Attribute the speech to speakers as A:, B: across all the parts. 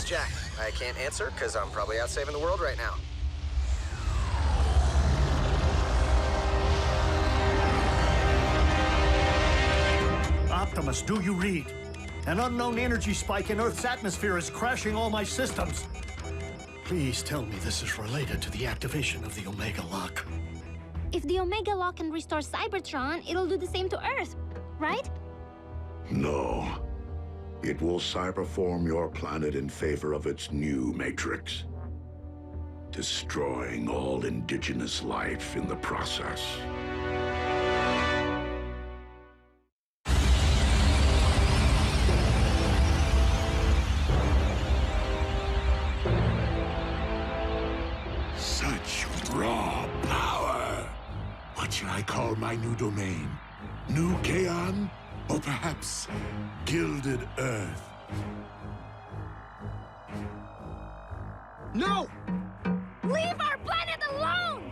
A: Jack. I can't answer because I'm probably out saving the world right now.
B: Optimus, do you read? An unknown energy spike in Earth's atmosphere is crashing all my systems. Please tell me this is related to the activation of the Omega Lock.
C: If the Omega Lock can restore Cybertron, it'll do the same to Earth, right?
D: No. It will cyberform your planet in favor of its new matrix, destroying all indigenous life in the process.
E: Such raw power! What shall I call my new domain? New Kaon? Or perhaps Gilded Earth?
A: No!
C: Leave our planet alone!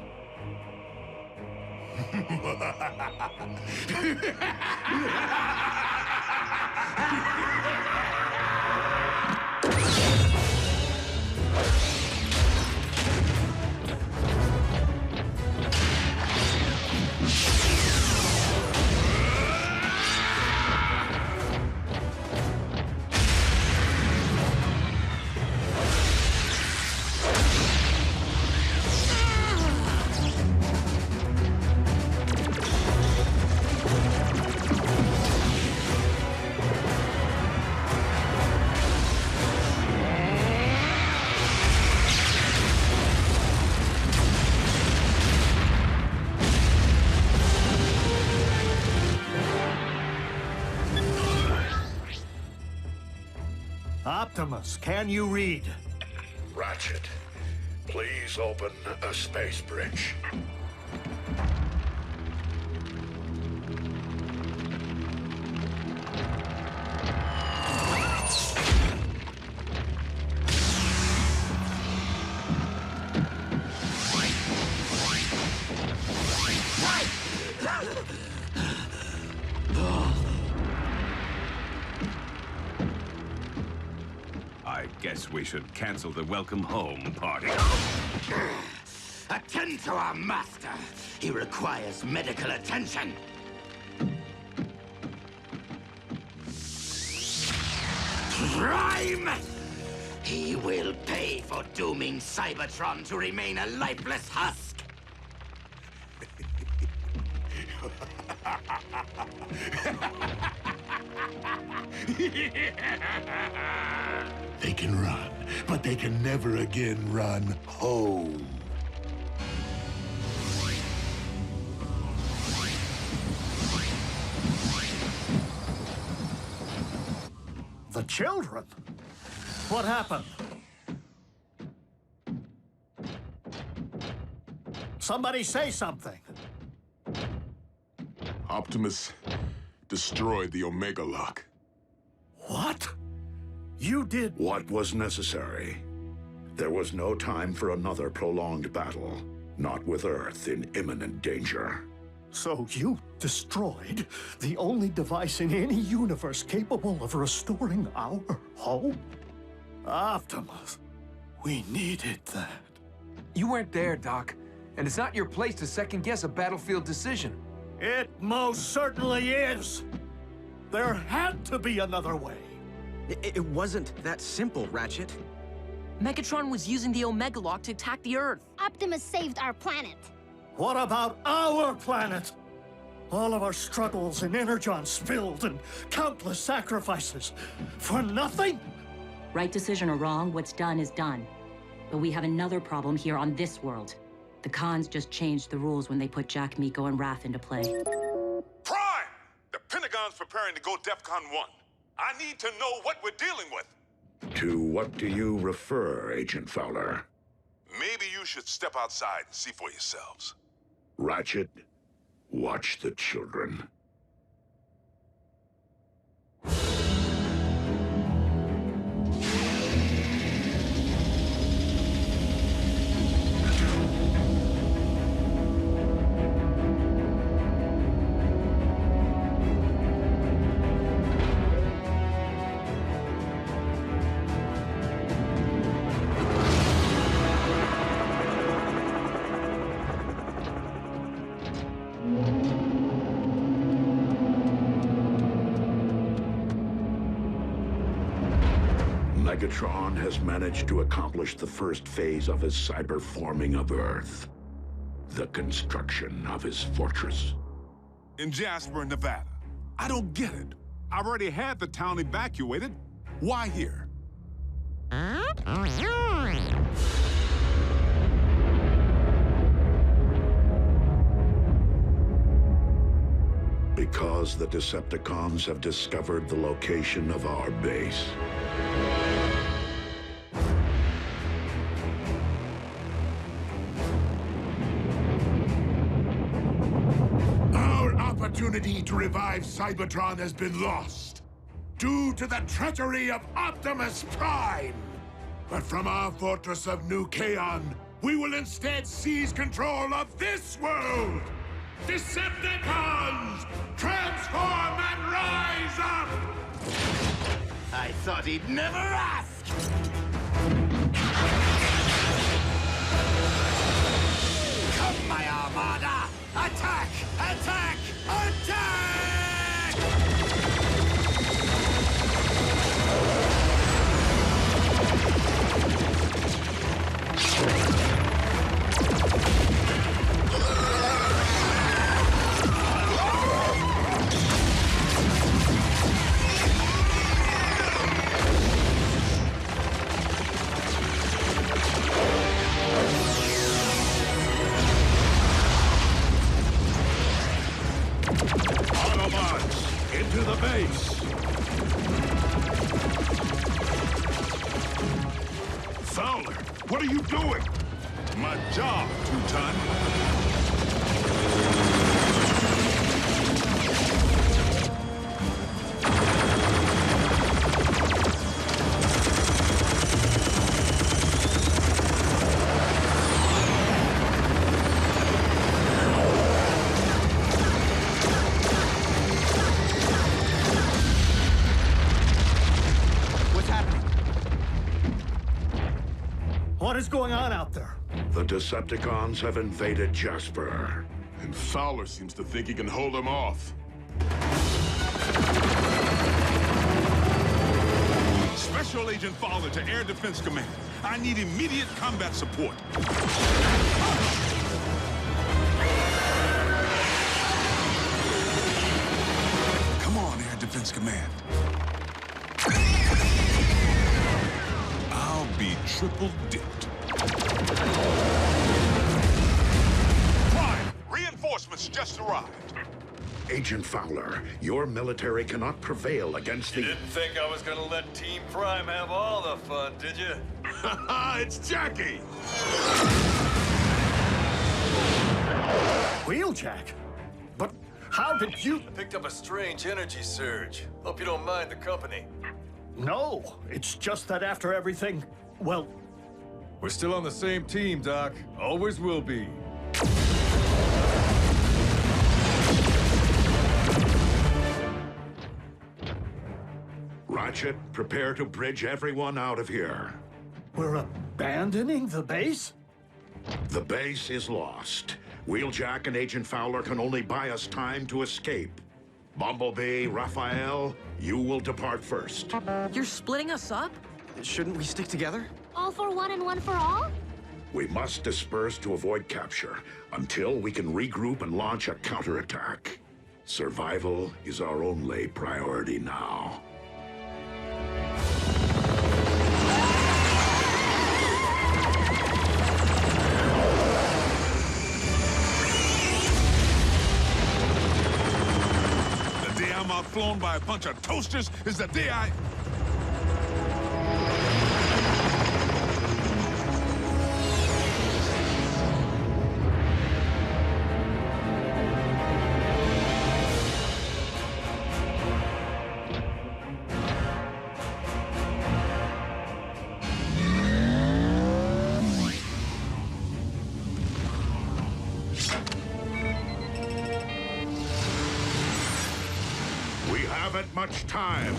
B: Optimus, can you read?
D: Ratchet, please open a space bridge.
F: I guess we should cancel the welcome home party.
G: Attend to our master. He requires medical attention. Prime! He will pay for dooming Cybertron to remain a lifeless husk.
E: They can run, but they can never again run home.
B: The children? What happened? Somebody say something.
H: Optimus destroyed the Omega Lock.
B: What? You did...
D: What was necessary? There was no time for another prolonged battle, not with Earth in imminent danger.
B: So you destroyed the only device in any universe capable of restoring our home? Optimus, we needed that.
I: You weren't there, Doc. And it's not your place to second-guess a battlefield decision.
B: It most certainly is. There had to be another way.
A: It wasn't that simple, Ratchet.
J: Megatron was using the Omega Lock to attack the Earth.
C: Optimus saved our planet.
B: What about our planet? All of our struggles and Energon spilled and countless sacrifices. For nothing?
J: Right decision or wrong, what's done is done. But we have another problem here on this world. The Khans just changed the rules when they put Jack, Miko, and Wrath into play.
H: Prime! The Pentagon's preparing to go DEFCON 1. I need to know what we're dealing with.
D: To what do you refer, Agent Fowler?
H: Maybe you should step outside and see for yourselves.
D: Ratchet, watch the children. Megatron has managed to accomplish the first phase of his cyberforming of Earth. The construction of his fortress.
H: In Jasper, Nevada. I don't get it. I've already had the town evacuated. Why here?
D: Because the Decepticons have discovered the location of our base.
E: Our opportunity to revive Cybertron has been lost due to the treachery of Optimus Prime. But from our fortress of New Kaon, we will instead seize control of this world! Decepticons! Transform and rise up!
G: I thought he'd never ask! Come, my Armada! Attack! Attack! Attack!
D: Autobots, into the base!
H: Fowler, what are you doing? My job, Two-Ton.
B: What is going on out there?
D: The Decepticons have invaded Jasper.
H: And Fowler seems to think he can hold them off. Special Agent Fowler to Air Defense Command. I need immediate combat support. Come on, Air Defense Command. I'll be triple dipped. Prime, reinforcements just arrived.
D: Agent Fowler, your military cannot prevail against the...
K: You didn't think I was gonna let Team Prime have all the fun, did you?
H: It's Jackie!
B: Wheeljack? But how did you...
K: I picked up a strange energy surge. Hope you don't mind the company.
B: No, it's just that after everything, well...
K: We're still on the same team, Doc. Always will be.
D: Ratchet, prepare to bridge everyone out of here.
B: We're abandoning the base?
D: The base is lost. Wheeljack and Agent Fowler can only buy us time to escape. Bumblebee, Raphael, you will depart first.
L: You're splitting us up?
A: Shouldn't we stick together?
C: All for one and one for all?
D: We must disperse to avoid capture until we can regroup and launch a counterattack. Survival is our only priority now.
H: The day I'm outflown by a bunch of toasters is the day I...
D: Haven't much time.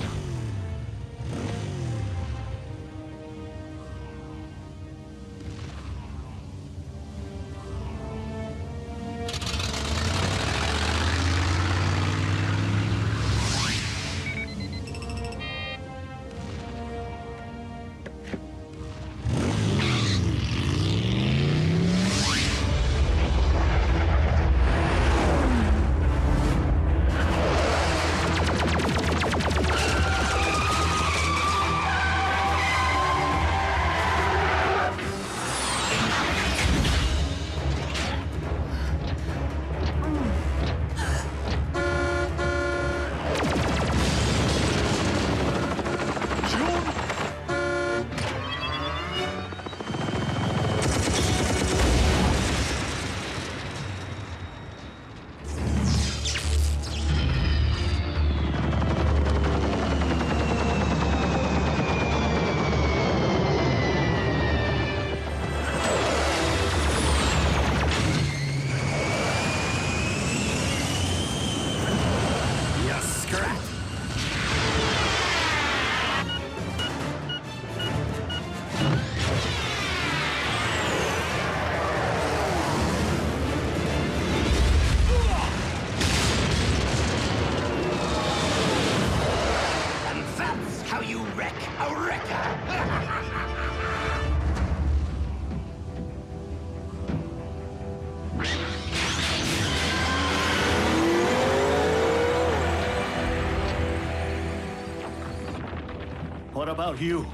B: What about you?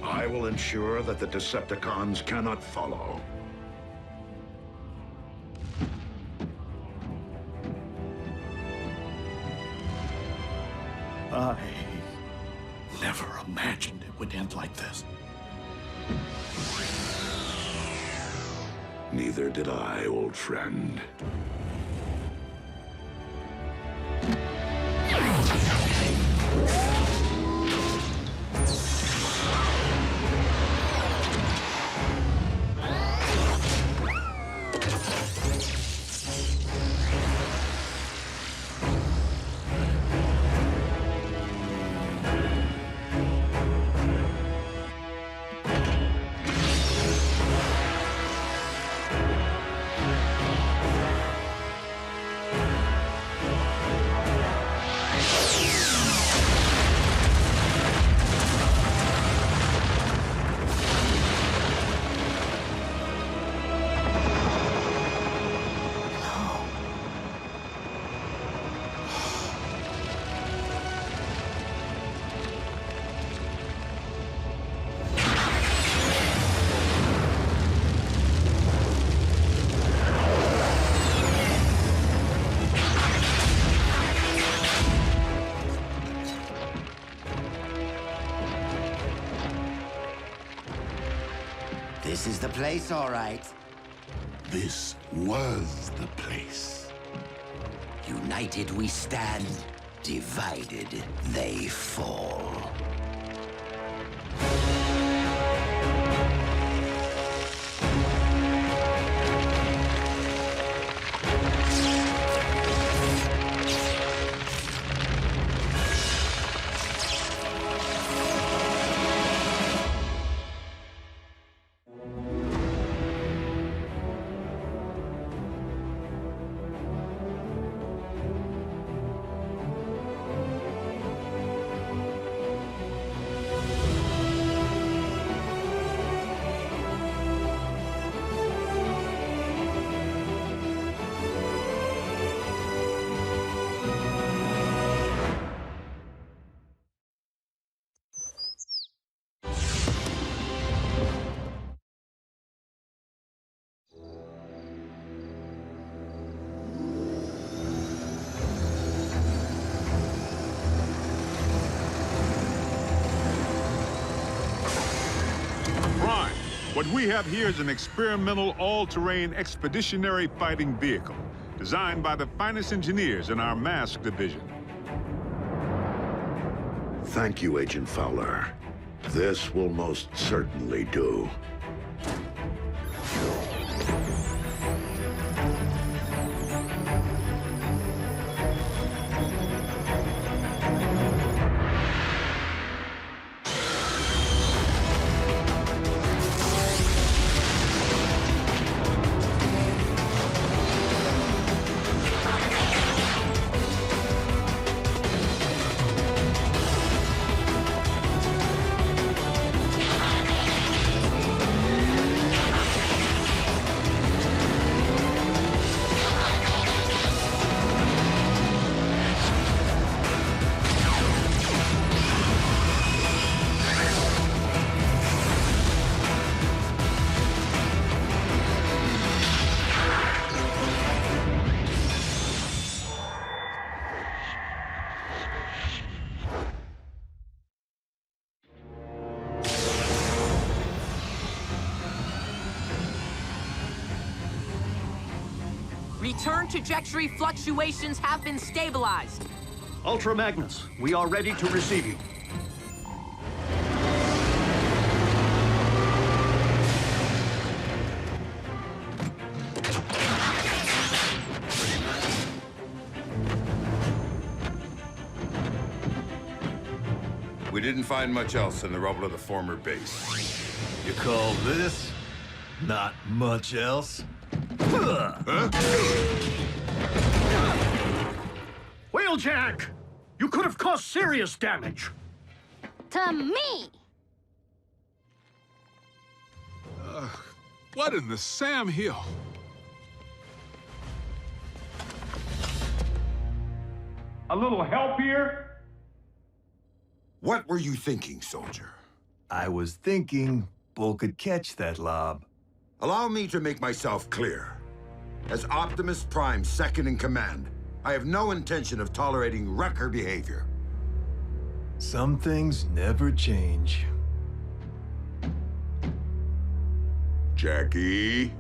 D: I will ensure that the Decepticons cannot follow.
B: I never imagined it would end like this.
D: Neither did I, old friend.
G: This is the place, all right.
E: This was the place.
G: United we stand, divided they fall.
H: What we have here is an experimental, all-terrain expeditionary fighting vehicle, designed by the finest engineers in our mask division.
D: Thank you, Agent Fowler. This will most certainly do.
L: Return trajectory fluctuations have been stabilized.
B: Ultra Magnus, we are ready to receive you.
K: We didn't find much else in the rubble of the former base. You call this not much else?
B: Wheeljack! You could have caused serious damage.
C: To me!
H: What in the Sam Hill?
M: A little help here?
E: What were you thinking, soldier?
K: I was thinking Bull could catch that lob.
E: Allow me to make myself clear. As Optimus Prime's second in command, I have no intention of tolerating wrecker behavior.
K: Some things never change.
E: Jackie?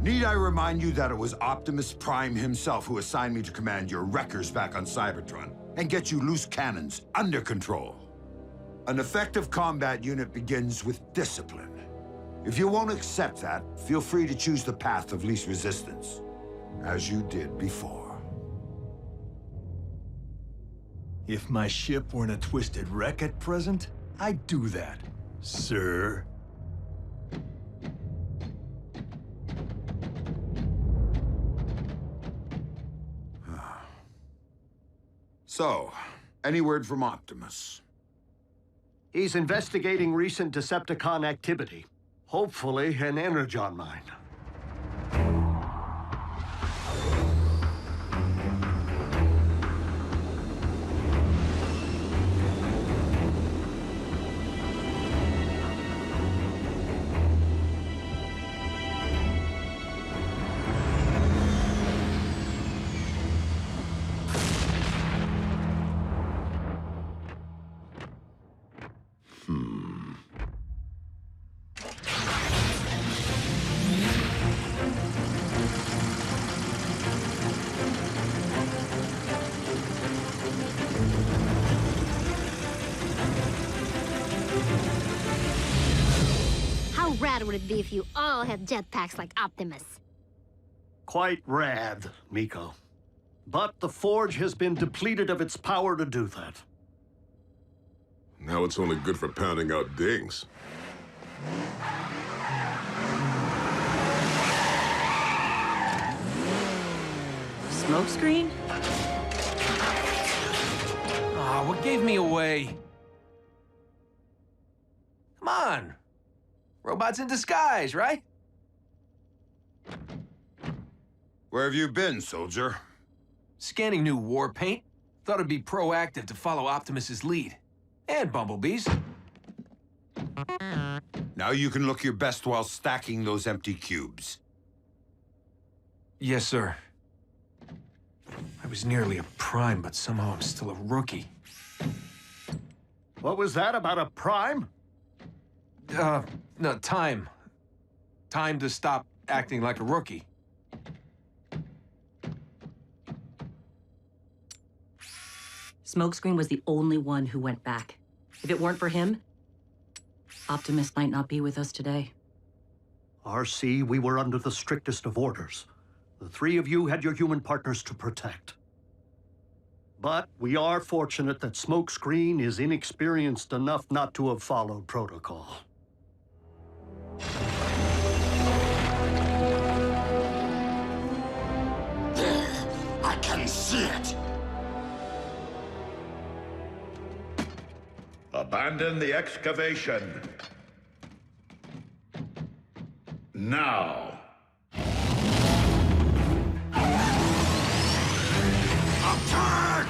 E: Need I remind you that it was Optimus Prime himself who assigned me to command your wreckers back on Cybertron and get you loose cannons under control? An effective combat unit begins with discipline. If you won't accept that, feel free to choose the path of least resistance, as you did before.
K: If my ship weren't a twisted wreck at present, I'd do that, sir.
E: So, any word from Optimus?
B: He's investigating recent Decepticon activity. Hopefully, an Energon mine.
C: How rad would it be if you all had jetpacks like Optimus?
B: Quite rad, Miko. But the Forge has been depleted of its power to do that.
N: Now it's only good for pounding out dings.
J: Smokescreen?
I: Aw, what gave me away? Come on. Robots in disguise, right?
E: Where have you been, soldier?
I: Scanning new war paint. Thought it'd be proactive to follow Optimus's lead. And Bumblebee's.
E: Now you can look your best while stacking those empty cubes.
I: Yes, sir. I was nearly a Prime, but somehow I'm still a rookie.
B: What was that about a Prime?
I: No, time. Time to stop acting like a rookie.
J: Smokescreen was the only one who went back. If it weren't for him, Optimus might not be with us today.
B: RC, we were under the strictest of orders. The three of you had your human partners to protect. But we are fortunate that Smokescreen is inexperienced enough not to have followed protocol.
E: There! I can see it!
D: Abandon the excavation. Now.
E: Attack!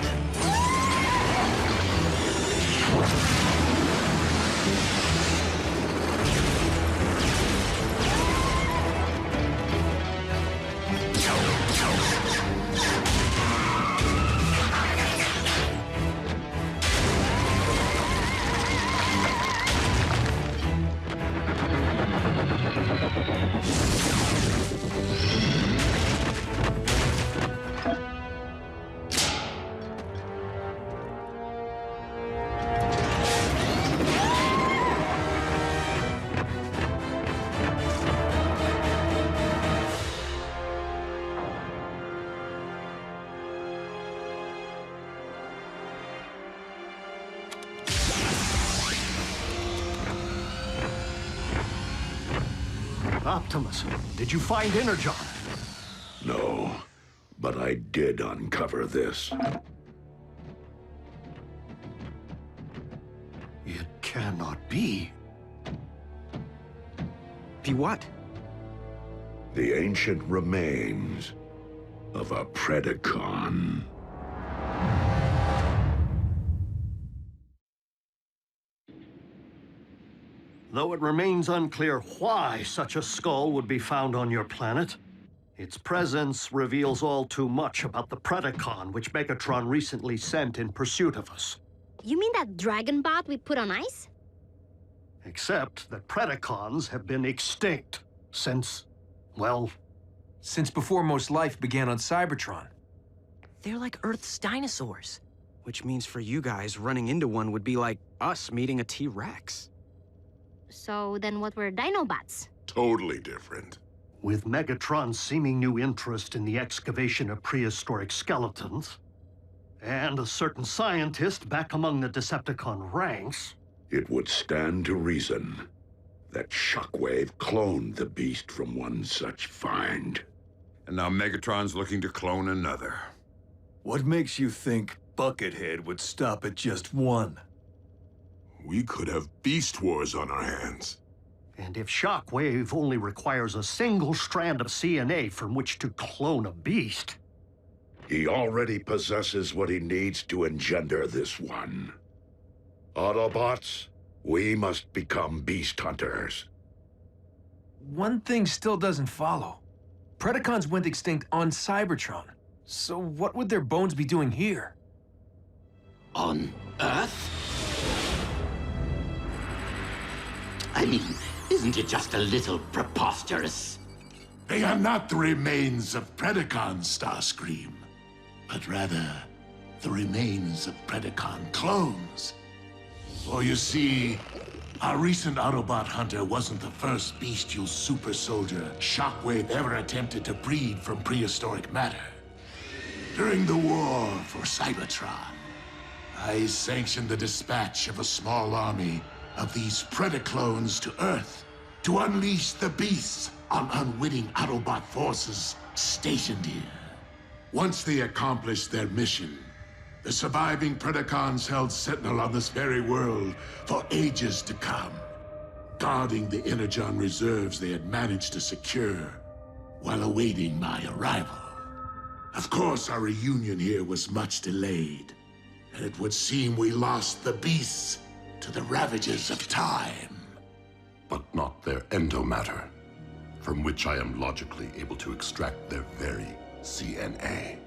B: Optimus, did you find Energon?
D: No, but I did uncover this.
B: It cannot be.
O: Be what?
D: The ancient remains of a Predacon.
B: Though it remains unclear why such a skull would be found on your planet, its presence reveals all too much about the Predacon which Megatron recently sent in pursuit of us.
C: You mean that dragon bot we put on ice?
B: Except that Predacons have been extinct since, well...
I: Since before most life began on Cybertron.
O: They're like Earth's dinosaurs. Which means for you guys, running into one would be like us meeting a T-Rex.
C: So then what were Dinobots?
N: Totally different.
B: With Megatron's seeming new interest in the excavation of prehistoric skeletons, and a certain scientist back among the Decepticon ranks...
D: It would stand to reason that Shockwave cloned the beast from one such find.
K: And now Megatron's looking to clone another.
P: What makes you think Buckethead would stop at just one?
N: We could have Beast Wars on our hands.
B: And if Shockwave only requires a single strand of CNA from which to clone a beast...
D: He already possesses what he needs to engender this one. Autobots, we must become beast hunters.
I: One thing still doesn't follow. Predacons went extinct on Cybertron. So what would their bones be doing here?
G: On Earth? I mean, isn't it just a little preposterous?
E: They are not the remains of Predacons, Starscream, but rather the remains of Predacon clones. For you see, our recent Autobot hunter wasn't the first bestial super soldier Shockwave ever attempted to breed from prehistoric matter. During the war for Cybertron, I sanctioned the dispatch of a small army of these Predaclones to Earth to unleash the beasts on unwitting Autobot forces stationed here. Once they accomplished their mission, the surviving Predacons held sentinel on this very world for ages to come, guarding the Energon reserves they had managed to secure while awaiting my arrival. Of course, our reunion here was much delayed, and it would seem we lost the beasts to the ravages of time.
Q: But not their endomatter, from which I am logically able to extract their very CNA.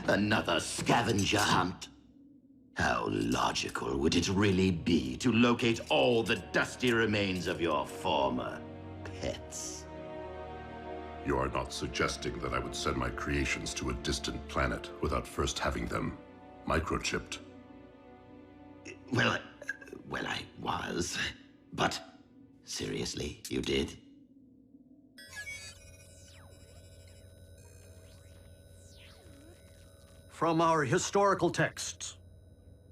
G: Another scavenger hunt? How logical would it really be to locate all the dusty remains of your former pets?
Q: You are not suggesting that I would send my creations to a distant planet without first having them microchipped?
G: Well, I was. But seriously, you did?
B: From our historical texts.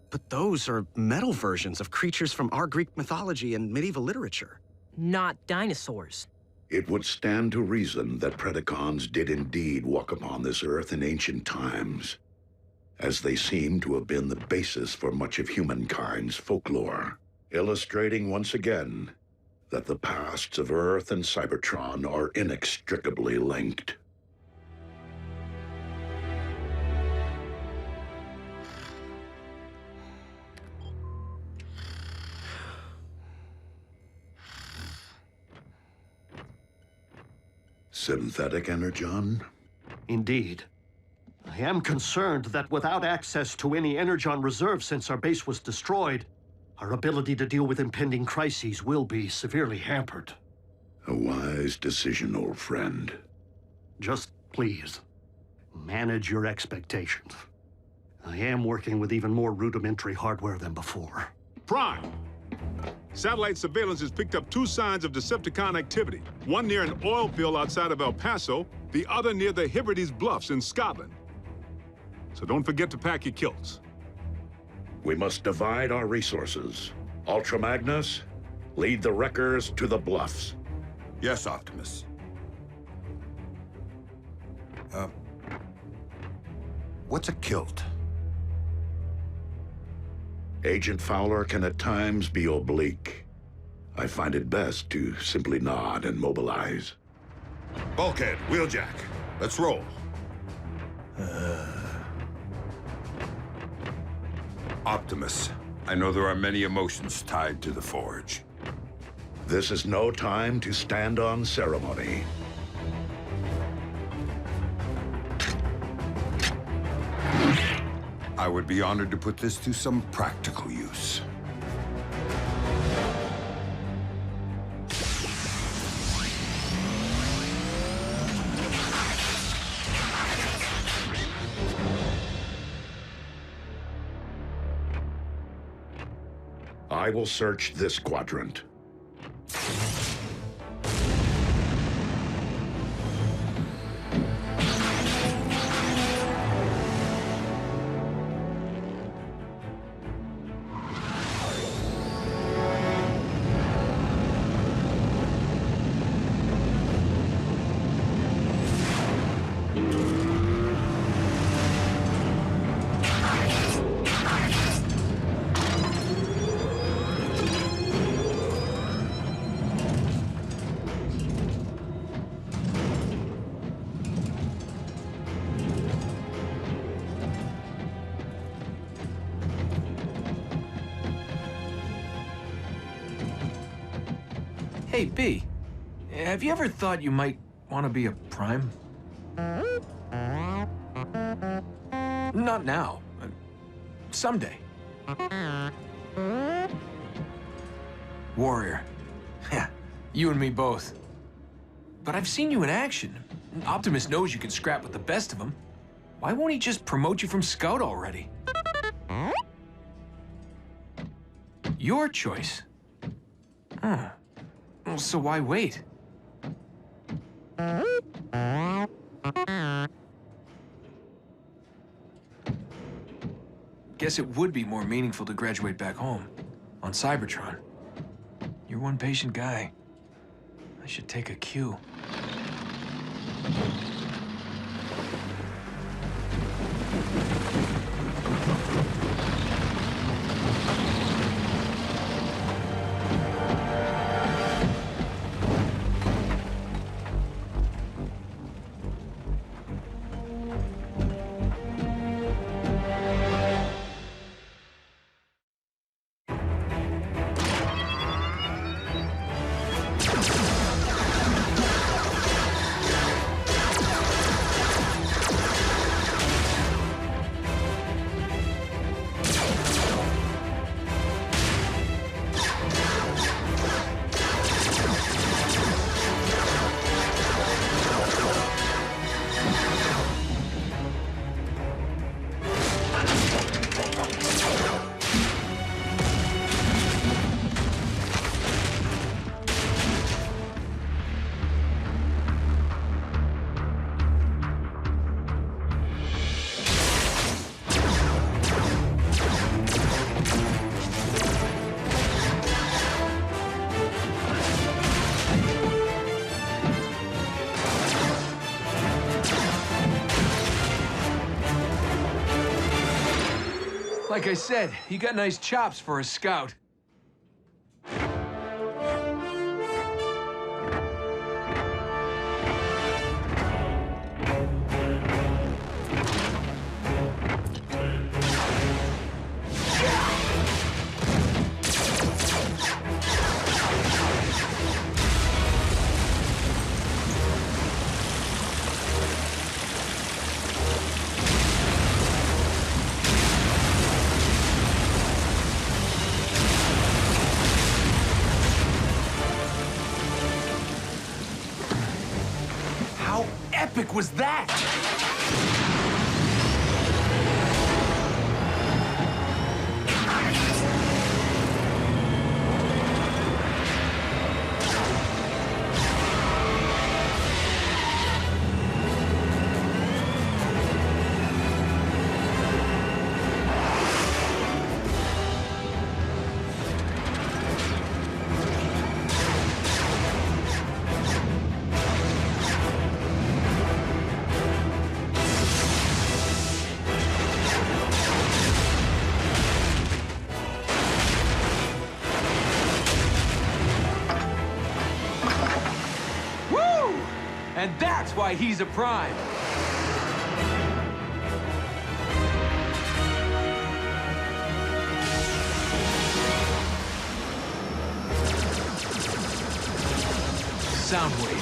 O: But those are metal versions of creatures from our Greek mythology and medieval literature.
L: Not dinosaurs.
D: It would stand to reason that Predacons did indeed walk upon this Earth in ancient times, as they seem to have been the basis for much of humankind's folklore, illustrating once again that the pasts of Earth and Cybertron are inextricably linked. Synthetic Energon?
B: Indeed. I am concerned that without access to any Energon reserve since our base was destroyed, our ability to deal with impending crises will be severely hampered.
D: A wise decision, old friend.
B: Just please, manage your expectations. I am working with even more rudimentary hardware than before.
H: Prime! Satellite surveillance has picked up 2 signs of Decepticon activity. One near an oil field outside of El Paso, the other near the Hebrides Bluffs in Scotland. So don't forget to pack your kilts.
D: We must divide our resources. Ultra Magnus, lead the wreckers to the bluffs.
K: Yes, Optimus.
P: What's a kilt?
D: Agent Fowler can at times be oblique. I find it best to simply nod and mobilize.
K: Bulkhead, Wheeljack. Let's roll. Optimus, I know there are many emotions tied to the Forge.
D: This is no time to stand on ceremony.
K: I would be honored to put this to some practical use.
D: I will search this quadrant.
I: Hey, B, have you ever thought you might want to be a Prime? Not now. Someday. Warrior. Yeah, you and me both. But I've seen you in action. Optimus knows you can scrap with the best of them. Why won't he just promote you from Scout already? Your choice. Huh. Well, so why wait? Guess it would be more meaningful to graduate back home, on Cybertron. You're one patient guy. I should take a cue. Like I said, you got nice chops for a Scout. Epic was that? And that's why he's a Prime. Soundwave.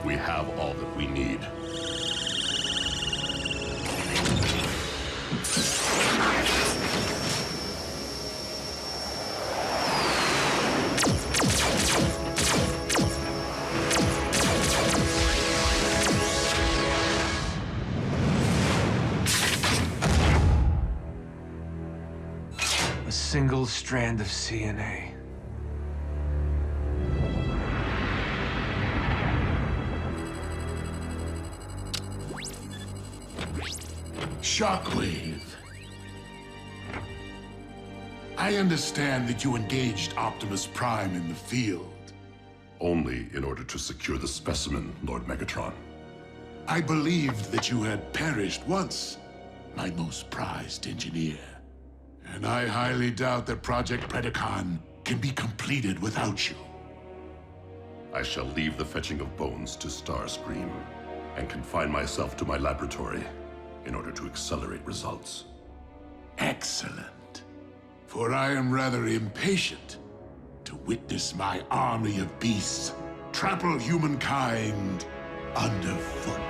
Q: We have all that we need.
I: A single strand of CNA.
E: Shockwave. I understand that you engaged Optimus Prime in the field.
Q: Only in order to secure the specimen, Lord Megatron.
E: I believed that you had perished once, my most prized engineer. And I highly doubt that Project Predacon can be completed without you.
Q: I shall leave the fetching of bones to Starscream and confine myself to my laboratory in order to accelerate results.
E: Excellent. For I am rather impatient to witness my army of beasts trample humankind underfoot.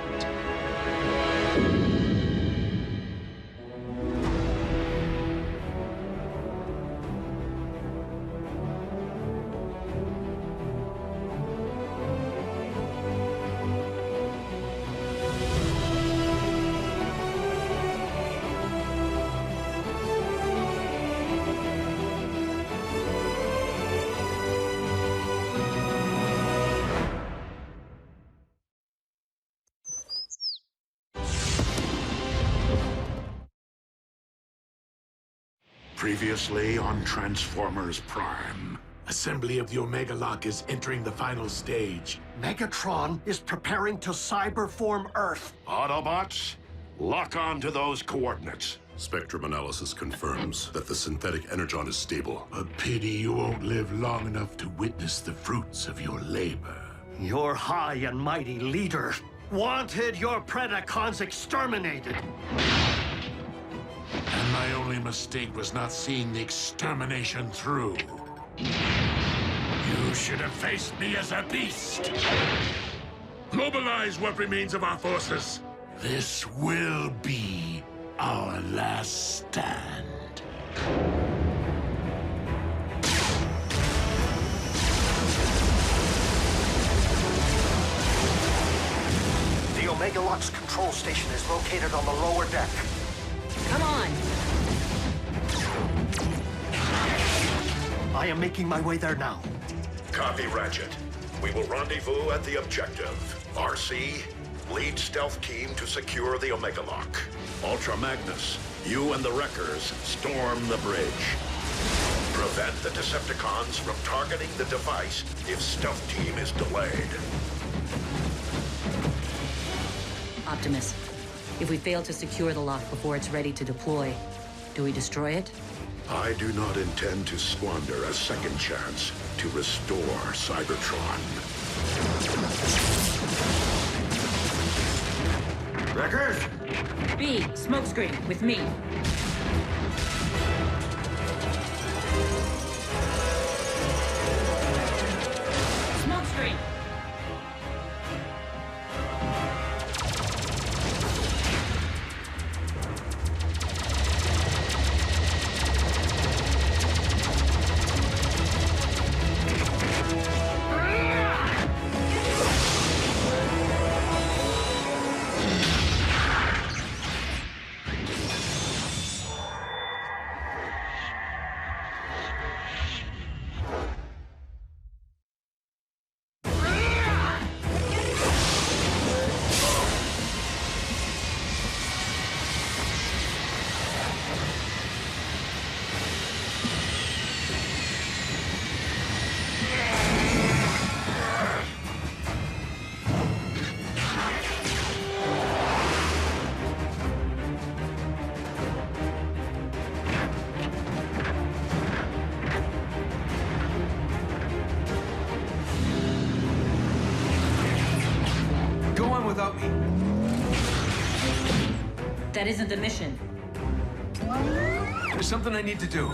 E: Previously on Transformers Prime. Assembly of the Omega Lock is entering the final stage.
B: Megatron is preparing to cyberform Earth.
E: Autobots,
D: Lock on to those coordinates.
Q: Spectrum analysis confirms that the synthetic Energon is stable.
E: A pity you won't live long enough to witness the fruits of your labor.
B: Your high and mighty leader wanted your Predacons exterminated.
E: And my only mistake was not seeing the extermination through. You should have faced me as a beast. Mobilize what remains of our forces. This will be our last stand.
B: The Omega Lock's control station is located on the lower deck.
J: Come on!
B: I am making my way there now.
D: Copy, Ratchet. We will rendezvous at the objective. RC, lead stealth team to secure the Omega Lock. Ultra Magnus, you and the Wreckers storm the bridge. Prevent the Decepticons from targeting the device if stealth team is delayed.
J: Optimus, if we fail to secure the lock before it's ready to deploy, do we destroy it?
D: I do not intend to squander a second chance to restore Cybertron.
B: Wreckers!
J: B, smokescreen, with me. Smokescreen!
I: Without me.
J: That isn't the mission.
I: There's something I need to do.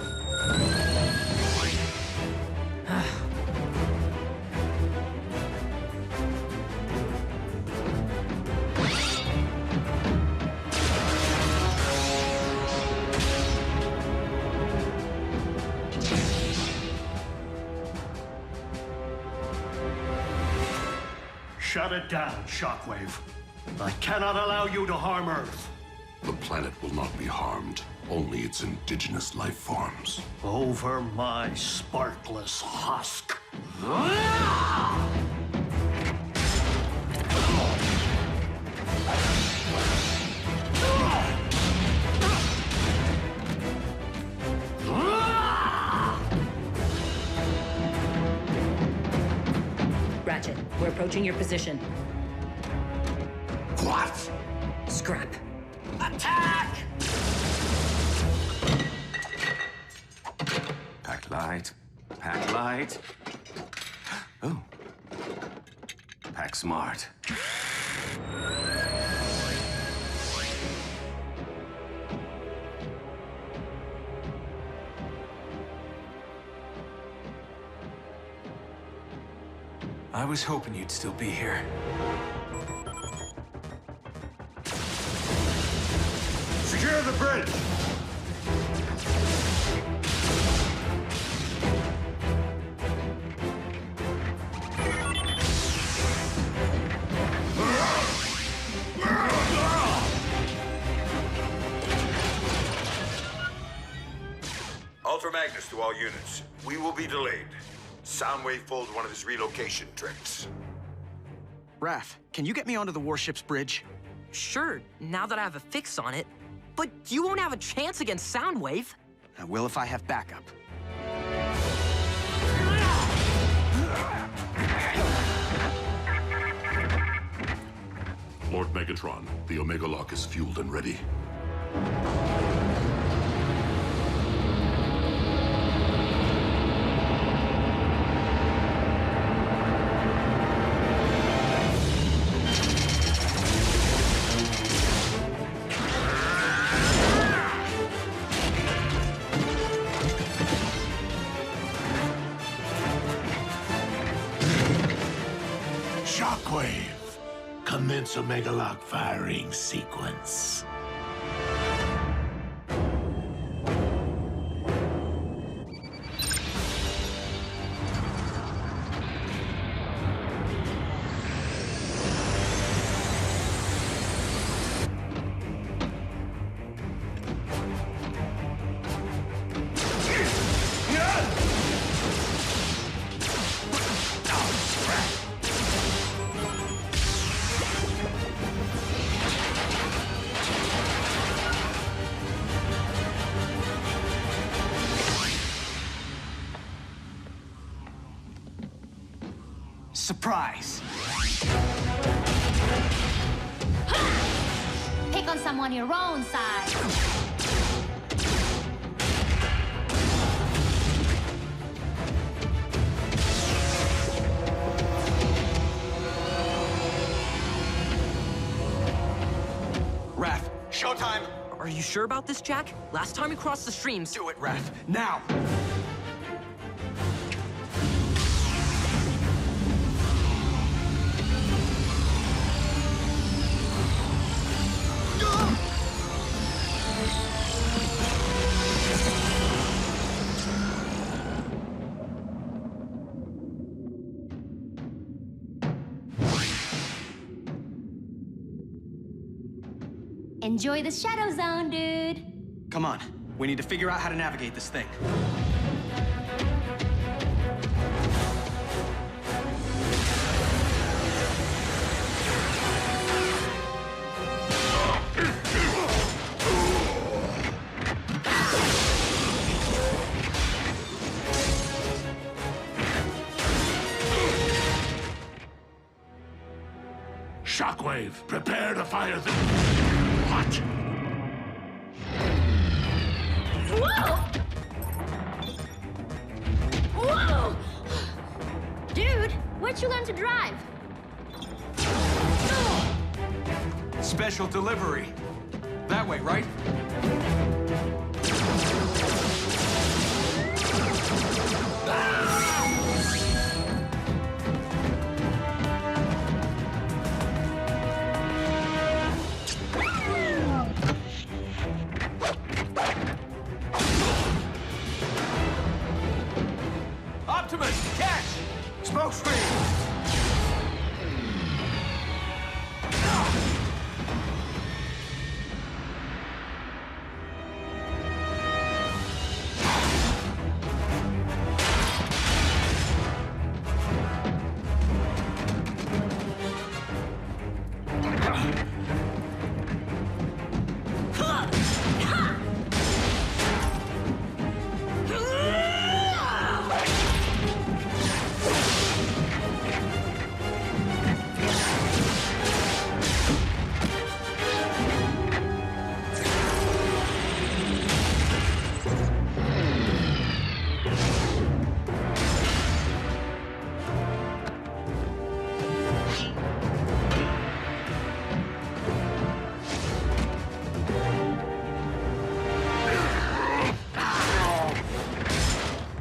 B: Shut it down, Shockwave. I cannot allow you to harm Earth.
Q: The planet will not be harmed, only its indigenous life forms.
B: Over my sparkless husk.
J: Ratchet, we're approaching your position.
E: What?
J: Scrap.
E: Attack!
F: Pack light. Pack light. Oh. Pack smart.
I: I was hoping you'd still be here.
B: Secure the bridge!
R: Ultra Magnus to all units. We will be delayed. Soundwave pulled one of his relocation tricks.
O: Raph, can you get me onto the warship's bridge?
L: Sure, now that I have a fix on it. But you won't have a chance against Soundwave.
O: I will if I have backup.
Q: Lord Megatron, the Omega Lock is fueled and ready.
E: Shockwave! Commence Omega Lock firing sequence.
I: Surprise!
C: Pick on someone your own size.
O: Raph, showtime!
L: Are you sure about this, Jack? Last time we crossed the streams...
O: Do it, Raph, now!
C: Enjoy the Shadow Zone, dude.
O: Come on, we need to figure out how to navigate this thing.
E: Shockwave, prepare to fire the... What?
C: Whoa! Whoa! Dude, where'd you learn to drive?
I: Special delivery. That way, right? Optimus, catch! Smoke screen!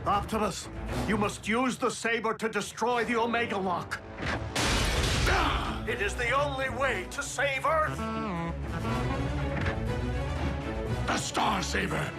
B: Optimus, you must use the saber to destroy the Omega Lock. It is the only way to save Earth.
E: The Star Saber!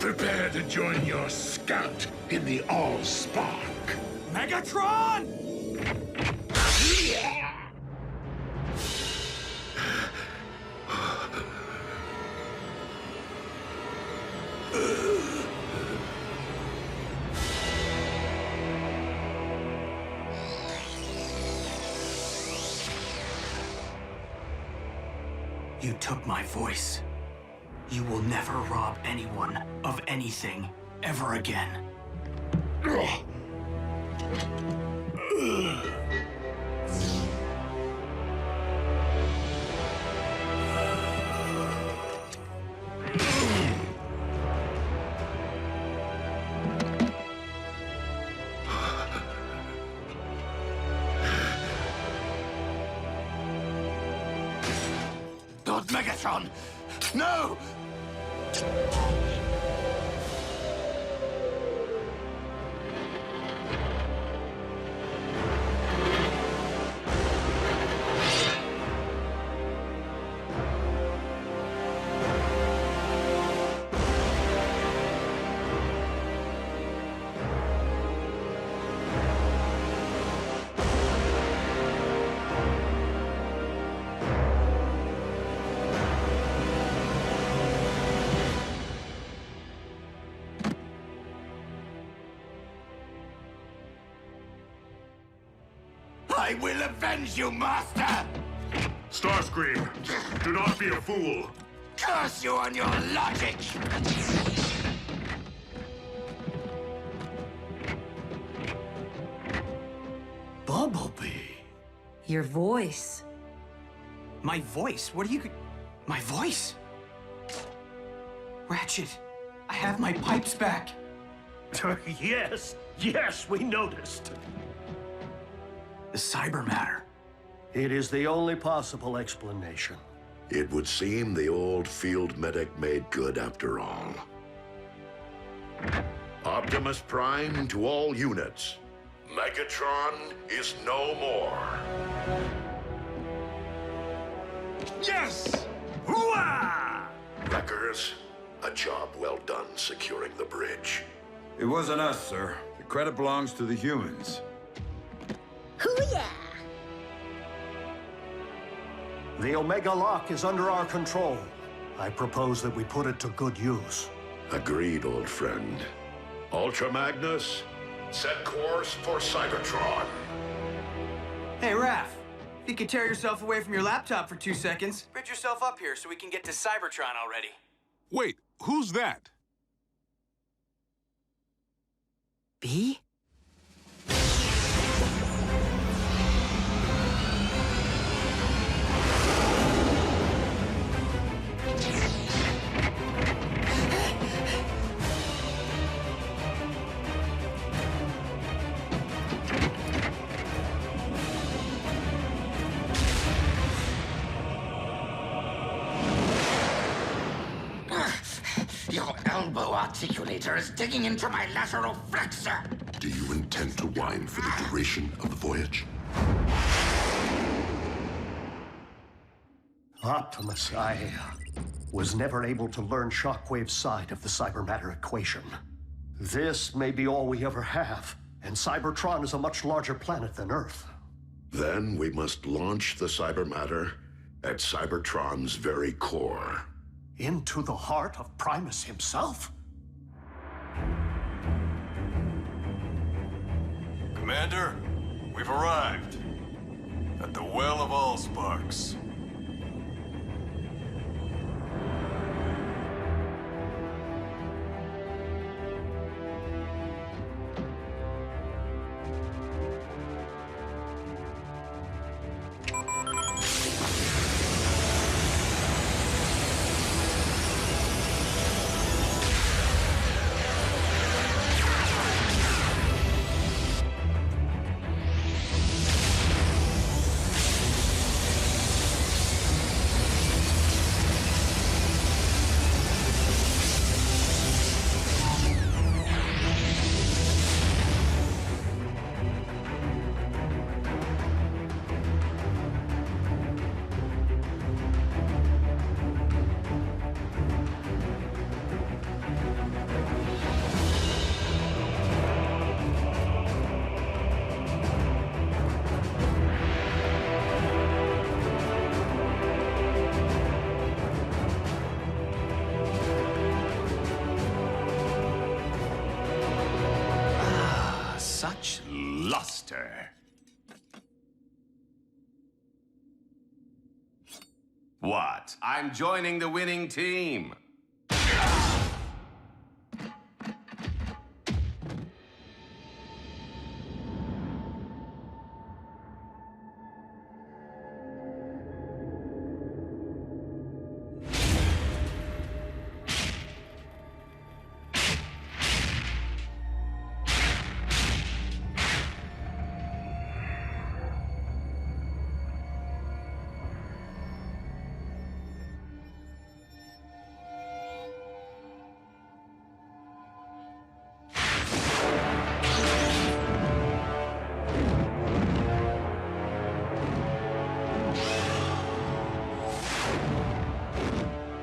E: Prepare to join your scout in the All-Spark.
O: Megatron!
S: You took my voice. You will never rob anyone of anything ever again.
G: Lord Megatron! No! I will avenge you, Master!
E: Starscream, do not be a fool.
G: Curse you on your logic!
B: Bumblebee.
J: Your voice.
S: My voice? What are you... My voice? Ratchet, I have my pipes back.
B: Yes, we noticed.
S: The cyber matter.
B: It is the only possible explanation.
D: It would seem the old field medic made good after all. Optimus Prime to all units. Megatron is no more.
E: Yes! Hooah!
D: Wreckers, a job well done securing the bridge.
K: It wasn't us, sir. The credit belongs to the humans.
C: Hoo-yeah!
B: The Omega Lock is under our control. I propose that we put it to good use.
D: Agreed, old friend. Ultra Magnus, set course for Cybertron.
S: Hey, Raph. If you could tear yourself away from your laptop for 2 seconds, bridge yourself up here so we can get to Cybertron already.
H: Wait, who's that?
L: B?
G: Your elbow articulator is digging into my lateral flexor.
Q: Do you intend to whine for the duration of the voyage?
B: Optimus, I was never able to learn Shockwave's side of the cybermatter equation. This may be all we ever have, and Cybertron is a much larger planet than Earth.
D: Then we must launch the cybermatter at Cybertron's very core.
B: Into the heart of Primus himself?
K: Commander, we've arrived at the Well of All Sparks.
F: Such luster. What? I'm joining the winning team.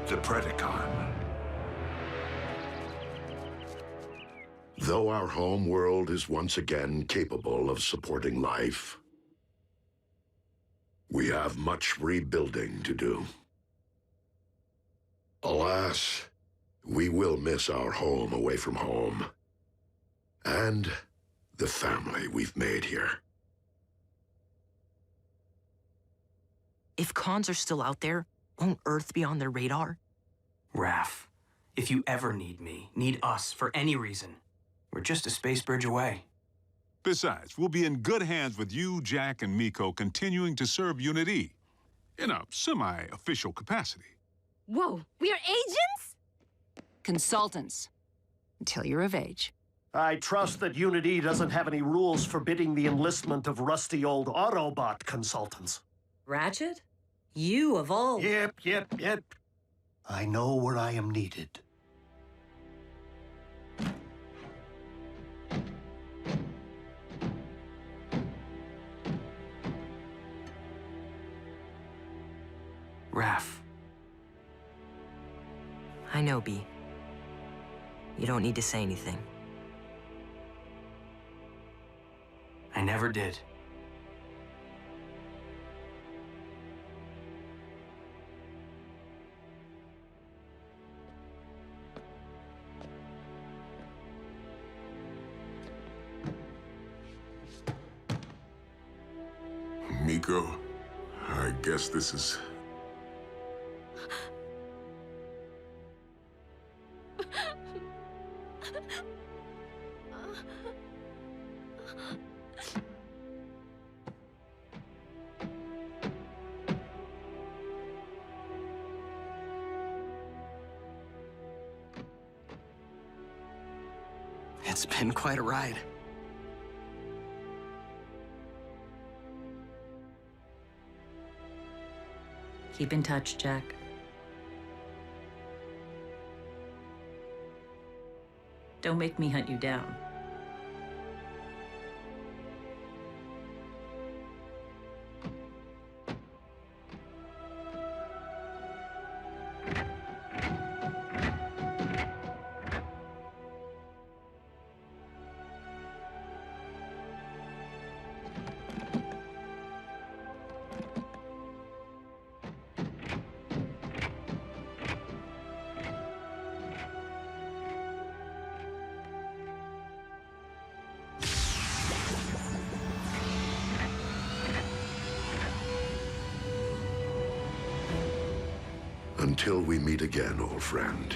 D: The Predacon. Though our home world is once again capable of supporting life, we have much rebuilding to do. Alas, we will miss our home away from home, and the family we've made here.
L: If cons are still out there, won't Earth be on their radar?
S: Raph, if you ever need me, need us for any reason, we're just a space bridge away.
H: Besides, we'll be in good hands with you, Jack, and Miko continuing to serve Unit E in a semi-official capacity.
C: Whoa, we are agents?
T: Consultants. Until you're of age.
B: I trust that Unit E doesn't have any rules forbidding the enlistment of rusty old Autobot consultants.
J: Ratchet? You of all...
B: Yep. I know where I am needed.
S: Raph.
L: I know, B. You don't need to say anything.
S: I never did.
N: Miko, I guess this is...
O: It's been quite a ride.
J: Keep in touch, Jack. Don't make me hunt you down.
D: Until we meet again, old friend.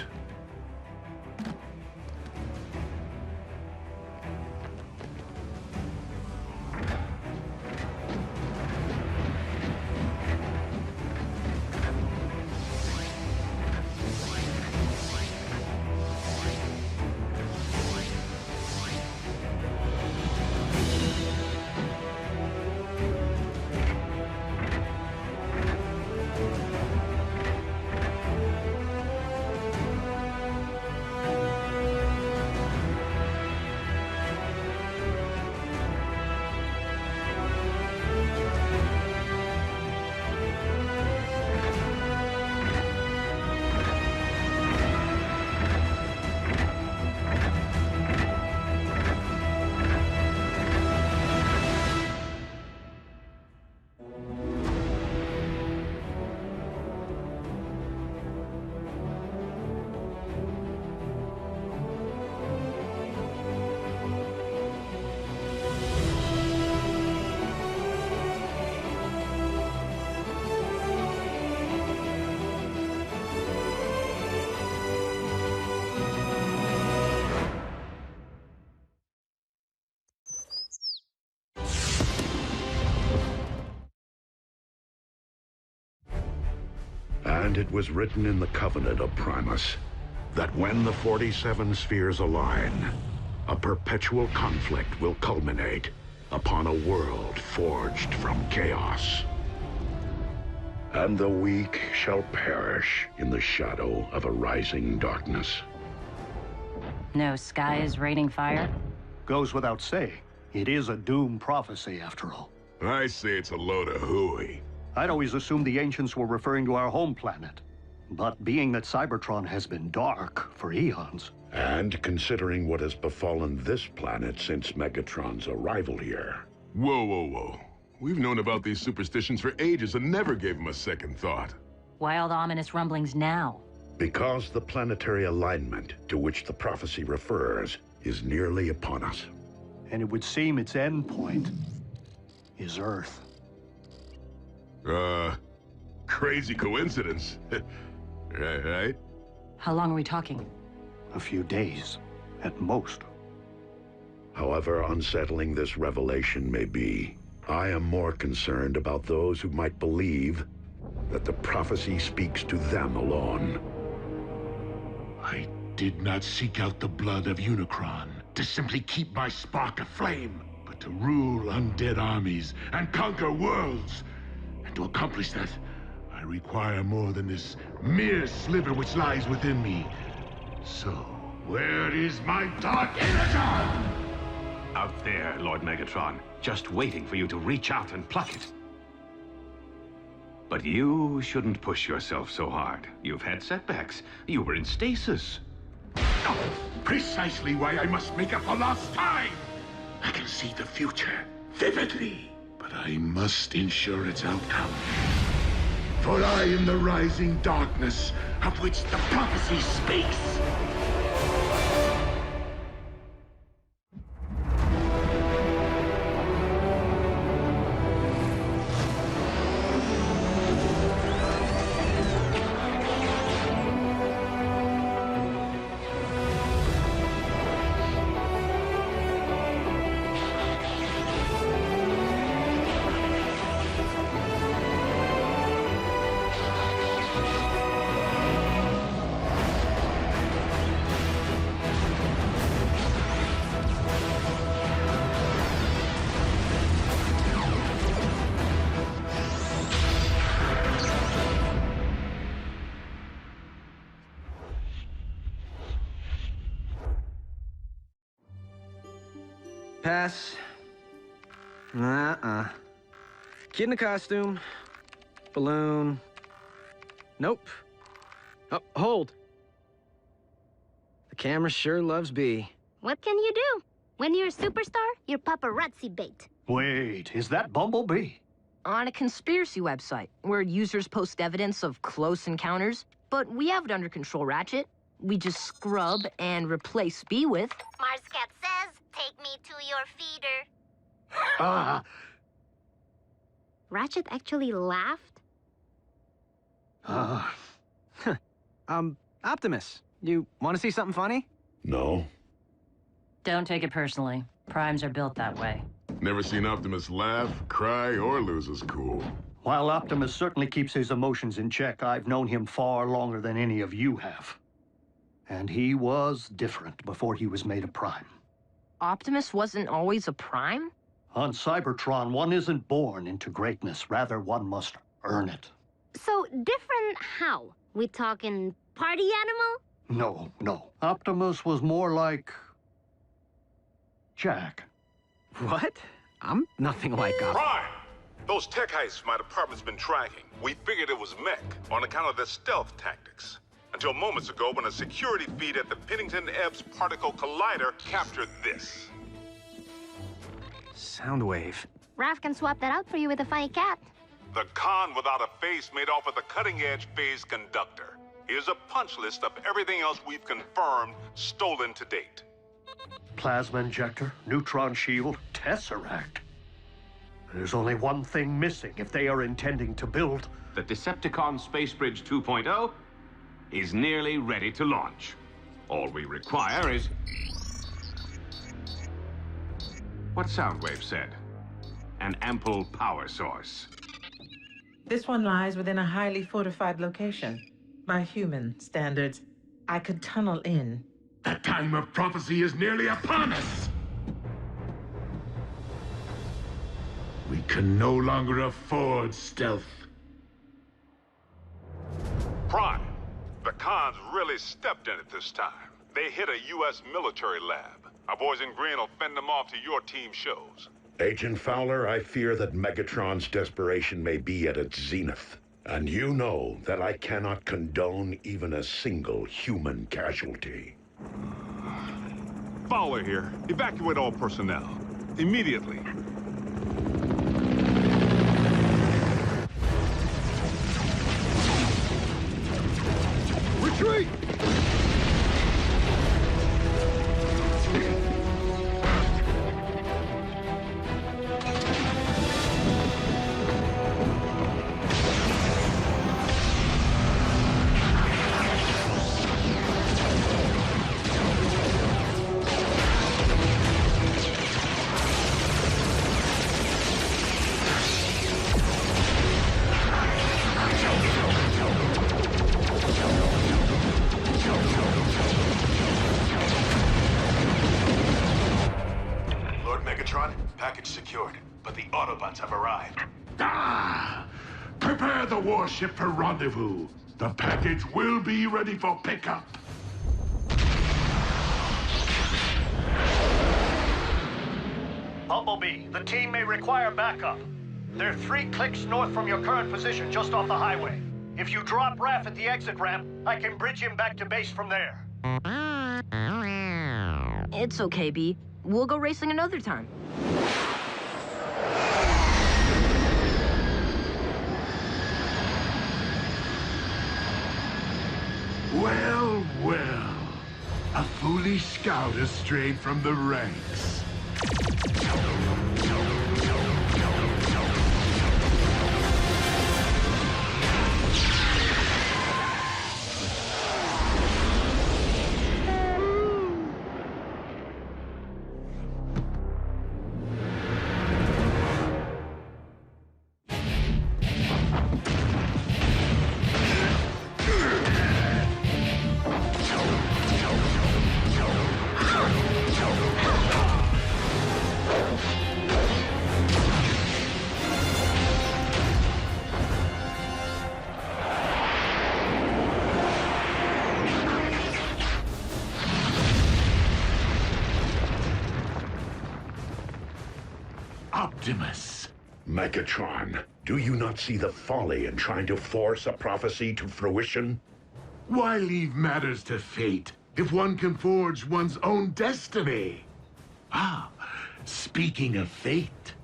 D: And it was written in the Covenant of Primus that when the 47 spheres align, a perpetual conflict will culminate upon a world forged from chaos. And the weak shall perish in the shadow of a rising darkness.
J: No sky is raining fire?
B: Goes without saying. It is a doom prophecy, after all.
N: I say it's a load of hooey.
B: I'd always assumed the ancients were referring to our home planet. But being that Cybertron has been dark for eons...
D: And considering what has befallen this planet since Megatron's arrival here...
N: Whoa, whoa, whoa. We've known about these superstitions for ages and never gave them a second thought.
J: Why all the ominous rumblings now?
D: Because the planetary alignment to which the prophecy refers is nearly upon us.
B: And it would seem its end point is Earth.
N: Crazy coincidence. Right?
J: How long are we talking?
B: A few days, at most.
D: However unsettling this revelation may be, I am more concerned about those who might believe that the prophecy speaks to them alone.
E: I did not seek out the blood of Unicron to simply keep my spark aflame, but to rule undead armies and conquer worlds. And to accomplish that, I require more than this mere sliver which lies within me. So, where is my dark Energon?
F: Out there, Lord Megatron, just waiting for you to reach out and pluck it. But you shouldn't push yourself so hard. You've had setbacks. You were in stasis.
E: Precisely why I must make up for lost time. I can see the future vividly, but I must ensure its outcome. For I am the rising darkness of which the prophecy speaks.
O: Pass. Kid in a costume. Balloon. Nope. Oh, hold. The camera sure loves B.
C: What can you do? When you're a superstar, you're paparazzi bait.
B: Wait, is that Bumblebee?
L: On a conspiracy website, where users post evidence of close encounters. But we have it under control, Ratchet. We just scrub and replace B with...
C: Marscat says, take me to your feeder. Ratchet actually laughed?
O: Optimus, you want to see something funny?
D: No.
J: Don't take it personally. Primes are built that way.
N: Never seen Optimus laugh, cry, or lose his cool.
B: While Optimus certainly keeps his emotions in check, I've known him far longer than any of you have. And he was different before he was made a Prime.
L: Optimus wasn't always a Prime?
B: On Cybertron, one isn't born into greatness. Rather, one must earn it.
C: So, different how? We talking party animal?
B: No. Optimus was more like... Jack.
O: What? I'm nothing like Optimus.
H: Prime! Those tech heists my department's been tracking. We figured it was mech on account of their stealth tactics. Until moments ago when a security feed at the Pennington-Ebbs Particle Collider captured this.
O: Soundwave.
C: Raph can swap that out for you with a funny cat.
H: The con without a face made off with a cutting-edge phase conductor. Here's a punch list of everything else we've confirmed stolen to date.
B: Plasma injector, neutron shield, Tesseract. There's only one thing missing if they are intending to build...
F: The Decepticon Space Bridge 2.0 is nearly ready to launch. All we require is... what Soundwave said. An ample power source.
U: This one lies within a highly fortified location. By human standards, I could tunnel in.
E: The time of prophecy is nearly upon us! We can no longer afford stealth.
H: Prime, the cons really stepped in it this time. They hit a U.S. military lab. Our boys in green will fend them off to your team shows.
D: Agent Fowler, I fear that Megatron's desperation may be at its zenith. And you know that I cannot condone even a single human casualty.
H: Fowler here. Evacuate all personnel. Immediately.
E: Retreat!
R: Package secured, but the Autobots have arrived.
E: Ah! Prepare the warship for rendezvous. The package will be ready for pickup.
B: Bumblebee, the team may require backup. They're 3 clicks north from your current position, just off the highway. If you drop Raph at the exit ramp, I can bridge him back to base from there.
L: It's okay, B. We'll go racing another time.
E: Well, well. A foolish scout has strayed from the ranks. Optimus.
D: Megatron, do you not see the folly in trying to force a prophecy to fruition?
E: Why leave matters to fate if one can forge one's own destiny? Ah, speaking of fate.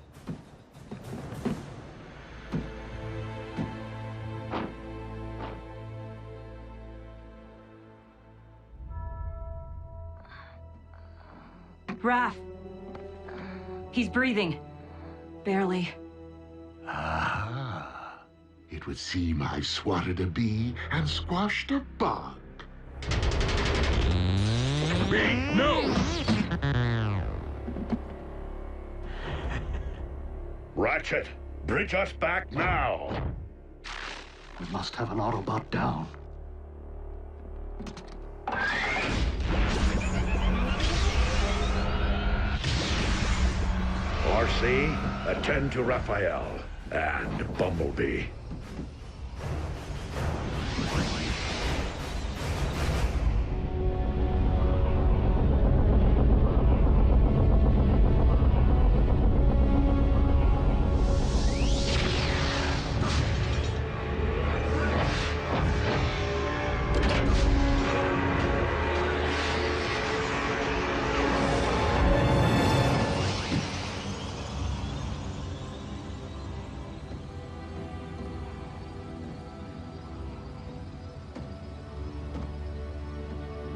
J: Raph. He's breathing. Barely.
E: Ah, it would seem I swatted a bee and squashed a bug. Wait, no!
D: Ratchet, bridge us back now!
B: We must have an Autobot down.
D: RC, attend to Raphael and Bumblebee.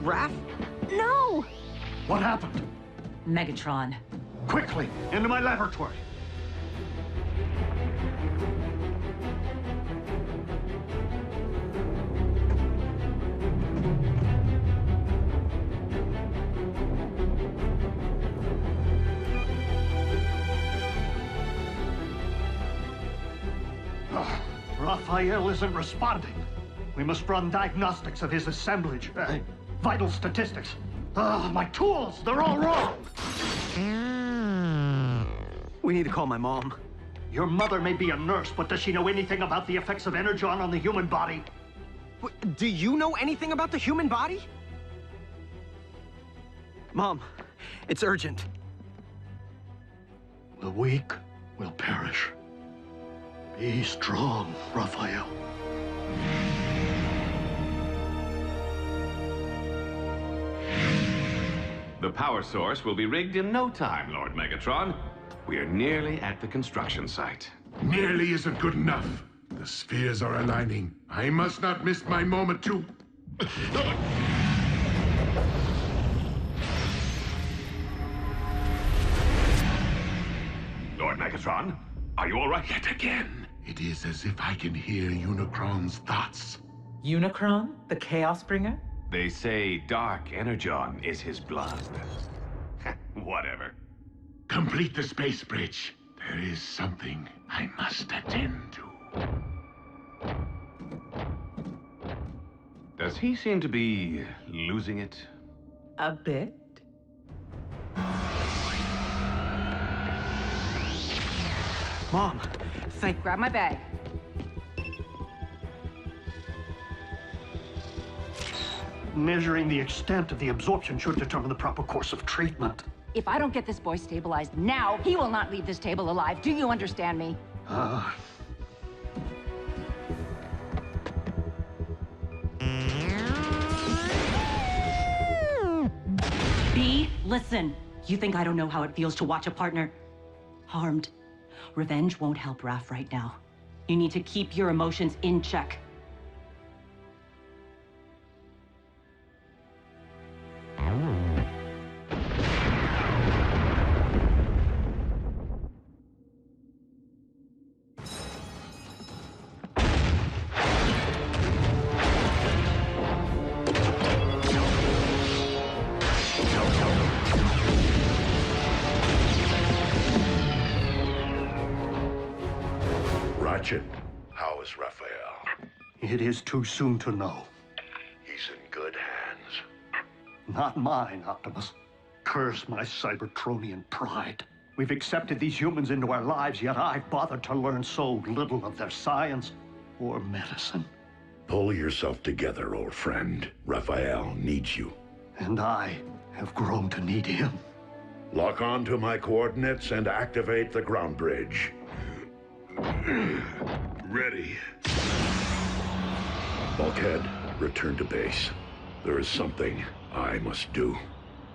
L: Raph? No!
B: What happened?
J: Megatron.
B: Quickly, into my laboratory. Raphael isn't responding. We must run diagnostics of his assemblage. Vital statistics. My tools, they're all wrong.
O: We need to call my mom.
B: Your mother may be a nurse, but does she know anything about the effects of Energon on the human body?
O: Do you know anything about the human body? Mom, it's urgent.
B: The weak will perish. Be strong, Raphael.
F: The power source will be rigged in no time, Lord Megatron. We are nearly at the construction site.
E: Nearly isn't good enough. The spheres are aligning. I must not miss my moment to...
F: Lord Megatron, are you all right?
E: Yet again, it is as if I can hear Unicron's thoughts.
U: Unicron, the Chaos Bringer?
F: They say Dark Energon is his blood. Whatever.
E: Complete the space bridge. There is something I must attend to.
F: Does he seem to be losing it?
U: A bit.
O: Mom,
T: Grab my bag.
B: Measuring the extent of the absorption should determine the proper course of treatment.
T: If I don't get this boy stabilized now, he will not leave this table alive. Do you understand me?
J: B, listen. You think I don't know how it feels to watch a partner harmed? Revenge won't help Raph right now. You need to keep your emotions in check.
D: How is Raphael?
B: It is too soon to know.
D: He's in good hands.
B: Not mine, Optimus. Curse my Cybertronian pride. We've accepted these humans into our lives, yet I've bothered to learn so little of their science or medicine.
D: Pull yourself together, old friend. Raphael needs you.
B: And I have grown to need him.
D: Lock on to my coordinates and activate the ground bridge.
E: Ready.
D: Bulkhead, return to base. There is something I must do.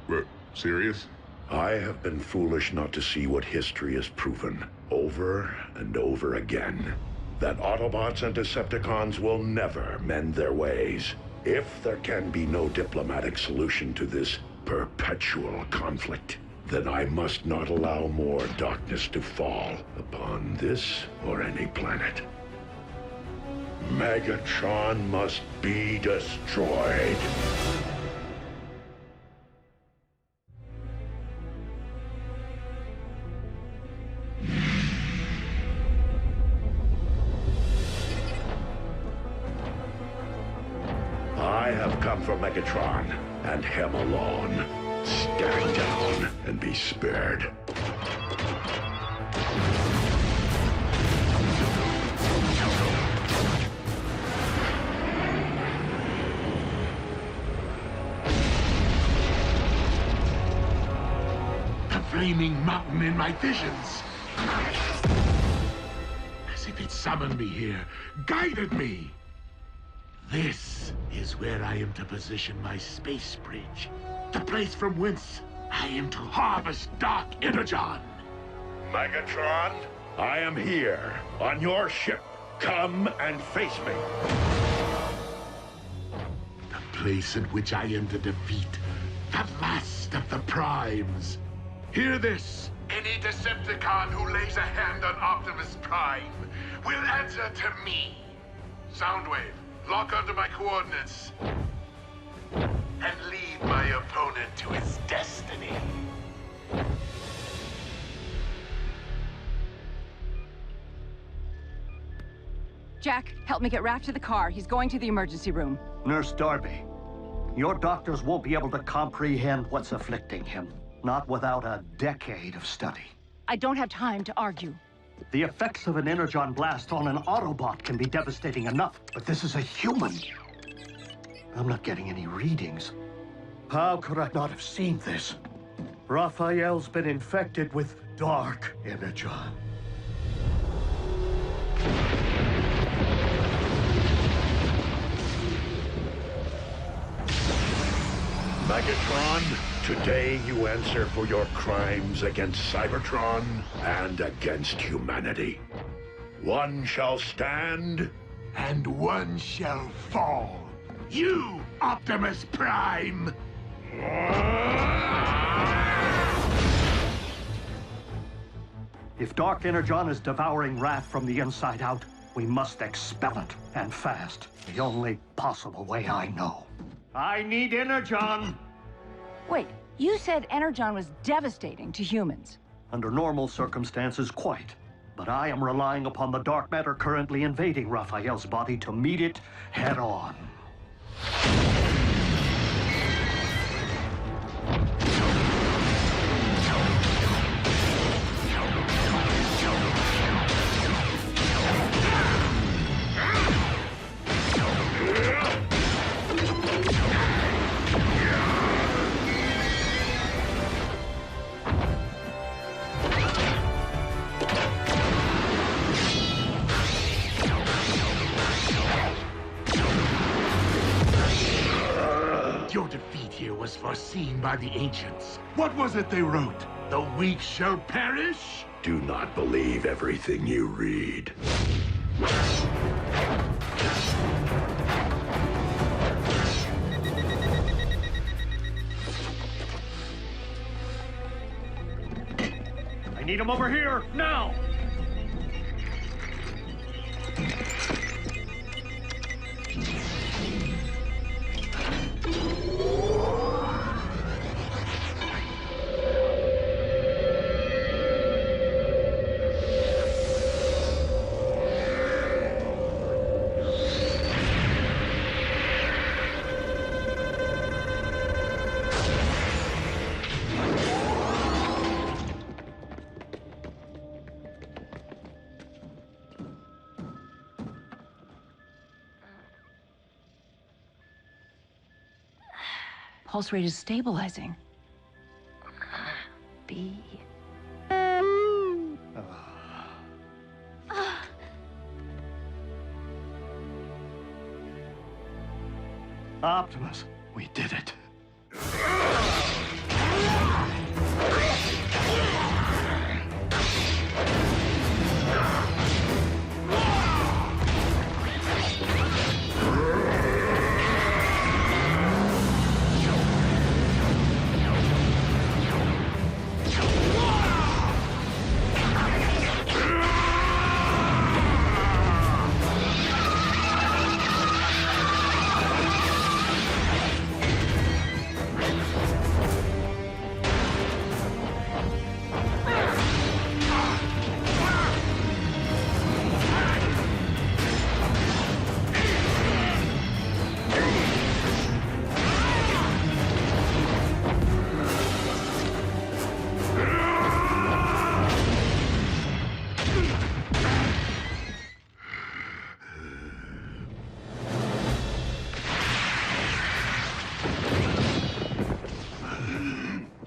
N: What, serious?
D: I have been foolish not to see what history has proven, over and over again. That Autobots and Decepticons will never mend their ways. If there can be no diplomatic solution to this perpetual conflict, then I must not allow more darkness to fall upon this or any planet. Megatron must be destroyed. I have come for Megatron, and him alone. Stand down and be spared.
E: The flaming mountain in my visions. As if it summoned me here, guided me. This is where I am to position my space bridge. The place from whence I am to harvest Dark Energon.
D: Megatron, I am here, on your ship. Come and face me.
E: The place in which I am to defeat the last of the Primes. Hear this. Any Decepticon who lays a hand on Optimus Prime will answer to me. Soundwave, lock onto my coordinates. And lead my opponent to his destiny.
T: Jack, help me get Raph to the car. He's going to the emergency room.
B: Nurse Darby, your doctors won't be able to comprehend what's afflicting him. Not without a decade of study.
T: I don't have time to argue.
B: The effects of an Energon blast on an Autobot can be devastating enough, but this is a human. I'm not getting any readings. How could I not have seen this? Raphael's been infected with dark Energon.
D: Megatron, today you answer for your crimes against Cybertron and against humanity. One shall stand,
E: And one shall fall. You, Optimus Prime!
B: If dark Energon is devouring Raph from the inside out, we must expel it, and fast. The only possible way I know. I need Energon!
T: Wait, you said Energon was devastating to humans.
B: Under normal circumstances, quite. But I am relying upon the dark matter currently invading Raphael's body to meet it head-on.
E: Your defeat here was foreseen by the ancients. What was it they wrote? The weak shall perish?
D: Do not believe everything you read.
B: I need him over here, now!
T: Pulse rate is stabilizing. B.
B: Optimus, we did it.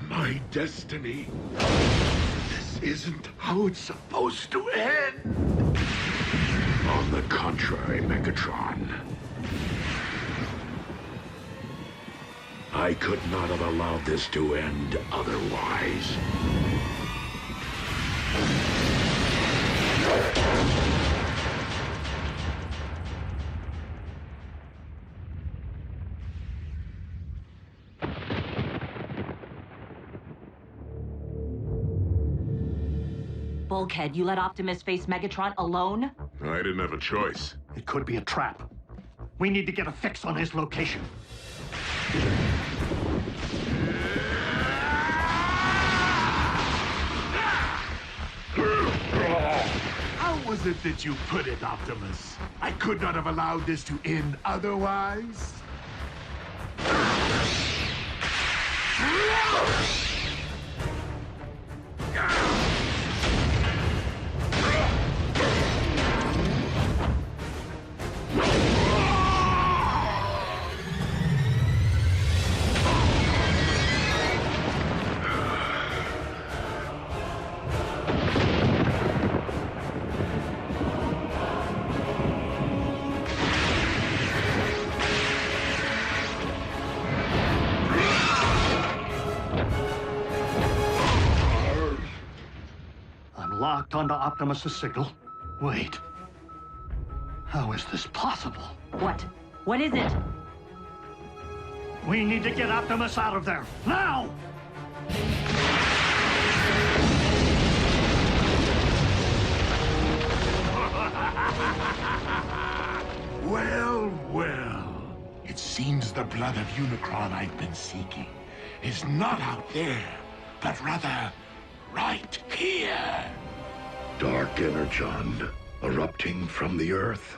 E: My destiny. This isn't how it's supposed to end.
D: On the contrary, Megatron. I could not have allowed this to end otherwise.
J: Bulkhead, you let Optimus face Megatron alone?
N: I didn't have a choice.
B: It could be a trap. We need to get a fix on his location.
E: How was is it that you put it, Optimus? I could not have allowed this to end otherwise?
B: Locked onto Optimus's signal. Wait. How is this possible?
J: What? What is it?
B: We need to get Optimus out of there. Now!
E: Well, well. It seems the blood of Unicron I've been seeking is not out there, but rather right here.
D: Dark Energon erupting from the Earth.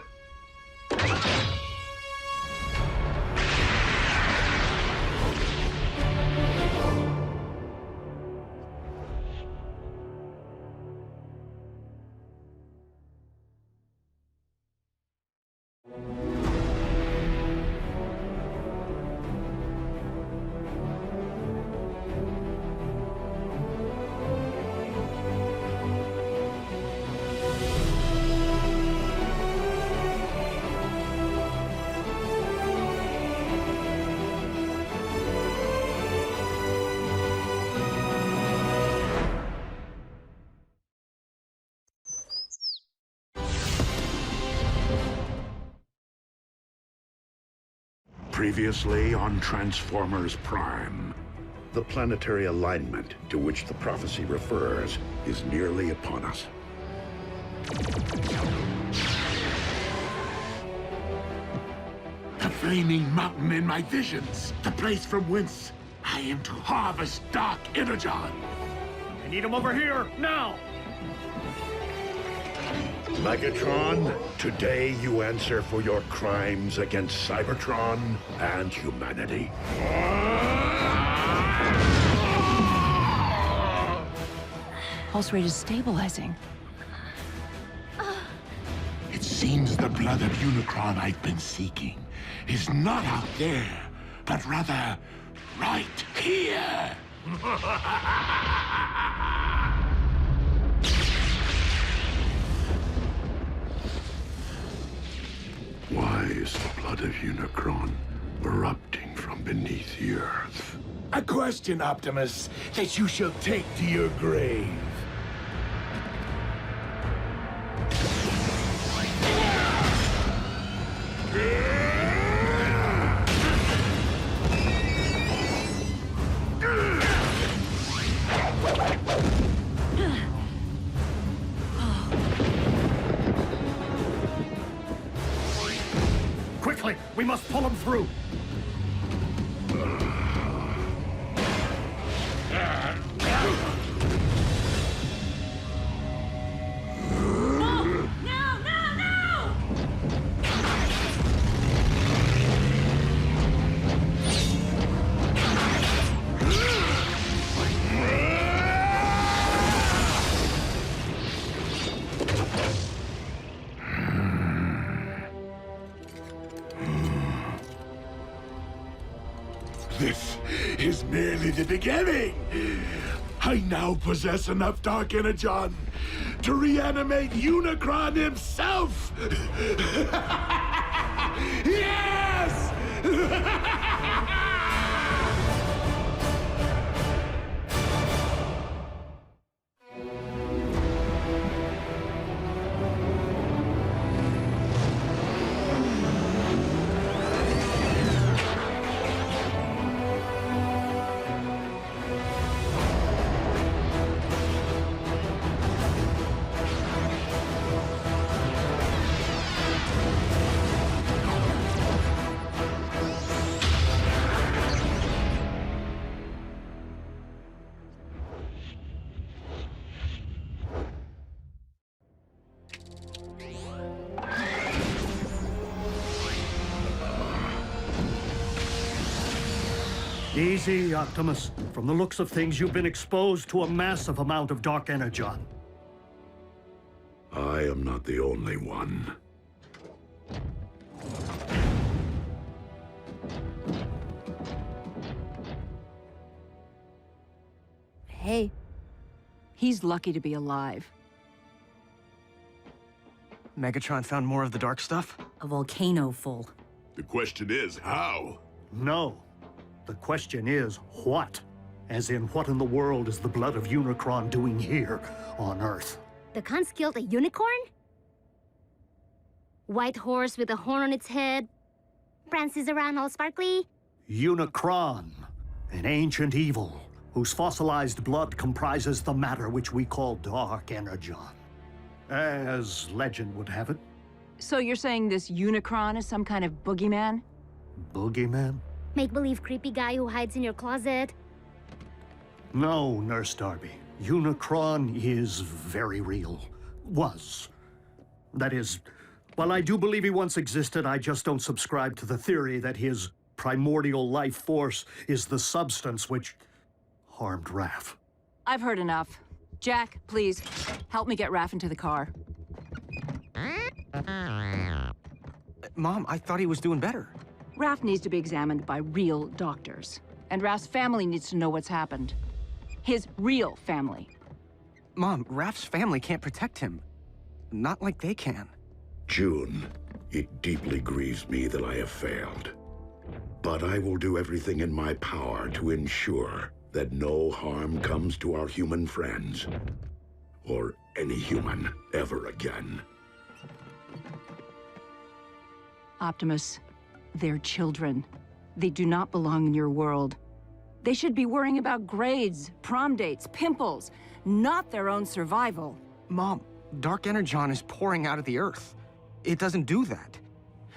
E: Previously on Transformers Prime.
D: The planetary alignment to which the prophecy refers is nearly upon us.
E: The flaming mountain in my visions. The place from whence I am to harvest Dark Energon.
B: I need him over here, now!
D: Megatron, today you answer for your crimes against Cybertron and humanity.
T: Pulse rate is stabilizing.
E: It seems the blood of Unicron I've been seeking is not out there, but rather right here.
D: Why is the blood of Unicron erupting from beneath the Earth?
E: A question, Optimus, that you shall take to your grave.
B: Quickly, we must pull him through.
E: This is merely the beginning. I now possess enough Dark Energon to reanimate Unicron himself. Yes!
B: Easy, Optimus. From the looks of things, you've been exposed to a massive amount of dark energon.
D: I am not the only one.
T: Hey, he's lucky to be alive.
O: Megatron found more of the dark stuff?
T: A volcano full.
N: The question is, how?
B: No. The question is, what? As in, what in the world is the blood of Unicron doing here on Earth?
C: The cons killed a unicorn? White horse with a horn on its head. Prances around all sparkly.
B: Unicron, an ancient evil, whose fossilized blood comprises the matter which we call dark energon. As legend would have it.
T: So you're saying this Unicron is some kind of boogeyman?
B: Boogeyman?
C: Make-believe creepy guy who hides in your closet.
B: No, Nurse Darby. Unicron is very real. Was. That is, while I do believe he once existed, I just don't subscribe to the theory that his primordial life force is the substance which harmed Raph.
T: I've heard enough. Jack, please, help me get Raph into the car.
O: Mom, I thought he was doing better.
T: Raph needs to be examined by real doctors. And Raph's family needs to know what's happened. His real family.
O: Mom, Raph's family can't protect him. Not like they can.
D: June, it deeply grieves me that I have failed. But I will do everything in my power to ensure that no harm comes to our human friends. Or any human ever again.
T: Optimus, they're children. They do not belong in your world. They should be worrying about grades, prom dates, pimples, not their own survival.
O: Mom, dark energon is pouring out of the Earth. It doesn't do that.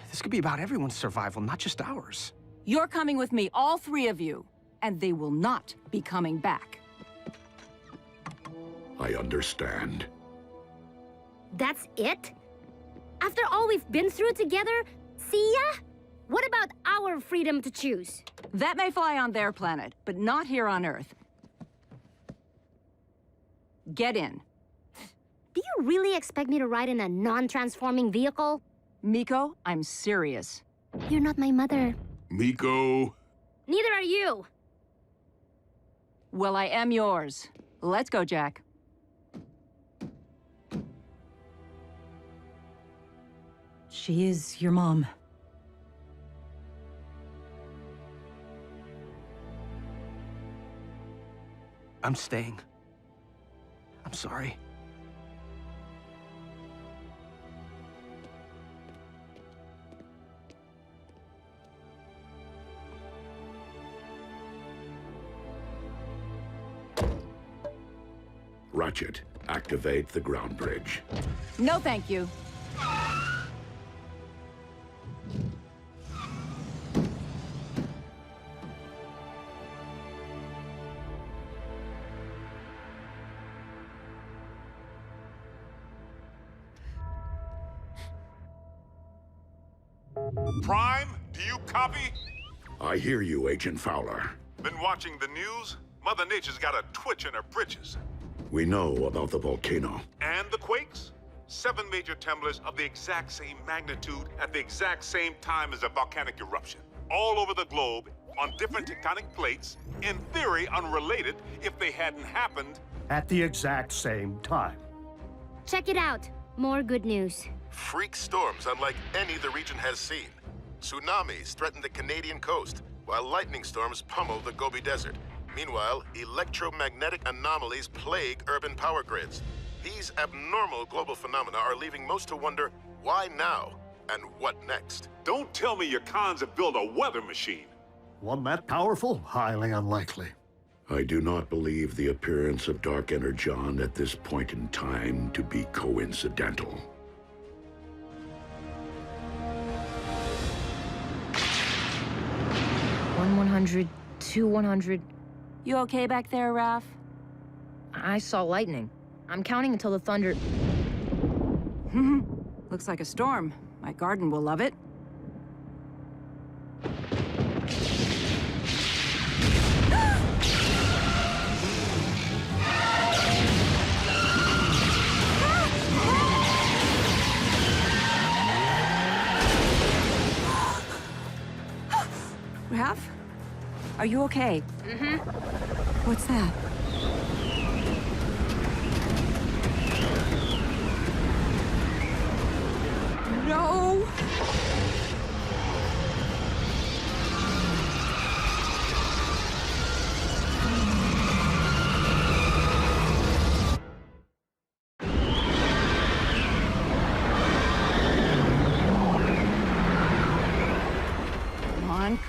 O: This could be about everyone's survival, not just ours.
T: You're coming with me, all three of you, and they will not be coming back.
D: I understand.
C: That's it? After all we've been through together, see ya? What about our freedom to choose?
T: That may fly on their planet, but not here on Earth. Get in.
C: Do you really expect me to ride in a non-transforming vehicle?
T: Miko, I'm serious.
C: You're not my mother.
N: Miko.
C: Neither are you.
T: Well, I am yours. Let's go, Jack. She is your mom.
O: I'm staying. I'm sorry.
D: Ratchet, activate the ground bridge.
T: No, thank you.
N: Prime, do you copy?
D: I hear you, Agent Fowler.
N: Been watching the news? Mother Nature's got a twitch in her britches.
D: We know about the volcano.
N: And the quakes? 7 major tremblers of the exact same magnitude at the exact same time as a volcanic eruption. All over the globe, on different tectonic plates, in theory unrelated if they hadn't happened.
B: At the exact same time.
C: Check it out. More good news.
A: Freak storms unlike any the region has seen. Tsunamis threaten the Canadian coast, while lightning storms pummel the Gobi Desert. Meanwhile, electromagnetic anomalies plague urban power grids. These abnormal global phenomena are leaving most to wonder, why now? And what next?
N: Don't tell me your cons have built a weather machine.
B: One that powerful? Highly unlikely.
D: I do not believe the appearance of dark energon at this point in time to be coincidental.
L: 100, 100.
T: You okay back there, Raph?
L: I saw lightning. I'm counting until the thunder...
T: Looks like a storm. My garden will love it. Are you okay?
L: Mm-hmm.
T: What's that? No!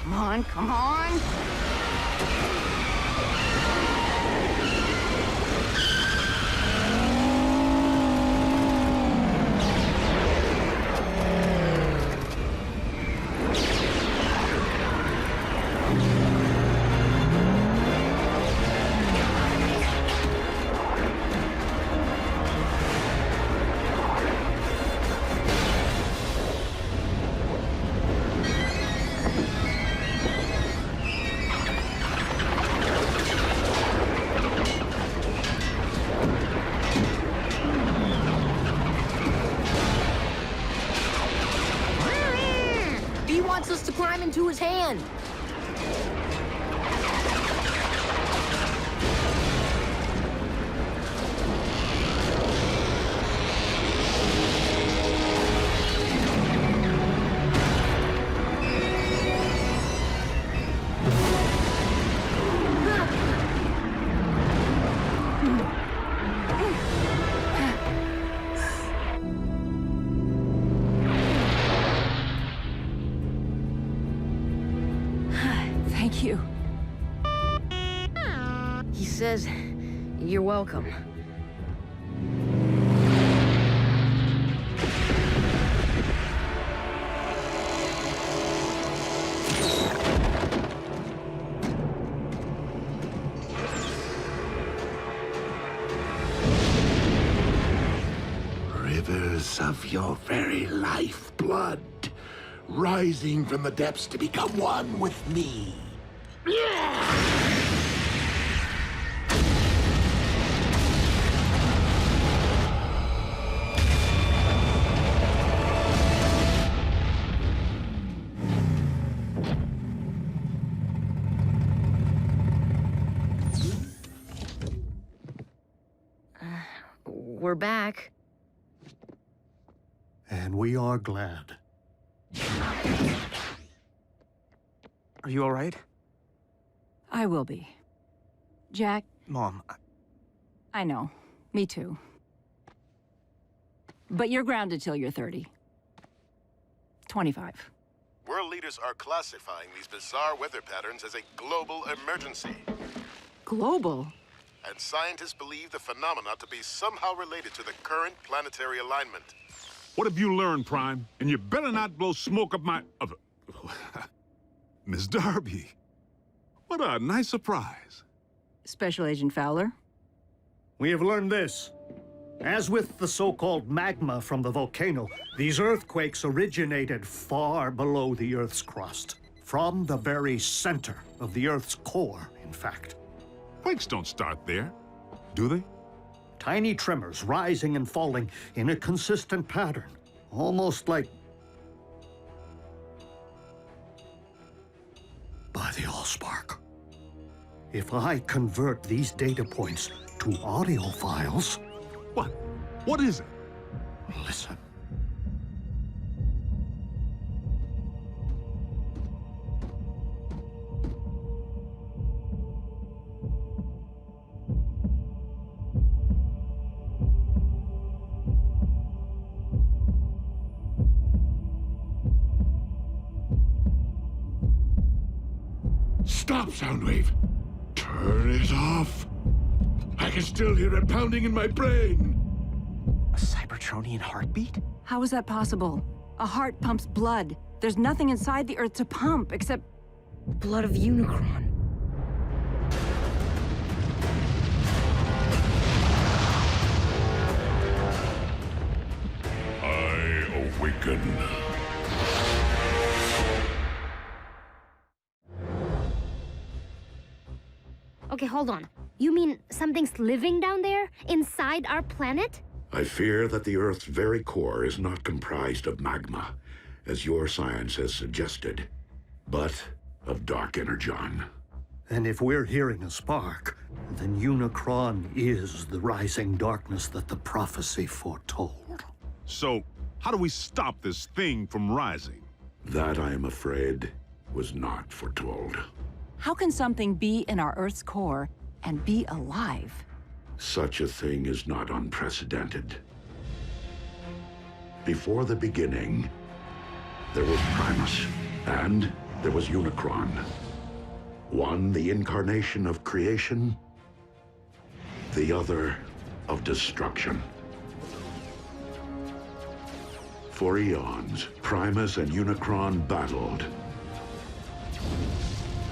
T: Come on, come on!
L: Us to climb into his hand. Thank you. He says, you're welcome.
E: Rivers of your very lifeblood, rising from the depths to become one with me.
L: We're back.
B: And we are glad.
O: Are you all right?
T: I will be. Jack?
O: Mom,
T: I know. Me too. But you're grounded till you're 30. 25.
A: World leaders are classifying these bizarre weather patterns as a global emergency.
T: Global?
A: And scientists believe the phenomena to be somehow related to the current planetary alignment.
H: What have you learned, Prime? And you better not blow smoke up my... Miss Darby. What a nice surprise.
T: Special Agent Fowler?
B: We have learned this. As with the so-called magma from the volcano, these earthquakes originated far below the Earth's crust. From the very center of the Earth's core, in fact.
H: Quakes don't start there, do they?
B: Tiny tremors rising and falling in a consistent pattern. Almost like... by the Allspark. If I convert these data points to audio files...
H: What? What is it?
B: Listen.
E: Stop, Soundwave! Turn it off! I can still hear it pounding in my brain!
O: A Cybertronian heartbeat?
T: How is that possible? A heart pumps blood. There's nothing inside the Earth to pump except...
L: blood of Unicron.
E: I awaken.
C: Okay, hold on. You mean something's living down there? Inside our planet?
D: I fear that the Earth's very core is not comprised of magma, as your science has suggested, but of dark energon.
B: And if we're hearing a spark, then Unicron is the rising darkness that the prophecy foretold.
H: So, how do we stop this thing from rising?
D: That, I am afraid, was not foretold.
T: How can something be in our Earth's core and be alive?
D: Such a thing is not unprecedented. Before the beginning, there was Primus, and there was Unicron. One, the incarnation of creation, the other, of destruction. For eons, Primus and Unicron battled.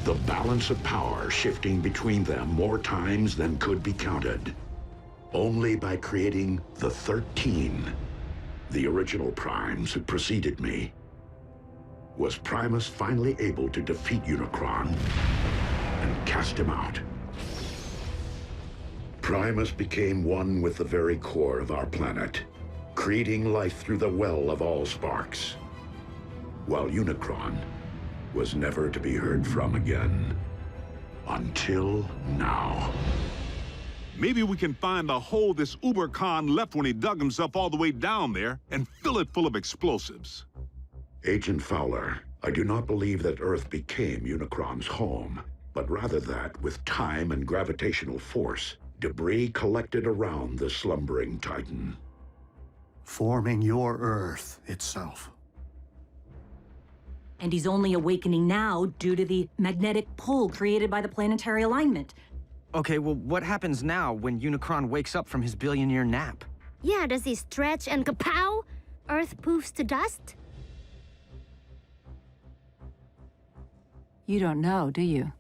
D: The balance of power shifting between them more times than could be counted. Only by creating the 13, the original Primes who preceded me, was Primus finally able to defeat Unicron and cast him out. Primus became one with the very core of our planet, creating life through the well of all sparks, while Unicron was never to be heard from again. Until now.
H: Maybe we can find the hole this Uber-Khan left when he dug himself all the way down there and fill it full of explosives.
D: Agent Fowler, I do not believe that Earth became Unicron's home, but rather that, with time and gravitational force, debris collected around the slumbering Titan.
B: Forming your Earth itself.
J: And he's only awakening now due to the magnetic pull created by the planetary alignment.
O: Okay, well, what happens now when Unicron wakes up from his billion-year nap?
C: Yeah, does he stretch and kapow? Earth poofs to dust?
T: You don't know, do you?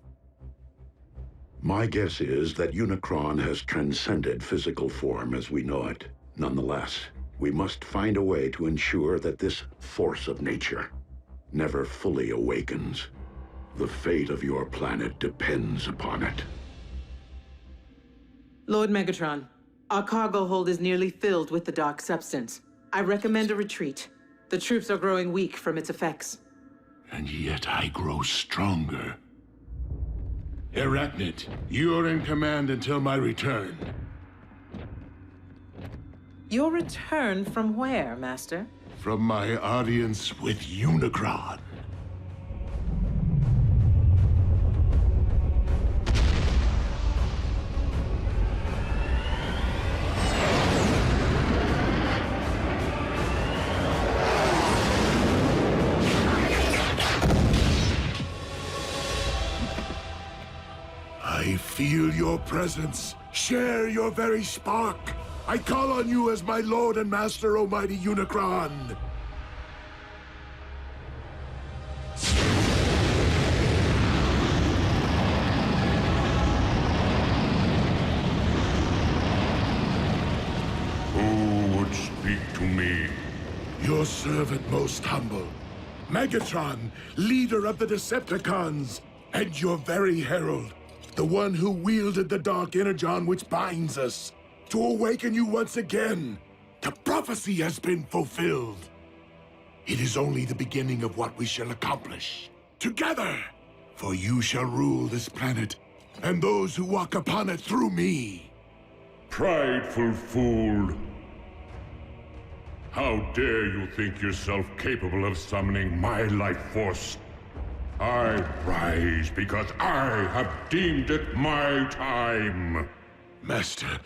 D: My guess is that Unicron has transcended physical form as we know it. Nonetheless, we must find a way to ensure that this force of nature never fully awakens. The fate of your planet depends upon it.
U: Lord Megatron, our cargo hold is nearly filled with the dark substance. I recommend a retreat. The troops are growing weak from its effects.
E: And yet I grow stronger. Arachnid, you're in command until my return.
U: Your return from where, Master?
E: From my audience with Unicron. I feel your presence. Share your very spark. I call on you as my Lord and Master, Almighty Unicron.
Q: Who would speak to me?
E: Your servant most humble. Megatron, leader of the Decepticons, and your very herald, the one who wielded the dark Energon which binds us. To awaken you once again. The prophecy has been fulfilled. It is only the beginning of what we shall accomplish. Together! For you shall rule this planet, and those who walk upon it through me.
Q: Prideful fool. How dare you think yourself capable of summoning my life force? I rise because I have deemed it my time.
E: Master,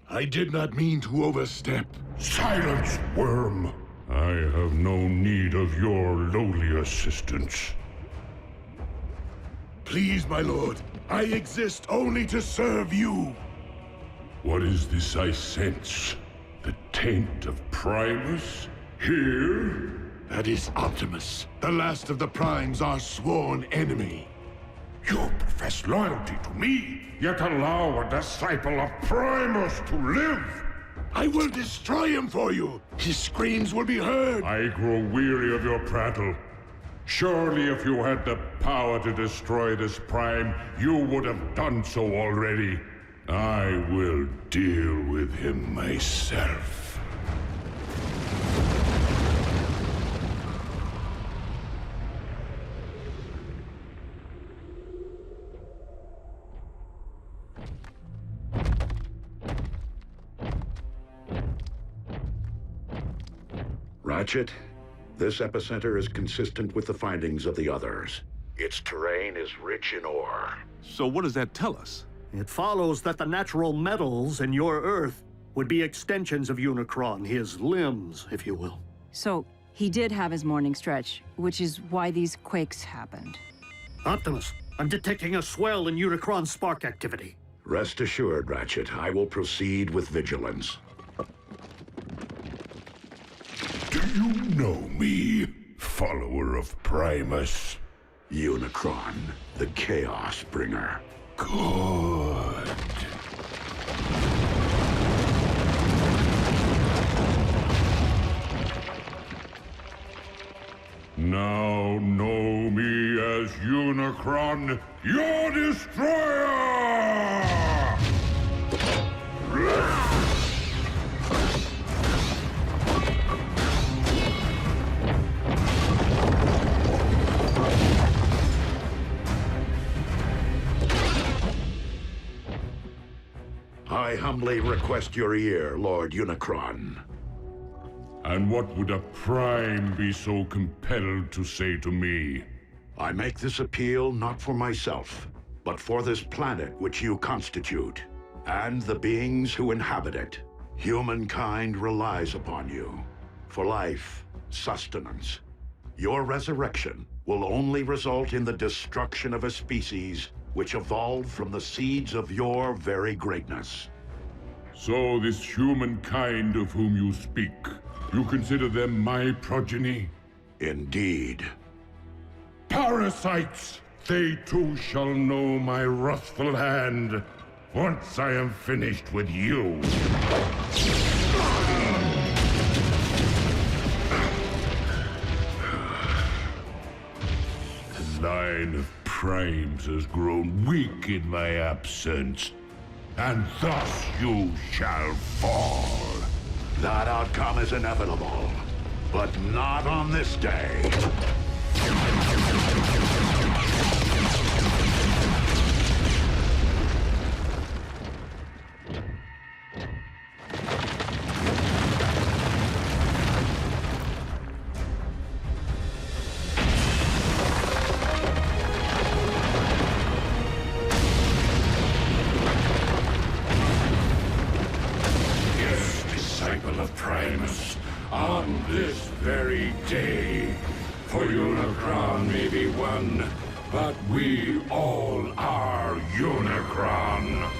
E: I did not mean to overstep.
Q: Silence, worm! I have no need of your lowly assistance.
E: Please, my lord, I exist only to serve you.
Q: What is this I sense? The taint of Primus? Here?
E: That is Optimus, the last of the Primes, our sworn enemy.
Q: You profess loyalty to me, yet allow a disciple of Primus to live!
E: I will destroy him for you! His screams will be heard!
Q: I grow weary of your prattle. Surely if you had the power to destroy this Prime, you would have done so already. I will deal with him myself.
D: Ratchet, this epicenter is consistent with the findings of the others. Its terrain is rich in ore.
H: So what does that tell us?
B: It follows that the natural metals in your Earth would be extensions of Unicron, his limbs, if you will.
T: So, he did have his morning stretch, which is why these quakes happened.
B: Optimus, I'm detecting a swell in Unicron spark activity.
D: Rest assured, Ratchet, I will proceed with vigilance.
Q: Do you know me, follower of Primus?
D: Unicron, the Chaos Bringer.
Q: Good. Now know me as Unicron, your destroyer!
D: I humbly request your ear, Lord Unicron.
Q: And what would a Prime be so compelled to say to me?
D: I make this appeal not for myself, but for this planet which you constitute, and the beings who inhabit it. Humankind relies upon you for life, sustenance. Your resurrection will only result in the destruction of a species which evolved from the seeds of your very greatness.
Q: So this humankind of whom you speak, you consider them my progeny?
D: Indeed.
Q: Parasites! They too shall know my wrathful hand, once I am finished with you. The line of Primes has grown weak in my absence, and thus you shall fall.
D: That outcome is inevitable, but not on this day.
Q: On this very day, for Unicron may be one, but we all are Unicron.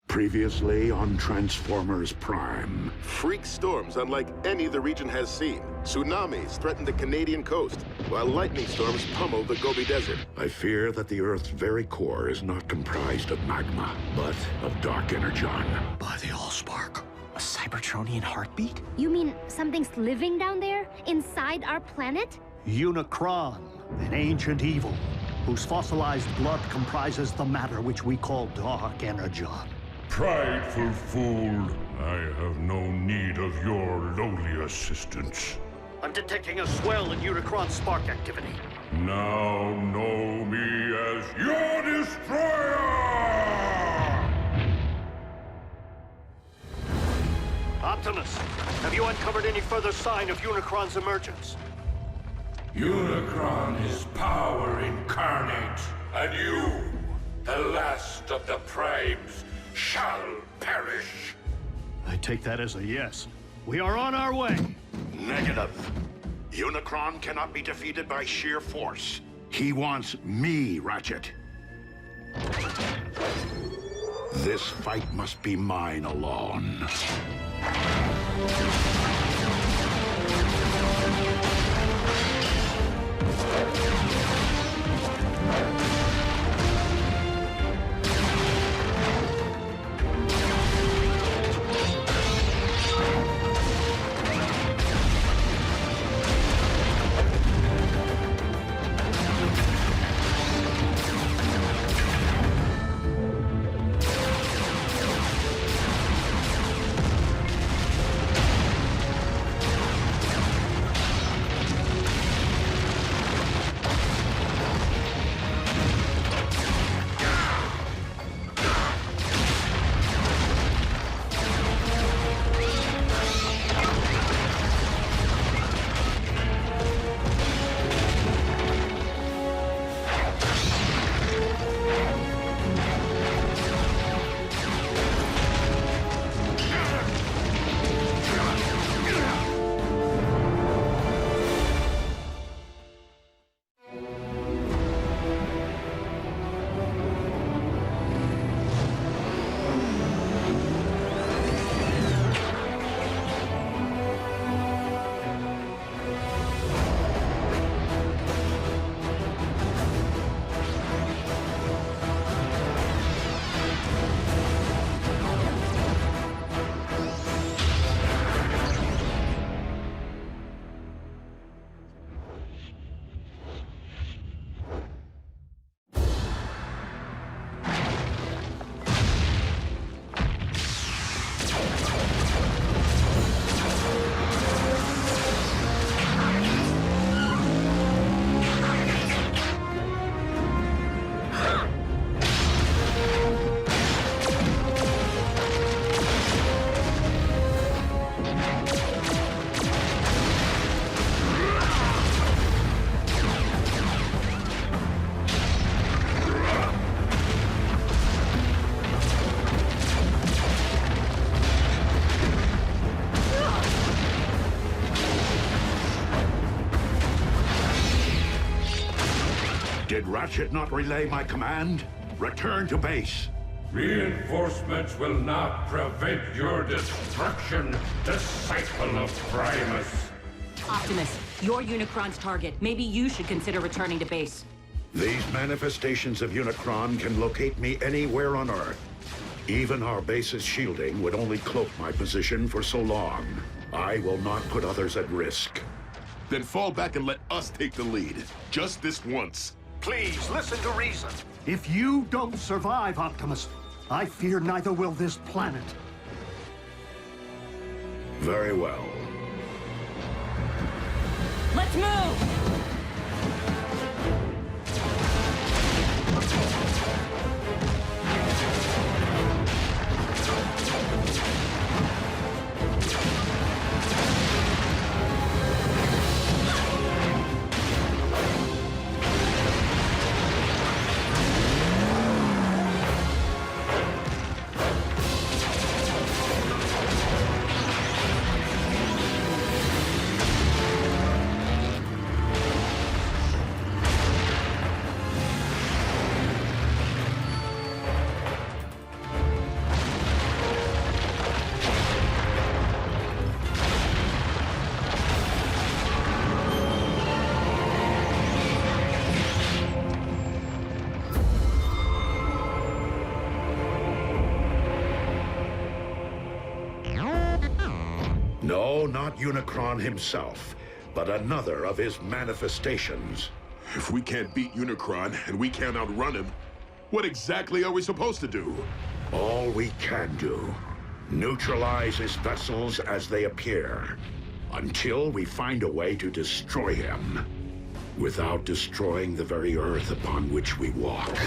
D: Previously on Transformers Prime.
A: Freak storms unlike any the region has seen. Tsunamis threaten the Canadian coast, while lightning storms pummel the Gobi Desert.
D: I fear that the Earth's very core is not comprised of magma, but of dark energon.
B: By the Allspark.
O: A Cybertronian heartbeat?
C: You mean something's living down there, inside our planet?
B: Unicron, an ancient evil, whose fossilized blood comprises the matter which we call dark energon.
Q: Prideful fool, I have no need of your lowly assistance.
B: I'm detecting a swell in Unicron spark activity.
Q: Now know me as your destroyer!
B: Optimus, have you uncovered any further sign of Unicron's emergence?
Q: Unicron is power incarnate, and you, the last of the Primes, shall perish.
B: I take that as a yes. We are on our way.
D: Negative. Unicron cannot be defeated by sheer force. He wants me, Ratchet. This fight must be mine alone. Did Ratchet not relay my command? Return to base.
Q: Reinforcements will not prevent your destruction, disciple of Primus.
J: Optimus, you're Unicron's target. Maybe you should consider returning to base.
D: These manifestations of Unicron can locate me anywhere on Earth. Even our base's shielding would only cloak my position for so long. I will not put others at risk.
M: Then fall back and let us take the lead. Just this once.
B: Please, listen to reason. If you don't survive, Optimus, I fear neither will this planet.
D: Very well.
J: Let's move!
D: No, not Unicron himself, but another of his manifestations.
M: If we can't beat Unicron and we can't outrun him, what exactly are we supposed to do?
D: All we can do. Neutralize his vessels as they appear, until we find a way to destroy him, without destroying the very Earth upon which we walk.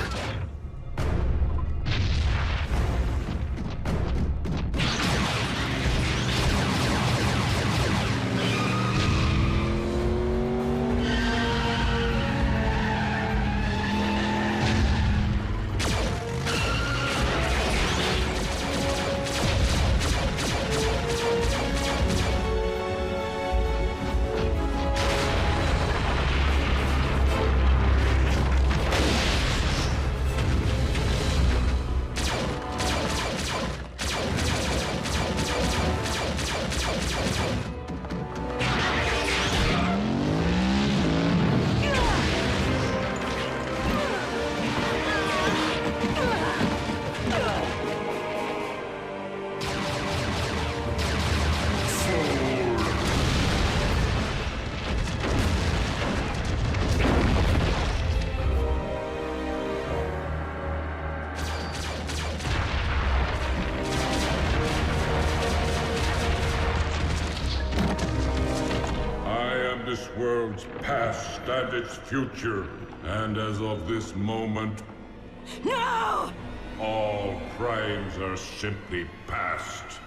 Q: This world's past and its future, and as of this moment,
J: no!
Q: All crimes are simply past.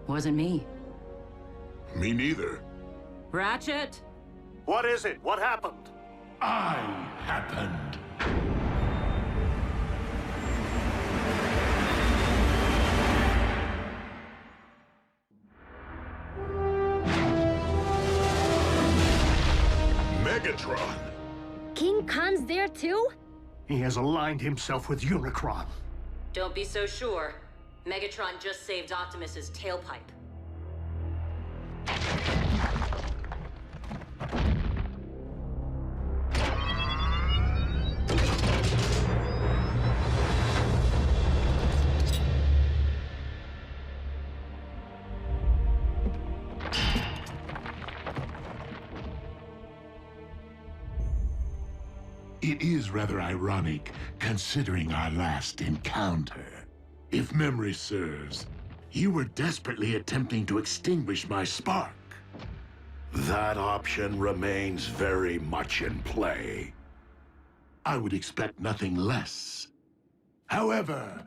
J: Wasn't me.
M: Me neither.
J: Ratchet?
B: What is it? What happened?
E: I happened.
M: Megatron!
C: King Khan's there too?
B: He has aligned himself with Unicron.
J: Don't be so sure. Megatron just saved Optimus's tailpipe.
E: It is rather ironic, considering our last encounter. If memory serves, you were desperately attempting to extinguish my spark.
D: That option remains very much in play.
E: I would expect nothing less. However,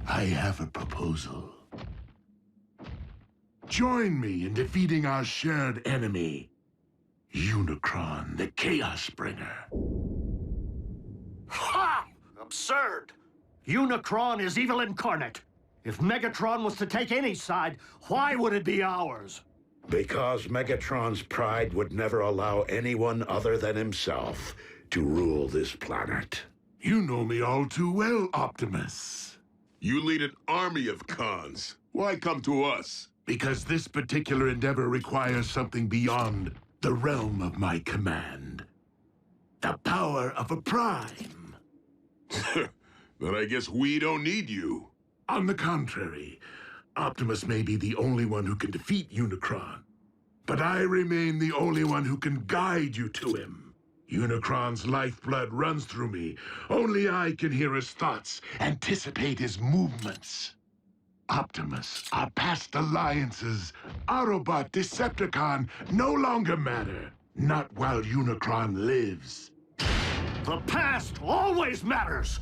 E: I have a proposal. Join me in defeating our shared enemy, Unicron, the Chaos Bringer.
B: Ha! Absurd! Unicron is evil incarnate. If Megatron was to take any side, why would it be ours?
D: Because Megatron's pride would never allow anyone other than himself to rule this planet.
E: You know me all too well, Optimus.
M: You lead an army of cons. Why come to us?
E: Because this particular endeavor requires something beyond the realm of my command. The power of a prime.
M: Then I guess we don't need you.
E: On the contrary, Optimus may be the only one who can defeat Unicron, but I remain the only one who can guide you to him. Unicron's lifeblood runs through me. Only I can hear his thoughts, anticipate his movements. Optimus, our past alliances, Autobot, Decepticon, no longer matter. Not while Unicron lives.
B: The past always matters!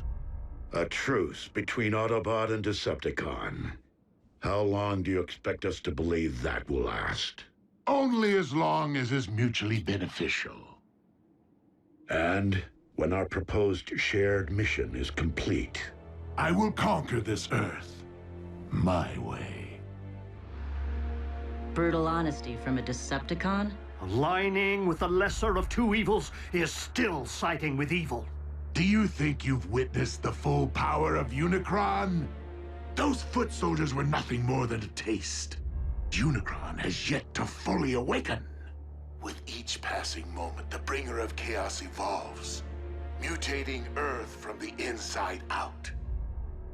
D: A truce between Autobot and Decepticon. How long do you expect us to believe that will last?
E: Only as long as is mutually beneficial.
D: And when our proposed shared mission is complete,
E: I will conquer this Earth my way.
J: Brutal honesty from a Decepticon?
B: Aligning with the lesser of two evils is still siding with evil.
E: Do you think you've witnessed the full power of Unicron? Those foot soldiers were nothing more than a taste. Unicron has yet to fully awaken. With each passing moment, the bringer of chaos evolves, mutating Earth from the inside out.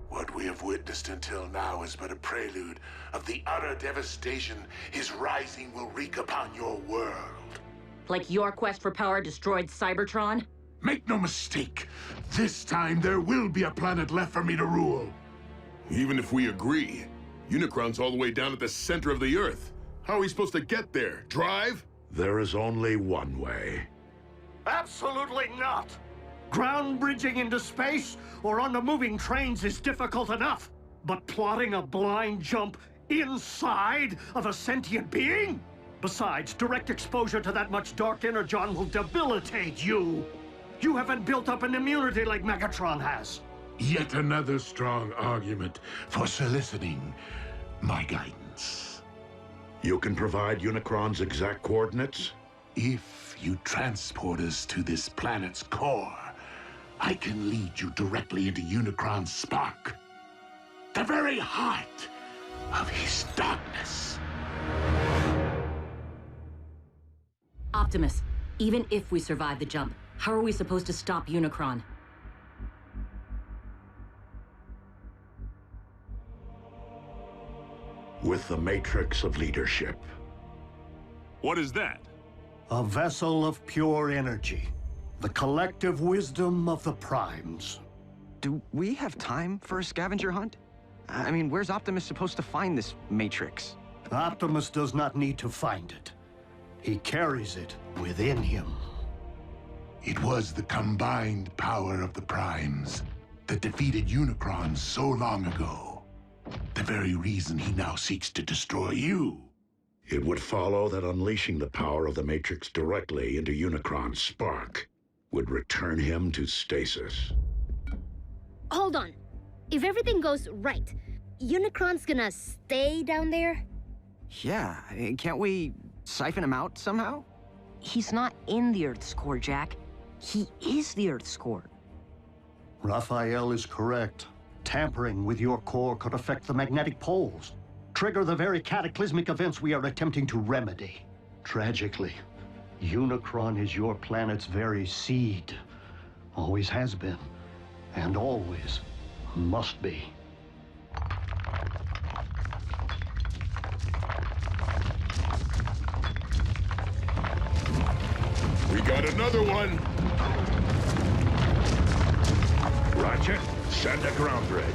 E: What we have witnessed until now is but a prelude of the utter devastation his rising will wreak upon your world.
J: Like your quest for power destroyed Cybertron?
E: Make no mistake, this time there will be a planet left for me to rule.
M: Even if we agree, Unicron's all the way down at the center of the Earth. How are we supposed to get there? Drive?
D: there is only one way.
B: Absolutely not! Ground bridging into space or on the moving trains is difficult enough. But plotting a blind jump inside of a sentient being? Besides, direct exposure to that much dark Energon will debilitate you. You haven't built up an immunity like Megatron has.
E: Yet another strong argument for soliciting my guidance.
D: You can provide Unicron's exact coordinates?
E: If you transport us to this planet's core, I can lead you directly into Unicron's spark. The very heart of his darkness.
J: Optimus, even if we survive the jump, how are we supposed to stop Unicron?
D: With the Matrix of Leadership.
H: What is that?
B: A vessel of pure energy. The collective wisdom of the Primes.
O: Do we have time for a scavenger hunt? I mean, where's Optimus supposed to find this Matrix?
B: Optimus does not need to find it. He carries it within him.
E: It was the combined power of the Primes that defeated Unicron so long ago. The very reason he now seeks to destroy you.
D: It would follow that unleashing the power of the Matrix directly into Unicron's spark would return him to stasis.
C: Hold on. If everything goes right, Unicron's gonna stay down there?
O: Yeah, can't we siphon him out somehow? He's not in the Earth's core, Jack. He is the Earth's core.
B: Raphael is correct. Tampering with your core could affect the magnetic poles, trigger the very cataclysmic events we are attempting to remedy. Tragically, Unicron is your planet's very seed. Always has been, and always must be.
M: We got another one!
D: Roger. Send a ground bridge.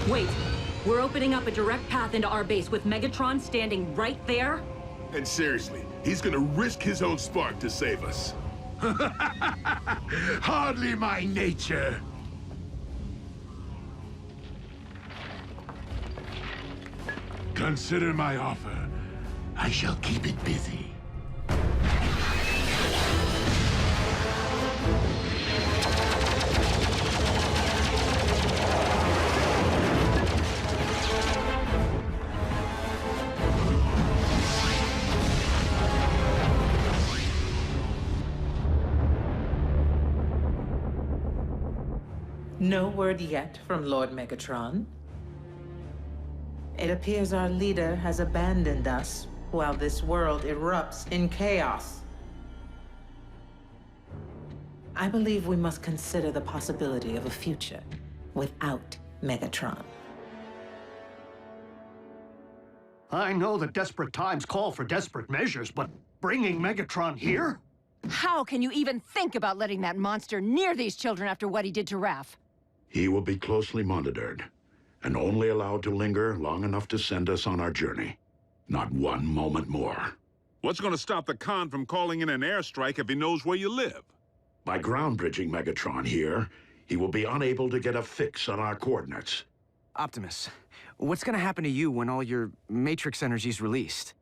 J: Wait, we're opening up a direct path into our base with Megatron standing right there?
M: And seriously, he's gonna risk his own spark to save us.
E: Hardly my nature. Consider my offer. I shall keep it busy.
U: No word yet from Lord Megatron. It appears our leader has abandoned us while this world erupts in chaos. I believe we must consider the possibility of a future without Megatron.
B: I know that desperate times call for desperate measures, but bringing Megatron here?
T: How can you even think about letting that monster near these children after what he did to Raph?
D: He will be closely monitored, and only allowed to linger long enough to send us on our journey. Not one moment more.
H: What's going to stop the Khan from calling in an airstrike if he knows where you live?
D: By ground bridging Megatron here, he will be unable to get a fix on our coordinates.
O: Optimus, what's gonna happen to you when all your Matrix energy's released?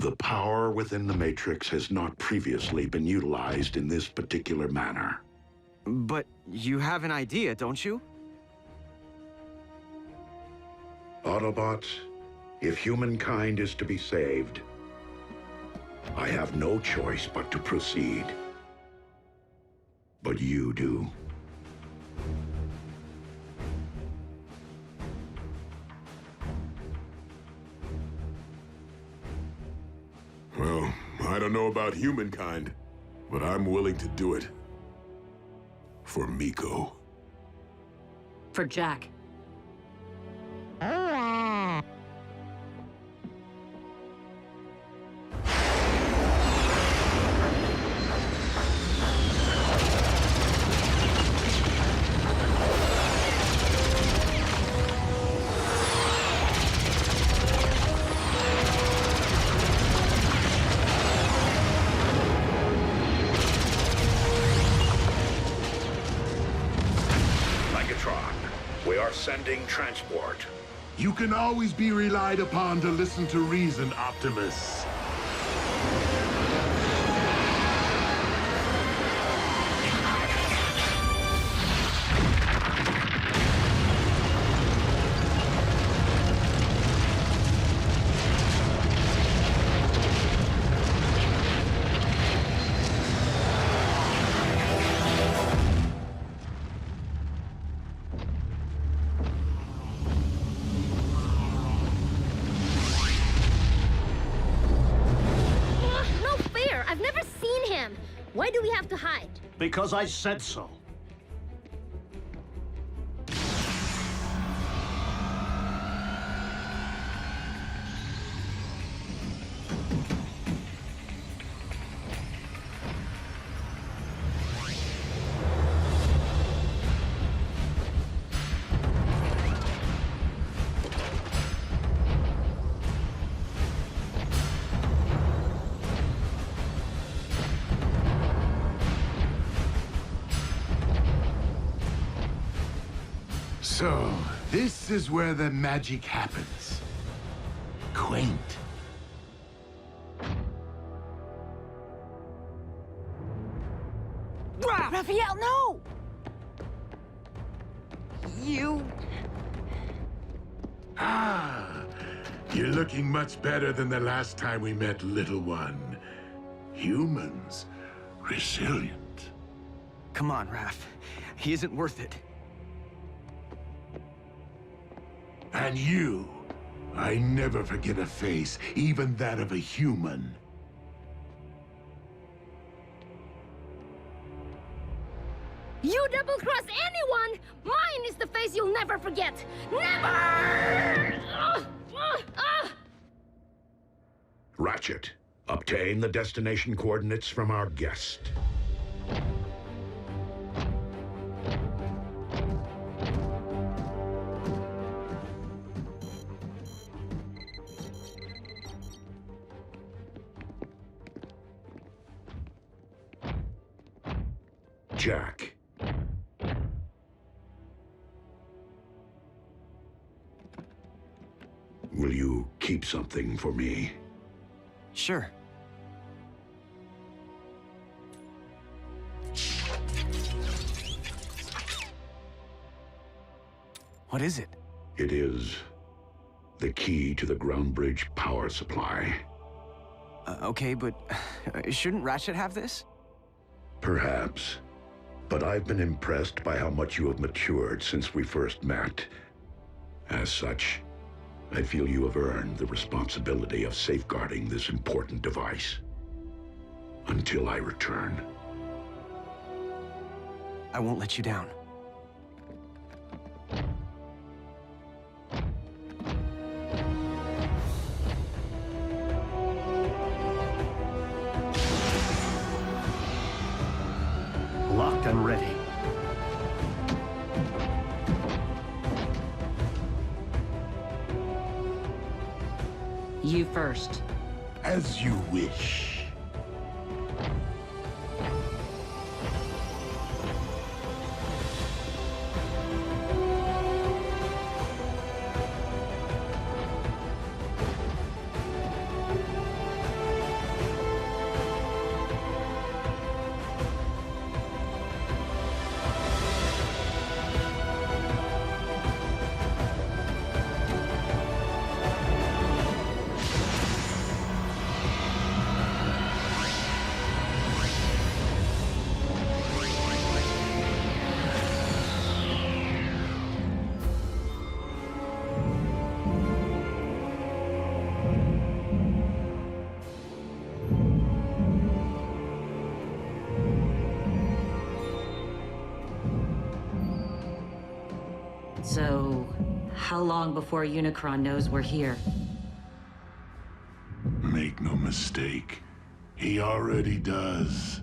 D: The power within the Matrix has not previously been utilized in this particular manner.
O: But you have an idea, don't you?
D: Autobots, if humankind is to be saved, I have no choice but to proceed. But you do.
M: Well, I don't know about humankind, but I'm willing to do it. For Miko.
J: For Jack.
D: Sending transport.
E: You can always be relied upon to listen to reason, Optimus.
C: Why do we have to hide?
B: Because I said so.
E: So, this is where the magic happens. Quaint.
T: Raphael, no! You...
E: Ah, you're looking much better than the last time we met, little one. Humans, resilient.
O: Come on, Raph. He isn't worth it.
E: And you, I never forget a face, even that of a human.
C: You double-cross anyone, mine is the face you'll never forget. Never!
D: Ratchet, obtain the destination coordinates from our guest. Jack. Will you keep something for me?
O: Sure. What is it?
D: It is the key to the ground bridge power supply.
O: Okay, but shouldn't Ratchet have this?
D: Perhaps. But I've been impressed by how much you have matured since we first met. As such, I feel you have earned the responsibility of safeguarding this important device. Until I return.
O: I won't let you down.
B: Locked and ready.
J: You first.
E: As you wish.
J: So, how long before Unicron knows we're here?
E: Make no mistake, he already does.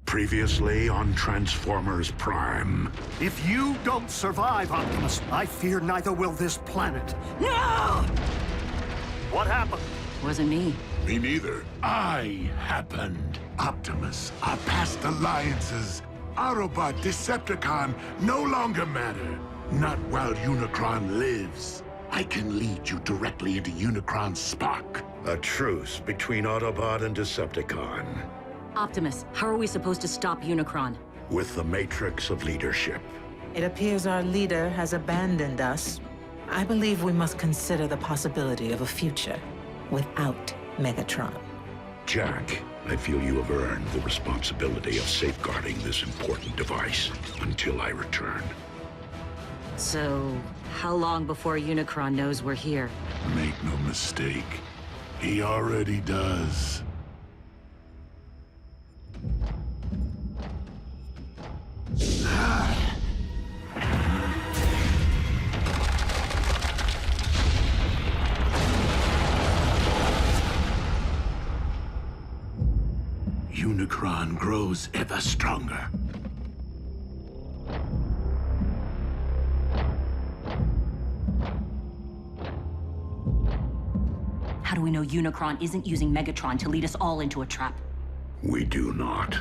D: Previously on Transformers Prime.
B: If you don't survive, Optimus, I fear neither will this planet.
T: No!
B: What happened?
J: Wasn't me.
E: Me neither. I happened. Optimus, our past alliances, Autobot, Decepticon, no longer matter. Not while Unicron lives. I can lead you directly into Unicron's spark.
D: A truce between Autobot and Decepticon.
J: Optimus, how are we supposed to stop Unicron?
D: With the Matrix of Leadership.
U: It appears our leader has abandoned us. I believe we must consider the possibility of a future without Megatron.
D: Jack, I feel you have earned the responsibility of safeguarding this important device until I return.
J: So, how long before Unicron knows we're here?
E: Make no mistake, he already does. Unicron grows ever stronger.
J: How do we know Unicron isn't using Megatron to lead us all into a trap?
D: We do not.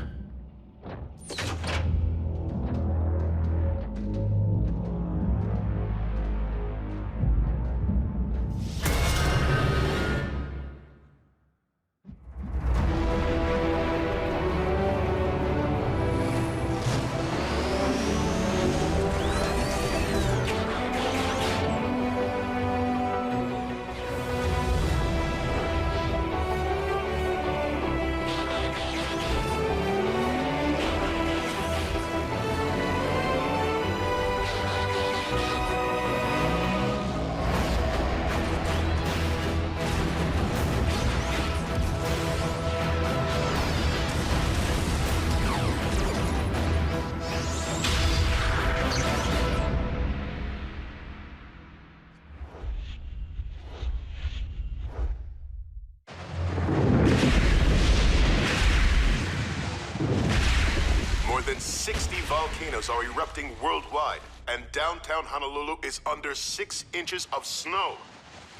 A: More than 60 volcanoes are erupting worldwide, and downtown Honolulu is under 6 inches of snow.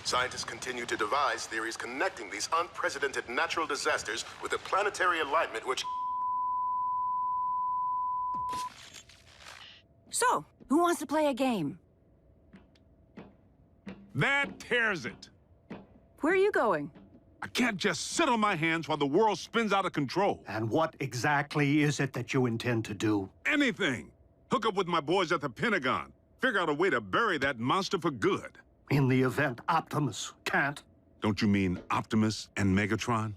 A: Scientists continue to devise theories connecting these unprecedented natural disasters with a planetary alignment which...
T: So, who wants to play a game?
N: That tears it.
T: Where are you going?
N: I can't just sit on my hands while the world spins out of control.
B: And what exactly is it that you intend to do?
N: Anything. Hook up with my boys at the Pentagon. Figure out a way to bury that monster for good.
B: In the event Optimus can't?
N: Don't you mean Optimus and Megatron?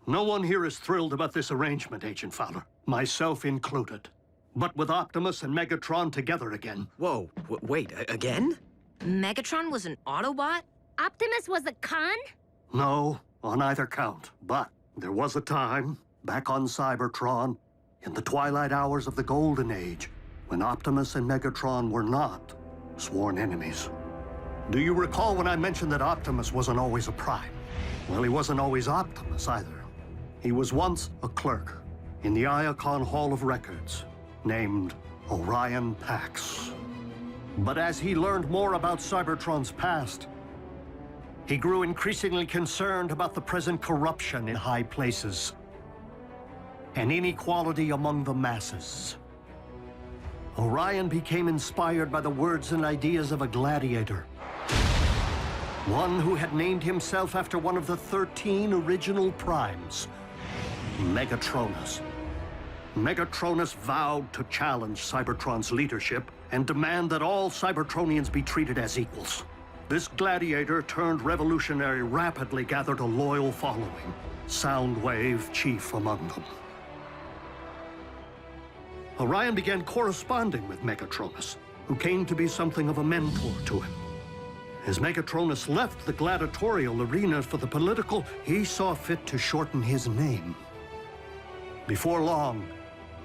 B: No one here is thrilled about this arrangement, Agent Fowler. Myself included. But with Optimus and Megatron together again...
O: Whoa, wait, again?
L: Megatron was an Autobot?
C: Optimus was a con?
B: No, on either count. But there was a time, back on Cybertron, in the twilight hours of the Golden Age, when Optimus and Megatron were not sworn enemies. Do you recall when I mentioned that Optimus wasn't always a Prime? Well, he wasn't always Optimus either. He was once a clerk in the Iacon Hall of Records, named Orion Pax. But as he learned more about Cybertron's past, he grew increasingly concerned about the present corruption in high places and inequality among the masses. Orion became inspired by the words and ideas of a gladiator, one who had named himself after one of the 13 original primes, Megatronus. Megatronus vowed to challenge Cybertron's leadership and demand that all Cybertronians be treated as equals. This gladiator turned revolutionary rapidly gathered a loyal following, Soundwave chief among them. Orion began corresponding with Megatronus, who came to be something of a mentor to him. As Megatronus left the gladiatorial arena for the political, he saw fit to shorten his name. Before long,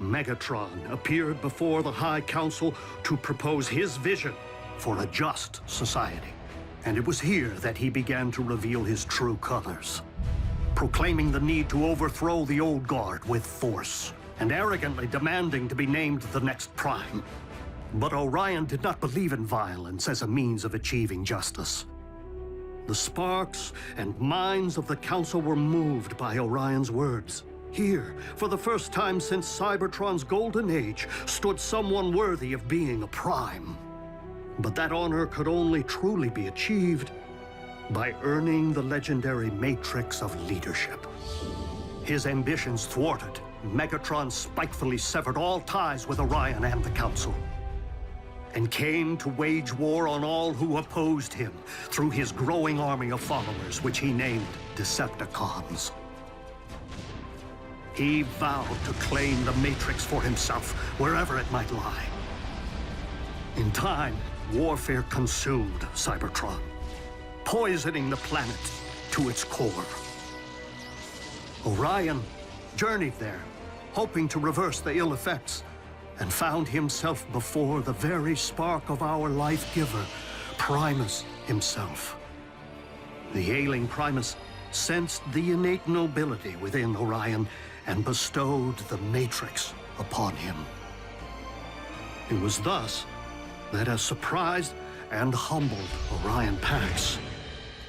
B: Megatron appeared before the High Council to propose his vision for a just society. And it was here that he began to reveal his true colors, proclaiming the need to overthrow the old guard with force, and arrogantly demanding to be named the next Prime. But Orion did not believe in violence as a means of achieving justice. The sparks and minds of the Council were moved by Orion's words. Here, for the first time since Cybertron's golden age, stood someone worthy of being a Prime. But that honor could only truly be achieved by earning the legendary matrix of leadership. His ambitions thwarted, Megatron spitefully severed all ties with Orion and the Council, and came to wage war on all who opposed him through his growing army of followers, which he named Decepticons. He vowed to claim the Matrix for himself, wherever it might lie. In time, warfare consumed Cybertron, poisoning the planet to its core. Orion journeyed there, hoping to reverse the ill effects, and found himself before the very spark of our life giver, Primus himself. The ailing Primus sensed the innate nobility within Orion and bestowed the Matrix upon him. It was thus that a surprised and humbled Orion Pax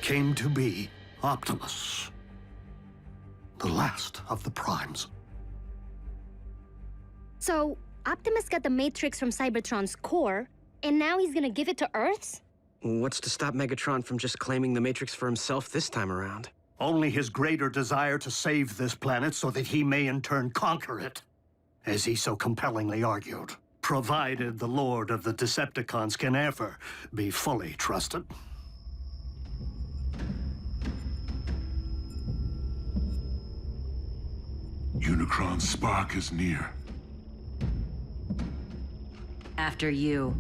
B: came to be Optimus. The last of the Primes.
C: So, Optimus got the Matrix from Cybertron's core, and now he's gonna give it to Earth's?
O: What's to stop Megatron from just claiming the Matrix for himself this time around?
B: Only his greater desire to save this planet so that he may in turn conquer it, as he so compellingly argued, provided the Lord of the Decepticons can ever be fully trusted.
M: Unicron's spark is near.
J: After you.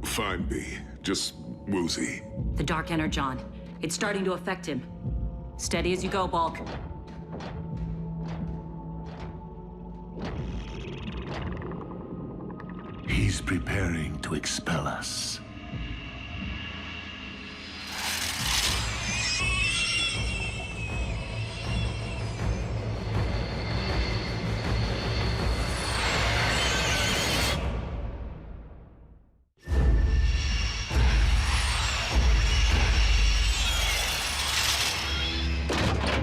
M: Fine, B. Just woozy.
J: The Dark Energon. It's starting to affect him. Steady as you go, Bulk.
P: He's preparing to expel us.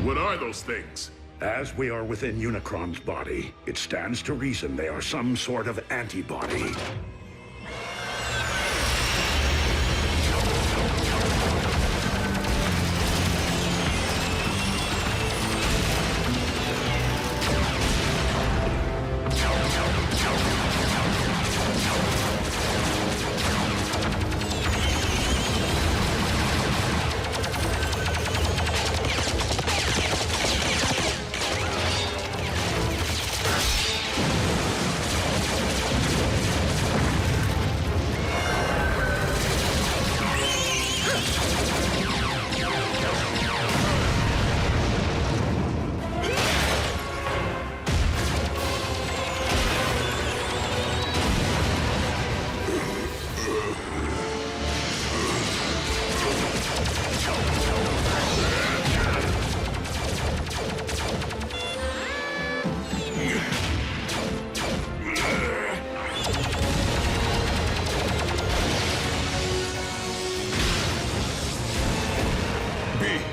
M: What are those things?
D: As we are within Unicron's body, it stands to reason they are some sort of antibody.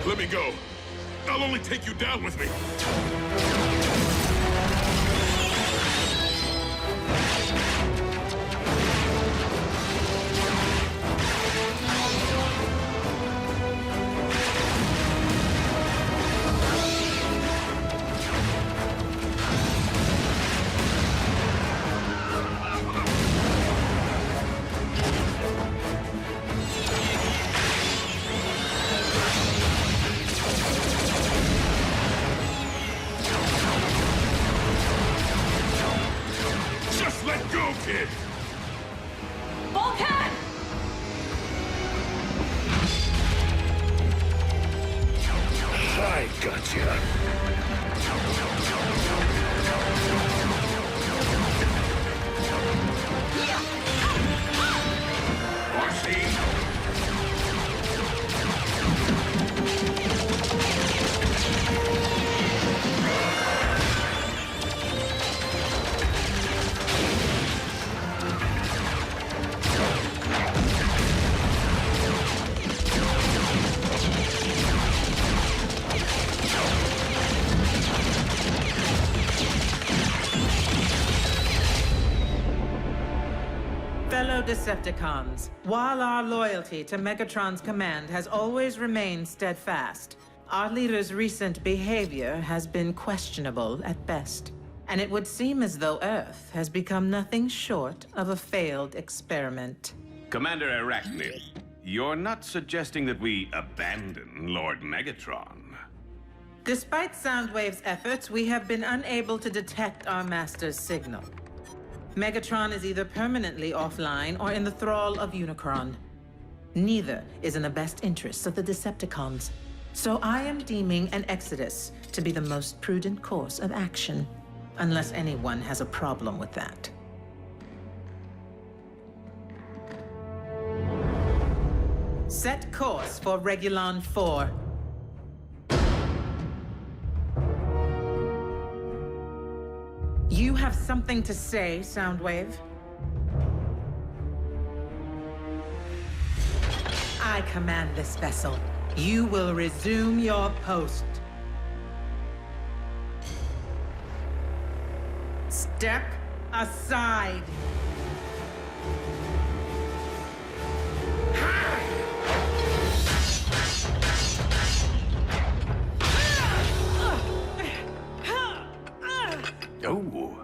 M: Let me go. I'll only take you down with me. Kid.
J: Bulkhead!
D: I gotcha.
U: Fellow Decepticons, while our loyalty to Megatron's command has always remained steadfast, our leader's recent behavior has been questionable at best. And it would seem as though Earth has become nothing short of a failed experiment.
F: Commander Arachnid, you're not suggesting that we abandon Lord Megatron?
U: Despite Soundwave's efforts, we have been unable to detect our master's signal. Megatron is either permanently offline or in the thrall of Unicron. Neither is in the best interests of the Decepticons. So I am deeming an exodus to be the most prudent course of action, unless anyone has a problem with that. Set course for Regulon 4. have something to say, Soundwave? I command this vessel. You will resume your post. Step aside.
K: Oh.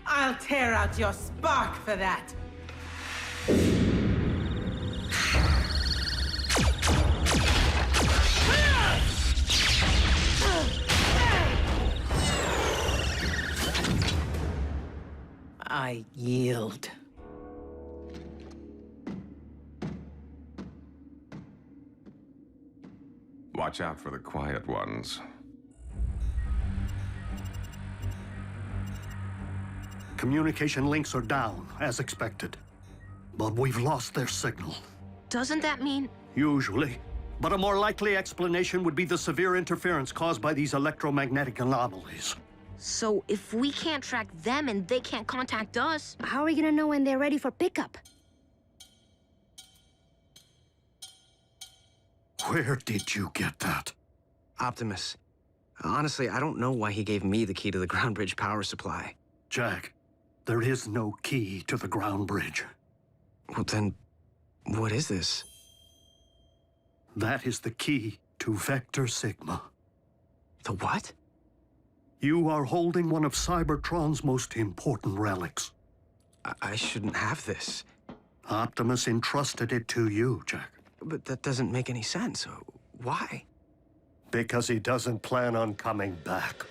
U: I'll tear out your spark for that. I yield.
F: Watch out for the quiet ones.
B: Communication links are down, as expected. But we've lost their signal.
L: Doesn't that mean...
B: Usually. But a more likely explanation would be the severe interference caused by these electromagnetic anomalies.
L: So if we can't track them and they can't contact us...
C: How are we gonna know when they're ready for pickup?
B: Where did you get that?
O: Optimus. Honestly, I don't know why he gave me the key to the ground bridge power supply.
B: Jack, there is no key to the ground bridge.
O: Well, then, what is this?
B: That is the key to Vector Sigma.
O: The what?
B: You are holding one of Cybertron's most important relics.
O: I shouldn't have this.
B: Optimus entrusted it to you, Jack.
O: But that doesn't make any sense. Why?
B: Because he doesn't plan on coming back.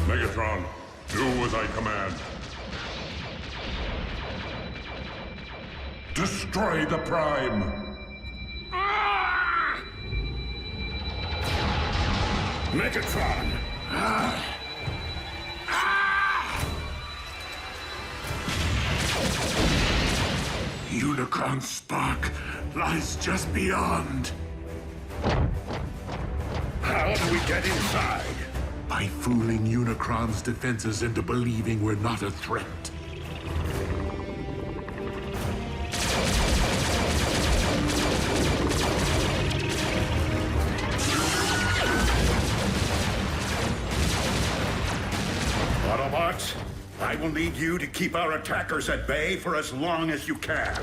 Q: Megatron, do as I command. Destroy the Prime!
E: Megatron! Unicron's spark lies just beyond. How do we get inside? By fooling Unicron's defenses into believing we're not a threat.
D: Autobots, I will need you to keep our attackers at bay for as long as you can.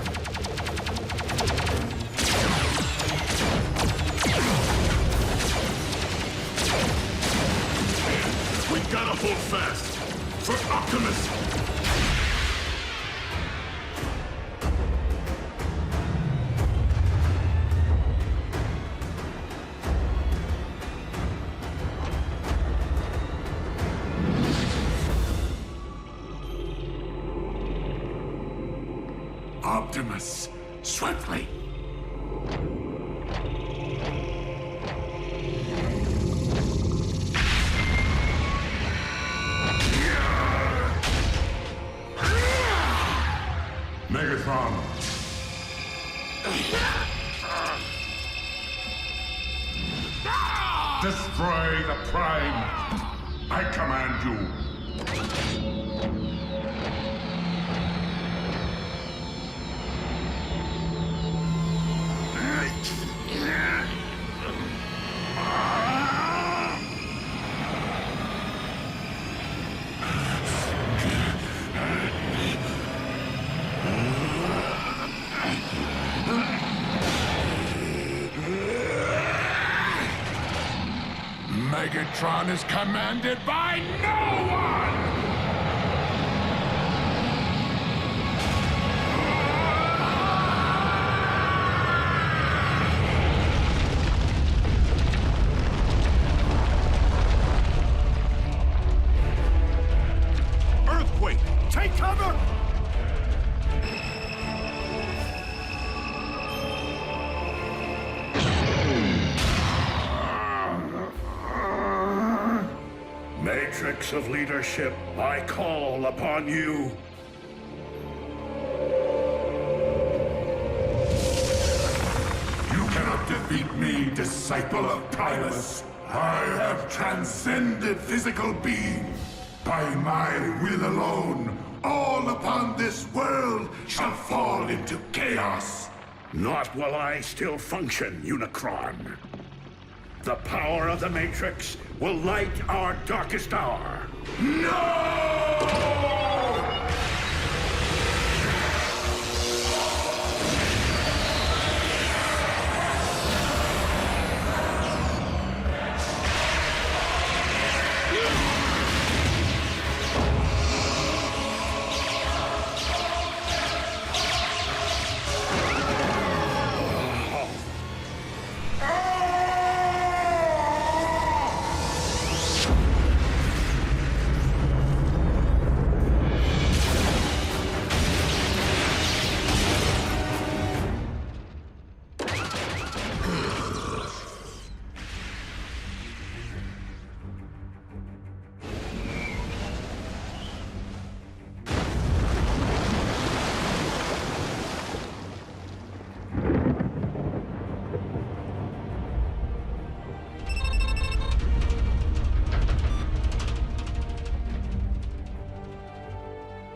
E: We gotta hold fast for Optimus! Optimus, swiftly!
Q: Megatron! Destroy the Prime! I command you!
E: Megatron is commanded by no one!
N: Earthquake! Take
D: Matrix of Leadership, I call upon you.
E: You cannot defeat me, disciple of Primus. I have transcended physical being. By my will alone, all upon this world shall fall into chaos.
D: Not while I still function, Unicron. The power of the Matrix will light our darkest hour.
E: No!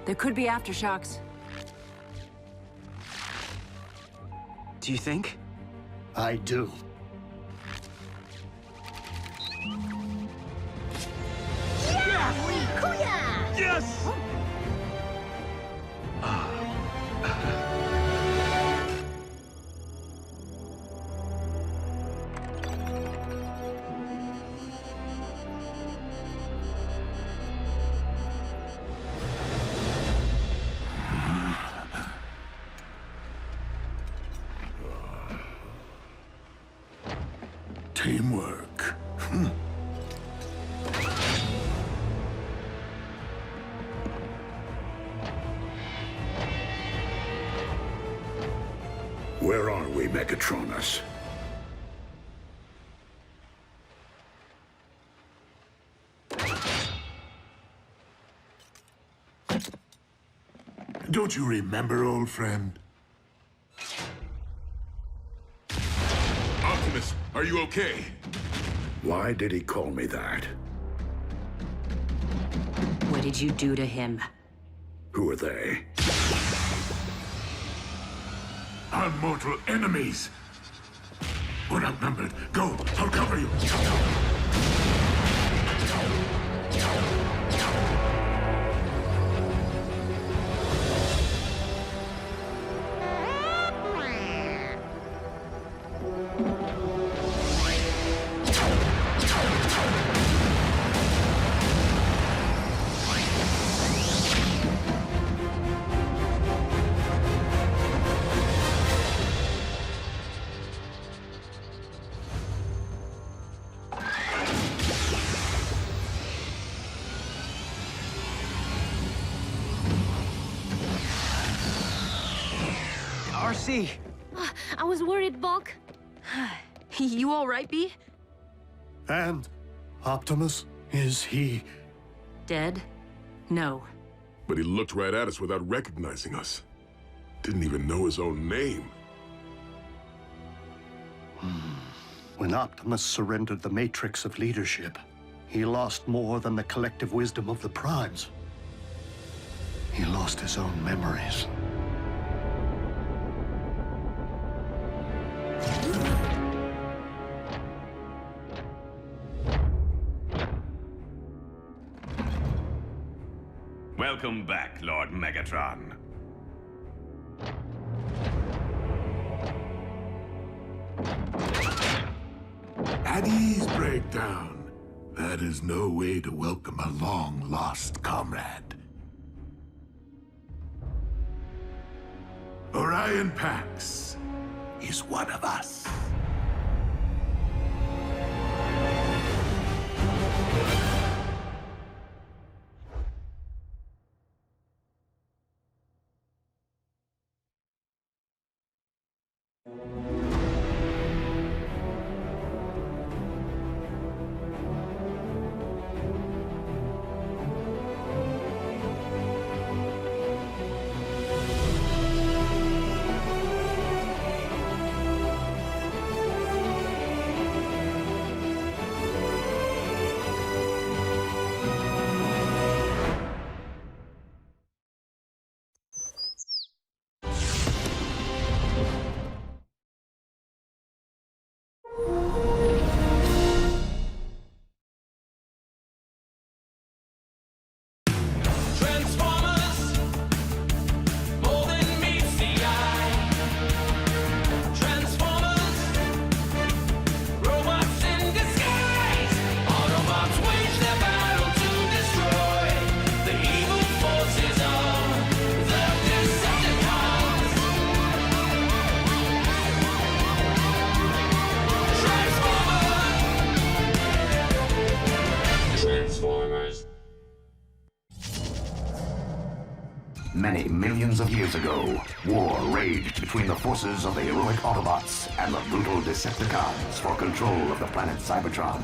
T: There could be aftershocks.
O: Do you think?
B: I do.
H: Yes!
E: Teamwork.
D: Where are we, Megatronus?
E: Don't you remember, old friend?
M: Optimus, are you okay?
D: Why did he call me that?
J: What did you do to him?
D: Who are they?
E: Our mortal enemies. We're outnumbered. Go, I'll cover you.
O: RC!
C: I was worried, Bulk.
L: You all right, B?
B: And Optimus, is he...
J: Dead? No.
M: But he looked right at us without recognizing us. Didn't even know his own name.
B: When Optimus surrendered the Matrix of Leadership, he lost more than the collective wisdom of the Primes. He lost his own memories.
F: Welcome back, Lord Megatron.
E: At ease, Breakdown. That is no way to welcome a long-lost comrade. Orion Pax is one of us.
I: Many millions of years ago, war raged between the forces of the heroic Autobots and the brutal Decepticons for control of the planet Cybertron.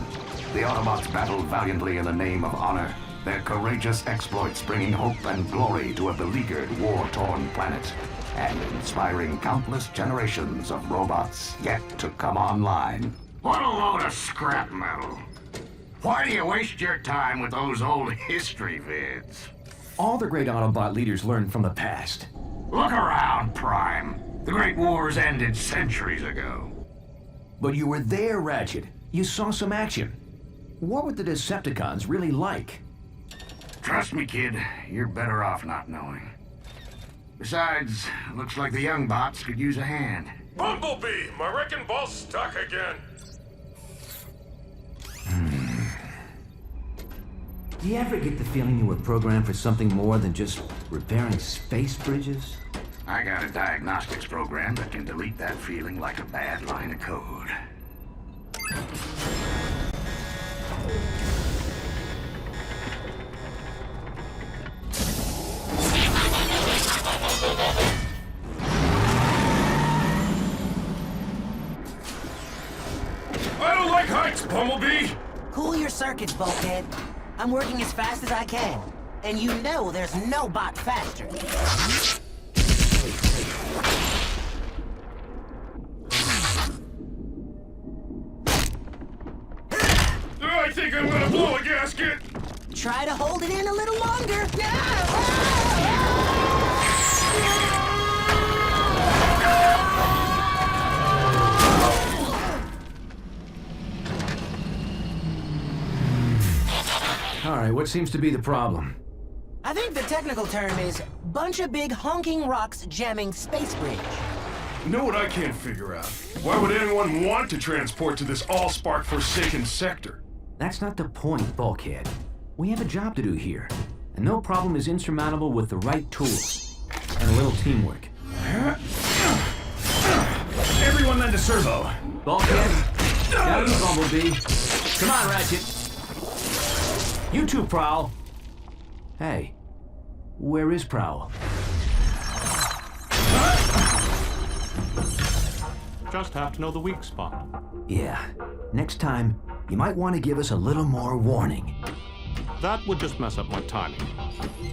I: The Autobots battled valiantly in the name of honor, their courageous exploits bringing hope and glory to a beleaguered, war-torn planet, and inspiring countless generations of robots yet to come online. What a load of scrap metal. Why do you waste your time with those old history vids?
V: All the great Autobot leaders learned from the past.
I: Look around, Prime. The Great Wars ended centuries ago.
V: But you were there, Ratchet. You saw some action. What were the Decepticons really like?
I: Trust me, kid. You're better off not knowing. Besides, looks like the young bots could use a hand.
W: Bumblebee! My wrecking ball's stuck again.
V: Do you ever get the feeling you were programmed for something more than just repairing space bridges?
I: I got a diagnostics program that can delete that feeling like a bad line of code.
W: I don't like heights, Bumblebee!
X: Cool your circuits, Bulkhead. I'm working as fast as I can. And you know there's no bot faster.
W: I think I'm gonna blow a gasket!
X: Try to hold it in a little longer.
V: All right, what seems to be the problem?
X: I think the technical term is bunch of big honking rocks jamming space bridge.
W: You know what I can't figure out? Why would anyone want to transport to this all-spark forsaken sector?
V: That's not the point, Bulkhead. We have a job to do here, and no problem is insurmountable with the right tools and a little teamwork.
W: Everyone lend a servo.
V: Bulkhead, down to Bumblebee. Come on, Ratchet. You two, Prowl. Hey, where is Prowl?
Y: Just have to know the weak spot.
V: Yeah, next time, you might want to give us a little more warning.
Y: That would just mess up my timing.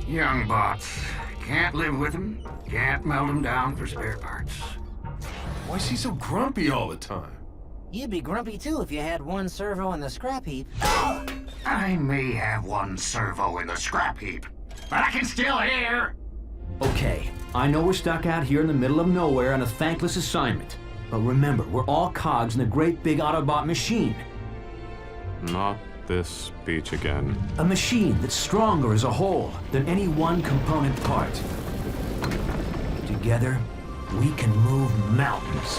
I: Young bots. Can't live with them. Can't melt them down for spare parts.
W: Why is he so grumpy all the time?
X: You'd be grumpy too if you had one servo in the scrap heap.
I: I may have one servo in the scrap heap, but I can still hear.
V: Okay, I know we're stuck out here in the middle of nowhere on a thankless assignment. But remember, we're all cogs in a great big Autobot machine.
Y: Not this speech again.
V: A machine that's stronger as a whole than any one component part. Together, we can move mountains.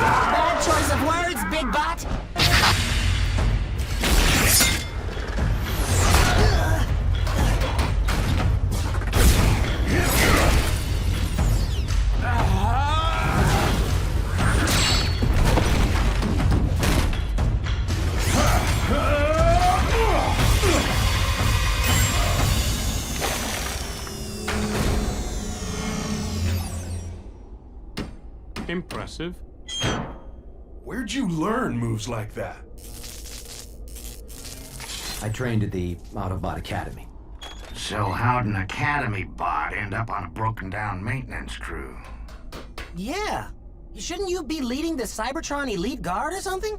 X: Bad choice of words, big bot.
Y: Impressive.
W: Where'd you learn moves like that?
V: I trained at the Autobot Academy.
I: So how'd an Academy bot end up on a broken-down maintenance crew?
X: Yeah. Shouldn't you be leading the Cybertron Elite Guard or something?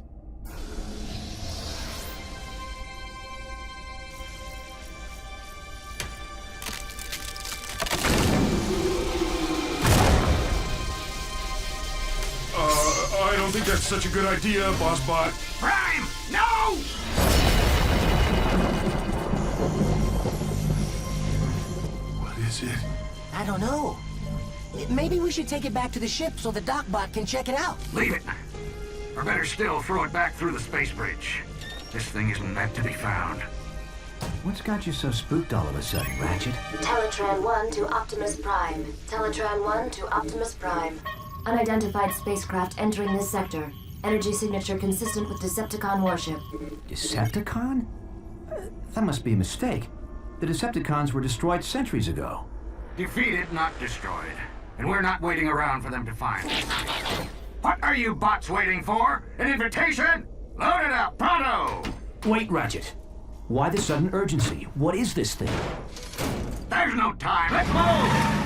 W: I don't think that's such a good idea, Boss Bot.
I: Prime! No!
W: What is it?
X: I don't know. Maybe we should take it back to the ship so the Docbot can check it out.
I: Leave it. Or better still, throw it back through the space bridge. This thing isn't meant to be found.
V: What's got you so spooked all of a sudden, Ratchet?
Z: Teletran 1 to Optimus Prime. Teletran 1 to Optimus Prime. Unidentified spacecraft entering this sector. Energy signature consistent with Decepticon warship.
V: Decepticon? That must be a mistake. The Decepticons were destroyed centuries ago.
I: Defeated, not destroyed. And we're not waiting around for them to find us. What are you bots waiting for? An invitation? Load it up, pronto!
V: Wait, Ratchet. Why the sudden urgency? What is this thing?
I: There's no time, let's move!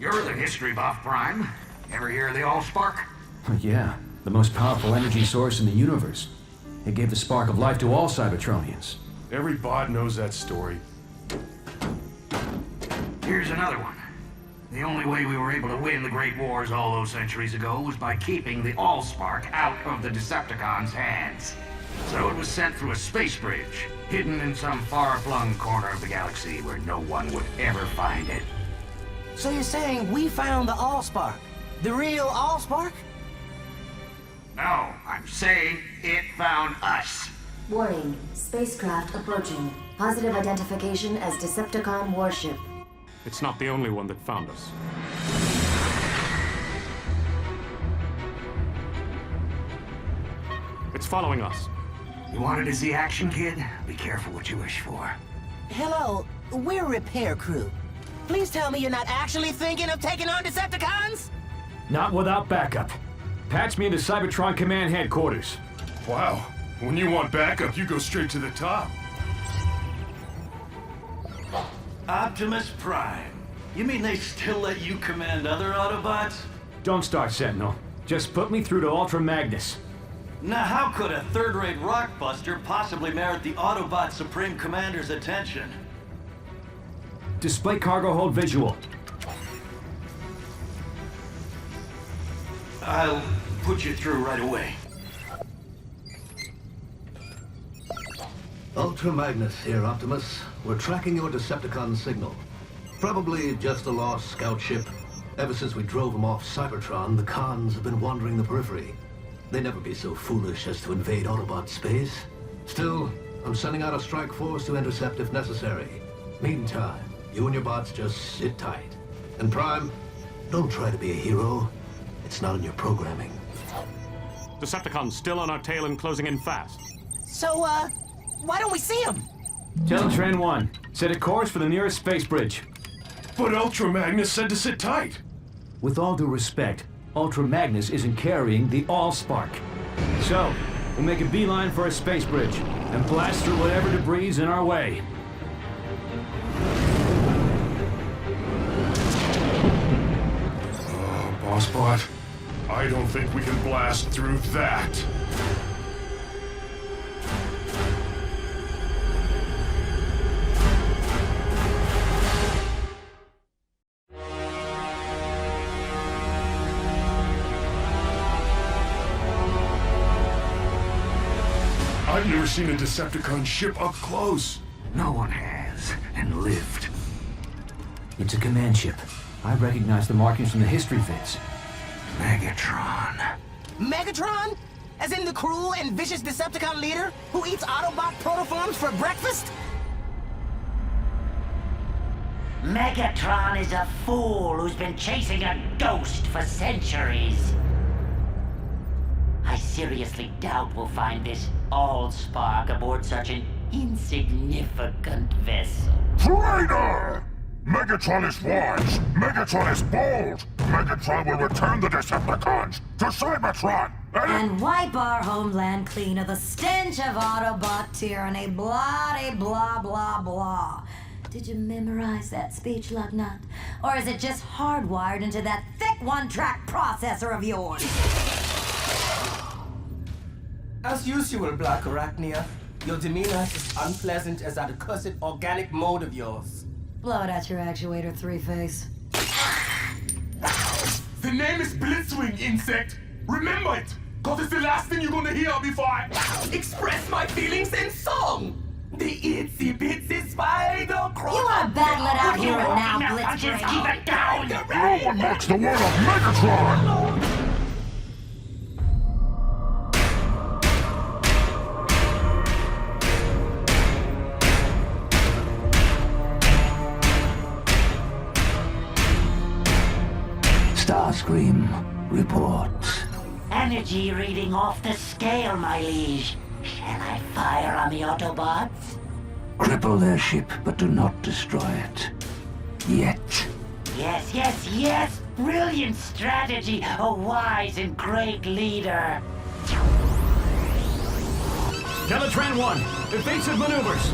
I: You're the history buff, Prime. Ever hear of the Allspark?
V: Yeah, the most powerful energy source in the universe. It gave the spark of life to all Cybertronians.
W: Every bot knows that story.
I: Here's another one. The only way we were able to win the Great Wars all those centuries ago was by keeping the Allspark out of the Decepticons' hands. So it was sent through a space bridge, hidden in some far-flung corner of the galaxy where no one would ever find it.
X: So you're saying we found the Allspark? The real Allspark?
I: No, I'm saying it found us.
Z: Warning, spacecraft approaching. Positive identification as Decepticon warship.
Y: It's not the only one that found us. It's following us.
I: You wanted to see action, kid? Be careful what you wish for.
X: Hello, we're repair crew. Please tell me you're not actually thinking of taking on Decepticons?
V: Not without backup. Patch me into Cybertron Command Headquarters.
W: Wow. When you want backup, you go straight to the top.
A: Optimus Prime. You mean they still let you command other Autobots?
V: Don't start, Sentinel. Just put me through to Ultra Magnus.
A: Now how could a third-rate rockbuster possibly merit the Autobot Supreme Commander's attention?
V: Display cargo hold visual.
A: I'll put you through right away.
G: Ultra Magnus here, Optimus. We're tracking your Decepticon signal. Probably just a lost scout ship. Ever since we drove them off Cybertron, the cons have been wandering the periphery. They'd never be so foolish as to invade Autobot space. Still, I'm sending out a strike force to intercept if necessary. Meantime, you and your bots just sit tight. And Prime, don't try to be a hero. It's not in your programming.
Y: Decepticons still on our tail and closing in fast.
X: So, why don't we see him?
V: Teletran 1, set a course for the nearest space bridge.
W: But Ultra Magnus said to sit tight.
V: With all due respect, Ultra Magnus isn't carrying the Allspark. So, we'll make a beeline for a space bridge and blast through whatever debris is in our way.
W: Oh, Bossbot, I don't think we can blast through that. I've never seen a Decepticon ship up close.
I: No one has, and lived.
V: It's a command ship. I recognize the markings from the history vids.
I: Megatron.
X: Megatron? As in the cruel and vicious Decepticon leader who eats Autobot protoforms for breakfast?
K: Megatron is a fool who's been chasing a ghost for centuries. I seriously doubt we'll find this Allspark aboard such an insignificant vessel.
E: Traitor! Megatron is wise. Megatron is bold. Megatron will return the Decepticons to Cybertron.
P: And wipe our homeland clean of the stench of Autobot tyranny. Blah, blah, blah, blah. Did you memorize that speech, Lugnut? Or is it just hardwired into that thick one-track processor of yours?
R: As usual, Black Arachnia, your demeanor is as unpleasant as that accursed organic mode of yours.
P: Blow it at your actuator, Three-Face.
R: The name is Blitzwing, insect. Remember it, cause it's the last thing you're gonna hear before I express my feelings in song. The itsy bitsy spider crawl.
P: You wanna battle it out here and now, Blitzwing?
K: Keep it down!
E: No one mocks the word of Megatron!
I: Starscream reports.
K: energy reading off the scale, my liege. Shall I fire on the Autobots?
I: Cripple their ship, but do not destroy it. Yet.
K: Yes, yes, yes! Brilliant strategy! A wise and great leader!
V: Teletran 1, evasive maneuvers.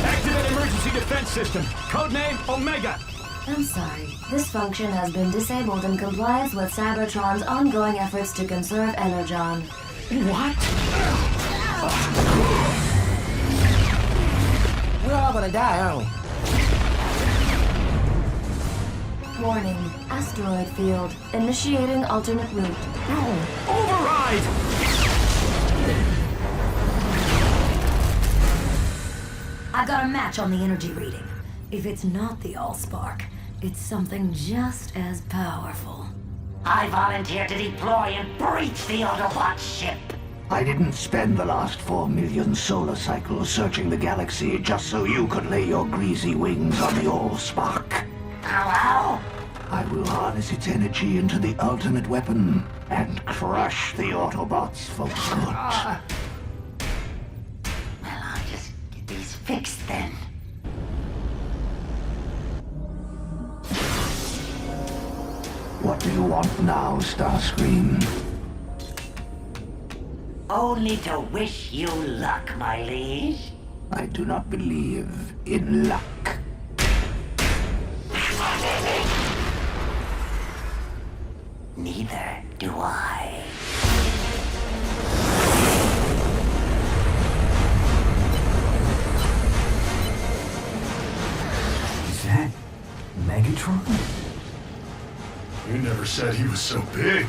V: Activate emergency defense system. Codename Omega.
Z: I'm sorry. This function has been disabled in compliance with Cybertron's ongoing efforts to conserve Energon.
V: What?
X: We're all gonna die, aren't we?
Z: Warning. Asteroid field. Initiating alternate route.
V: Override!
P: I got a match on the energy reading. If it's not the Allspark, it's something just as powerful.
K: I volunteer to deploy and breach the Autobot ship.
I: I didn't spend the last 4 million solar cycles searching the galaxy just so you could lay your greasy wings on the Allspark.
K: Hello?
I: I will harness its energy into the ultimate weapon and crush the Autobots for good.
K: Well, I'll just get these fixed then.
I: What do you want now, Starscream?
K: Only to wish you luck, my liege.
I: I do not believe in luck.
K: Neither do I.
V: Is that Megatron?
W: You never said he was so big.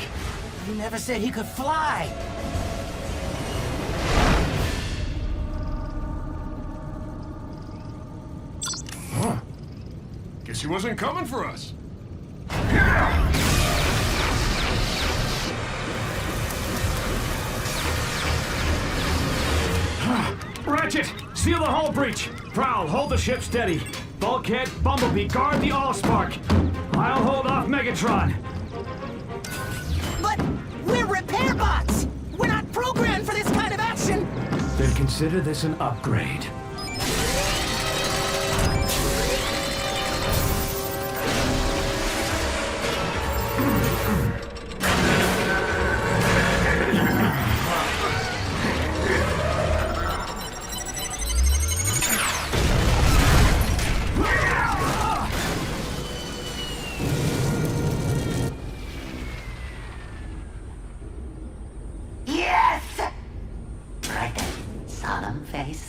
X: You never said he could fly.
W: Huh. Guess he wasn't coming for us.
V: Ratchet, seal the hull breach. Prowl, hold the ship steady. Bulkhead, Bumblebee, guard the Allspark. I'll hold off Megatron.
X: But we're repair bots! We're not programmed for this kind of action!
V: Then consider this an upgrade.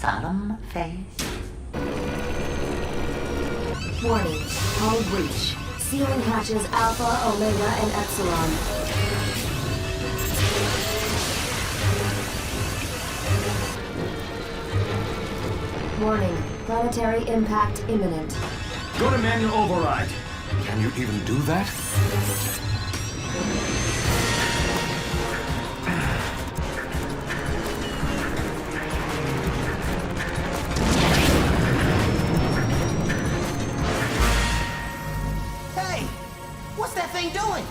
K: Solemn face.
Z: Warning. Hull breach. Sealing hatches Alpha, Omega, and Epsilon. Warning. Planetary impact imminent.
V: Go to manual override.
W: Can you even do that?
X: Hey! What's that thing doing?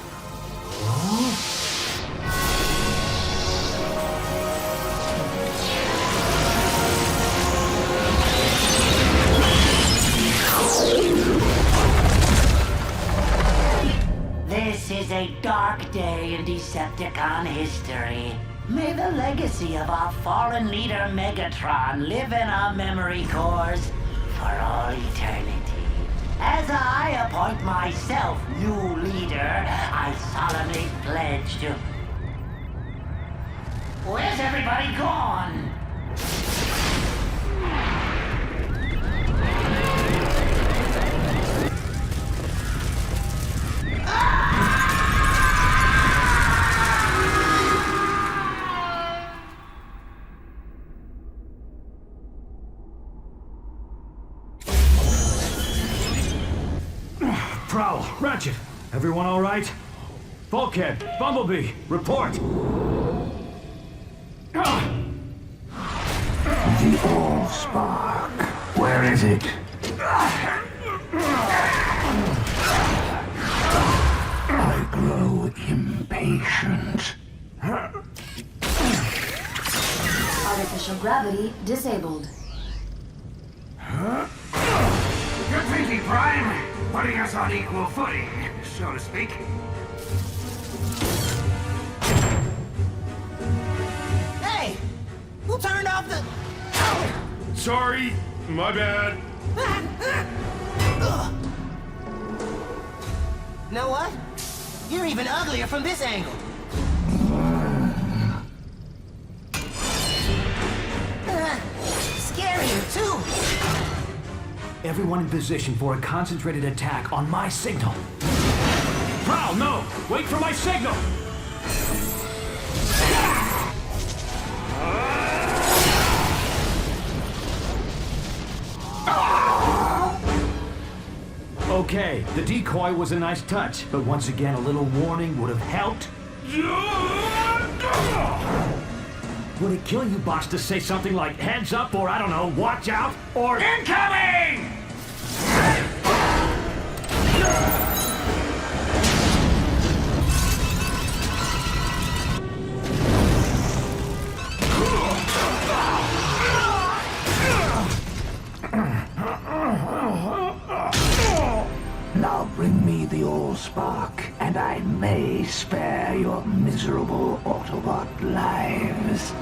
K: This is a dark day in Decepticon history. May the legacy of our fallen leader Megatron live in our memory cores for all eternity. As I appoint myself new leader, I solemnly pledge to... Where's everybody gone?
V: Prowl, Ratchet, everyone all right? Bulkhead, Bumblebee, report.
I: The Allspark. Where is it? I grow impatient. patient.
Z: Artificial gravity disabled.
I: Good thinking, Prime. Putting us on equal footing, so to speak.
X: Hey! Who turned off the...
W: Sorry, my bad.
X: Know what? You're even uglier from this angle. Scarier, too.
V: Everyone in position for a concentrated attack on my signal. Prowl, no! Wait for my signal! Okay, the decoy was a nice touch, but once again a little warning would have helped. Would it kill you, boss, to say something like heads up or, I don't know, watch out or incoming?
I: Now bring me the Allspark, and I may spare your miserable Autobot lives.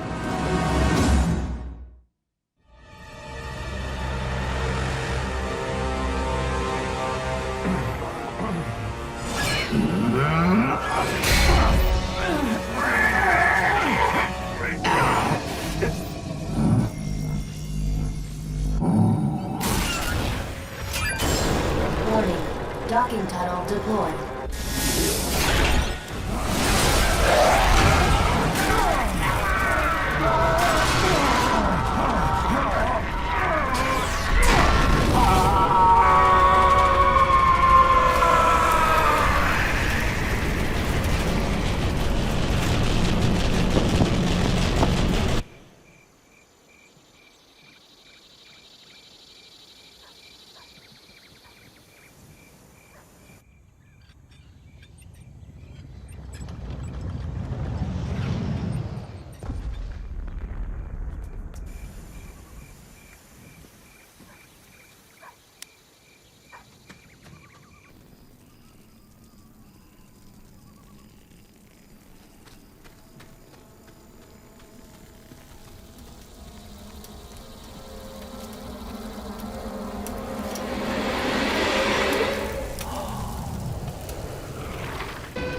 Z: Warning. Docking tunnel deployed.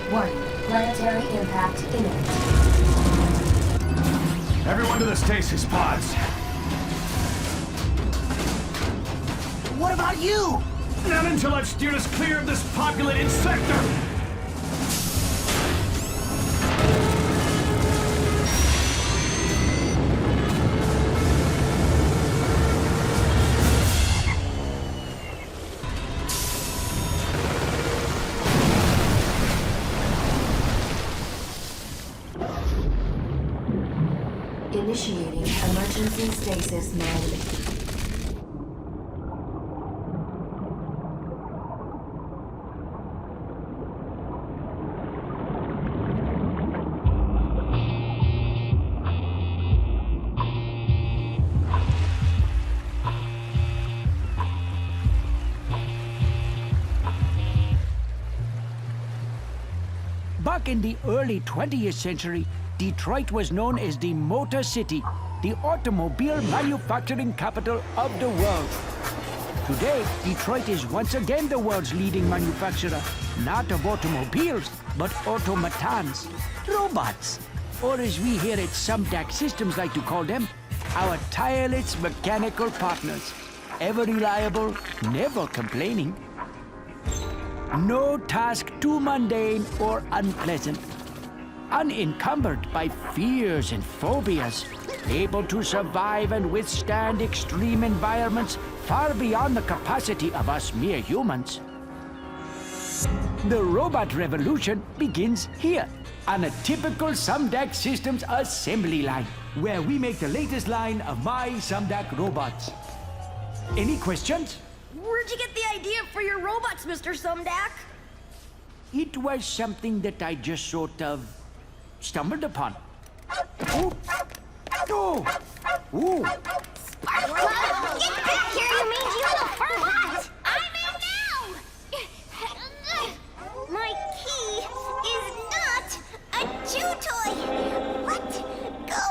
Z: Warning. Planetary impact imminent.
V: Everyone to the stasis pods.
X: What about you?
V: Not until I've steered us clear of this populated sector!
Z: Initiating emergency stasis mode.
H: Back in the early 20th century, Detroit was known as the Motor City, the automobile manufacturing capital of the world. Today, Detroit is once again the world's leading manufacturer, not of automobiles, but automatons, robots, or as we here at Sumdac Systems like to call them, our tireless mechanical partners, ever reliable, never complaining. No task too mundane or unpleasant. Unencumbered by fears and phobias, able to survive and withstand extreme environments far beyond the capacity of us mere humans. The robot revolution begins here, on a typical Sumdac Systems assembly line, where we make the latest line of my Sumdac robots. Any questions?
N: Where'd you get the idea for your robots, Mr. Sumdac?
H: It was something that I just sort of stumbled upon. Oh! Oh! Ooh!
C: Get back here, you mangy little furbot! I'm in now! My key is not a chew toy! Let go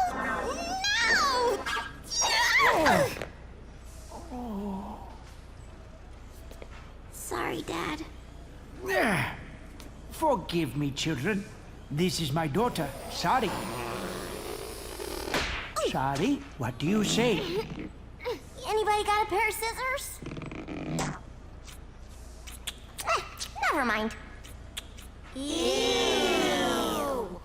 C: now! Sorry, Dad.
H: Forgive me, children. This is my daughter, Sari. Sari, what do you say?
C: Anybody got a pair of scissors? Never mind. Ew.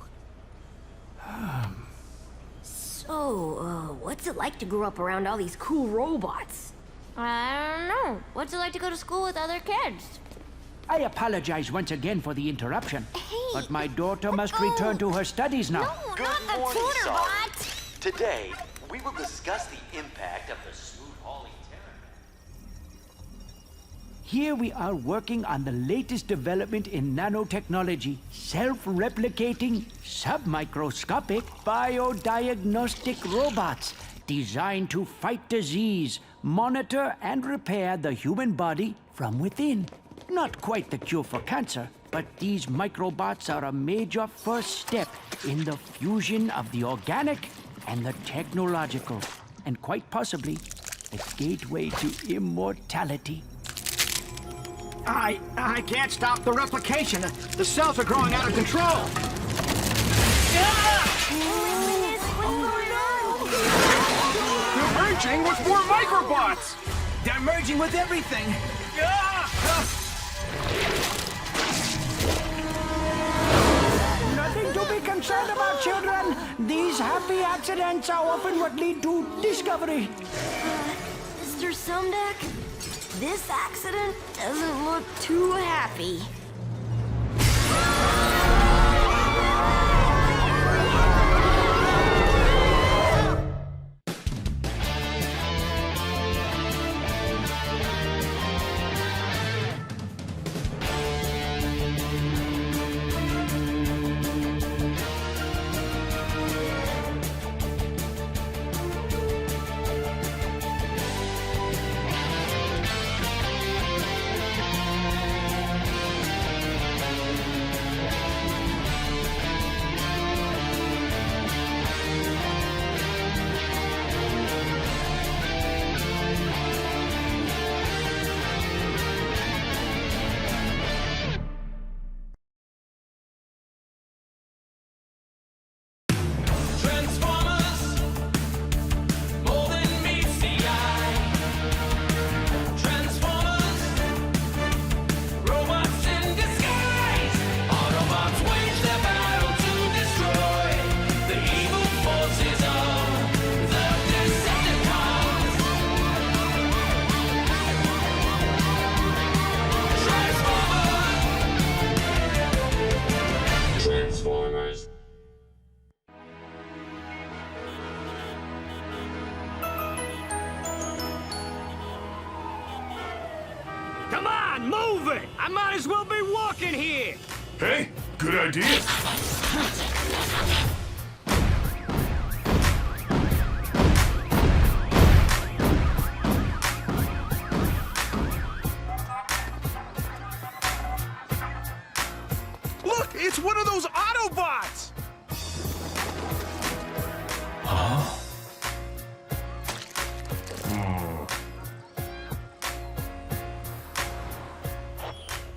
C: So, what's it like to grow up around all these cool robots? I don't know. What's it like to go to school with other kids?
H: I apologize once again for the interruption, but my daughter must return to her studies now.
D: Good morning, Sari. Today, we will discuss the impact of the smooth-hauling terror.
H: Here we are working on the latest development in nanotechnology, self-replicating, submicroscopic, biodiagnostic robots designed to fight disease, monitor and repair the human body from within. Not quite the cure for cancer, but these microbots are a major first step in the fusion of the organic and the technological, and quite possibly a gateway to immortality.
N: I can't stop the replication. The cells are growing out of control.
R: They're merging with more microbots!
N: They're merging with everything.
H: Nothing to be concerned about, children. These happy accidents are often what lead to discovery.
P: Mr. Sumdeck, this accident doesn't look too happy.
N: Come on, move it! I might as well be walking here!
M: Hey, good idea.
R: Look, it's one of those Autobots!
M: Huh?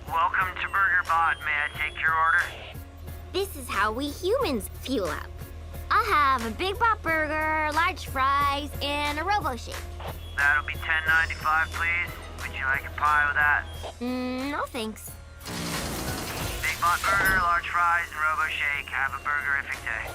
Q: Welcome to BurgerBot. May I take your order?
C: This is how we humans fuel up. I'll have a Big Bot Burger, large fries, and a Robo Shake.
Q: That'll be $10.95, please. Would you like a pie with that?
C: No thanks.
Q: Big Bot Burger, large fries, and Robo Shake. Have a burgerific day.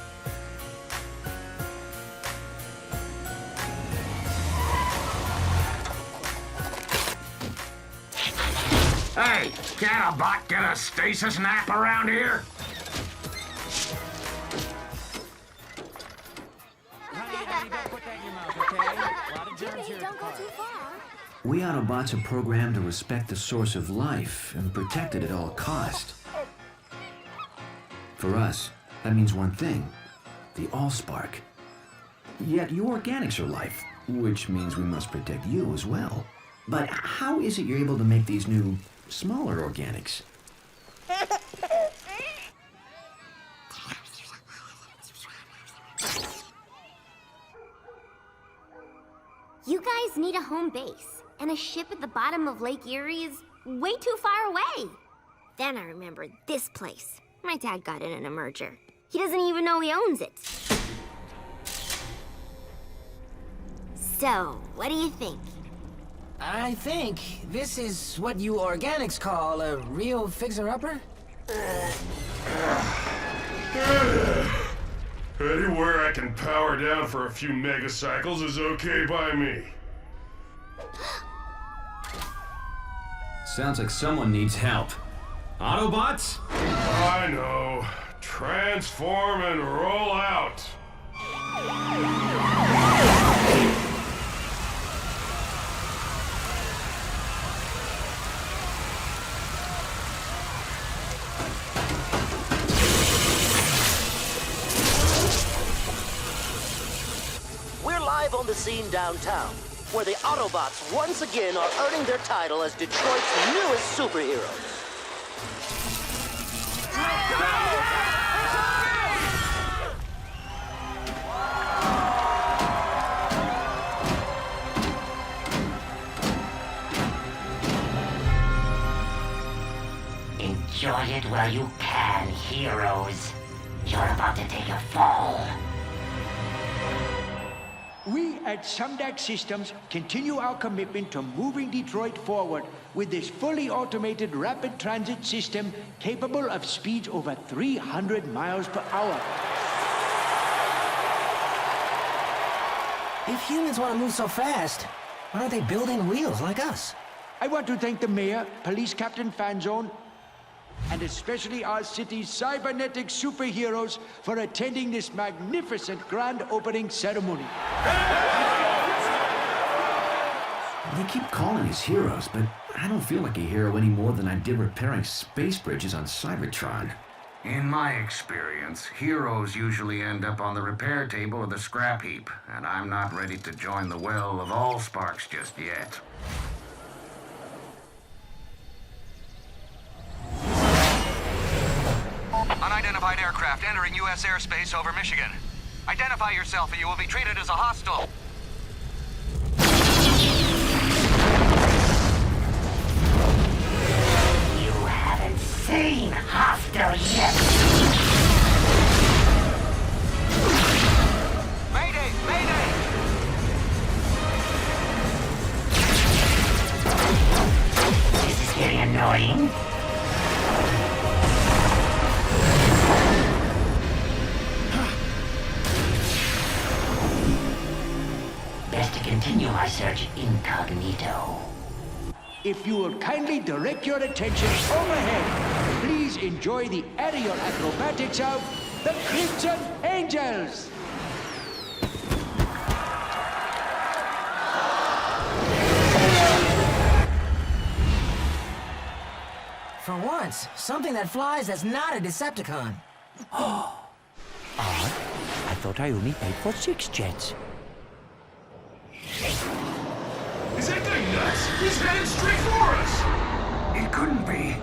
I: Hey, can a bot get a stasis nap around here?
V: We Autobots are programmed to respect the source of life and protect it at all cost. For us, that means one thing. The Allspark. Yet you organics are life, which means we must protect you as well. But how is it you're able to make these new, smaller organics?
C: You guys need a home base, and a ship at the bottom of Lake Erie is way too far away. Then I remembered this place. My dad got it in a merger. He doesn't even know he owns it. So, what do you think?
X: I think this is what you organics call a real fixer-upper?
W: Anywhere I can power down for a few megacycles is okay by me.
V: Sounds like someone needs help. Autobots?
W: I know. Transform and roll out.
D: We're live on the scene downtown, where the Autobots once again are earning their title as Detroit's newest superheroes.
K: Enjoy it while you can, heroes. You're about to take a fall.
H: We at Sumdac Systems continue our commitment to moving Detroit forward with this fully automated rapid transit system capable of speeds over 300 miles per hour.
X: If humans want to move so fast, why aren't they building wheels like us?
H: I want to thank the mayor, Police Captain Fanzone, and especially our city's cybernetic superheroes for attending this magnificent grand opening ceremony.
V: They keep calling us heroes, but I don't feel like a hero any more than I did repairing space bridges on Cybertron.
I: In my experience, heroes usually end up on the repair table or the scrap heap, and I'm not ready to join the well of Allsparks just yet.
Q: Unidentified aircraft entering U.S. airspace over Michigan. Identify yourself or you will be treated as a hostile.
K: You haven't seen hostile yet.
Q: Mayday! Mayday!
K: This is getting annoying. Best to continue our search incognito.
H: If you will kindly direct your attention overhead, please enjoy the aerial acrobatics of the Crimson Angels.
X: For once, something that flies that's not a Decepticon.
H: Odd. I thought I only paid for 6 jets.
W: Is that thing nuts? He's headed straight for us!
I: It couldn't be.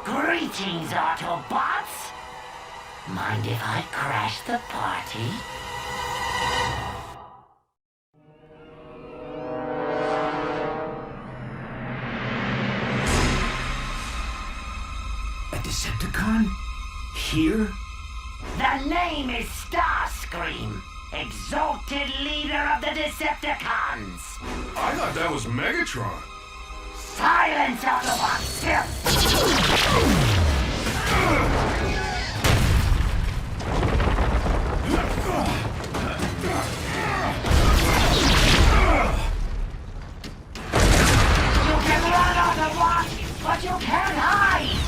K: Greetings, Autobots! Mind if I crash the party?
V: Decepticon? Here?
K: The name is Starscream, exalted leader of the Decepticons.
W: I thought that was Megatron.
K: Silence, Autobots! You can run, Autobots, but you can't hide!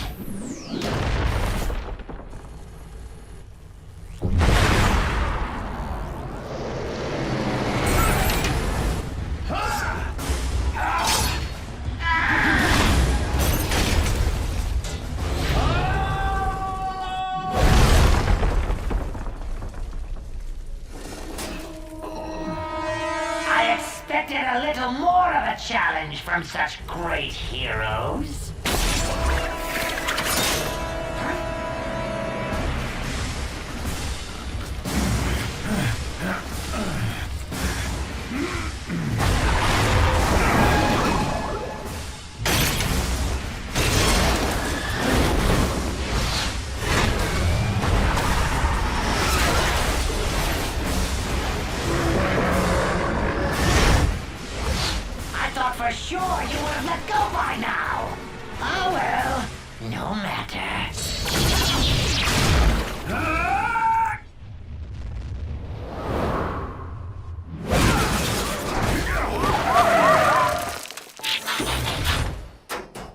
K: from such great heroes. For sure you would have let go by now. Oh well, no matter.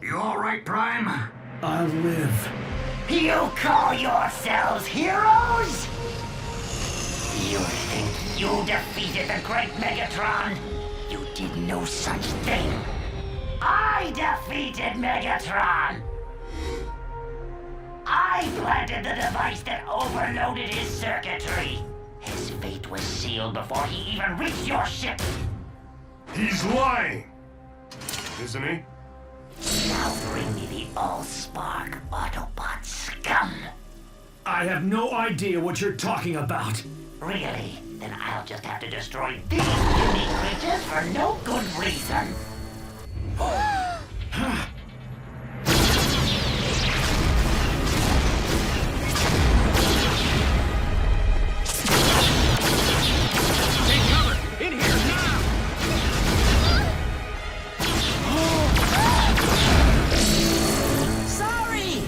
V: You all right, Prime? I'll live.
K: You call yourselves heroes? You think you defeated the great Megatron? You did no such thing. I defeated Megatron! I planted the device that overloaded his circuitry. His fate was sealed before he even reached your ship.
W: He's lying! Isn't he?
K: Now bring me the Allspark, Autobot scum!
V: I have no idea what you're talking about.
K: Really? Then I'll just have to destroy these unique creatures for no good reason.
R: Take cover! In here now!
P: Sorry!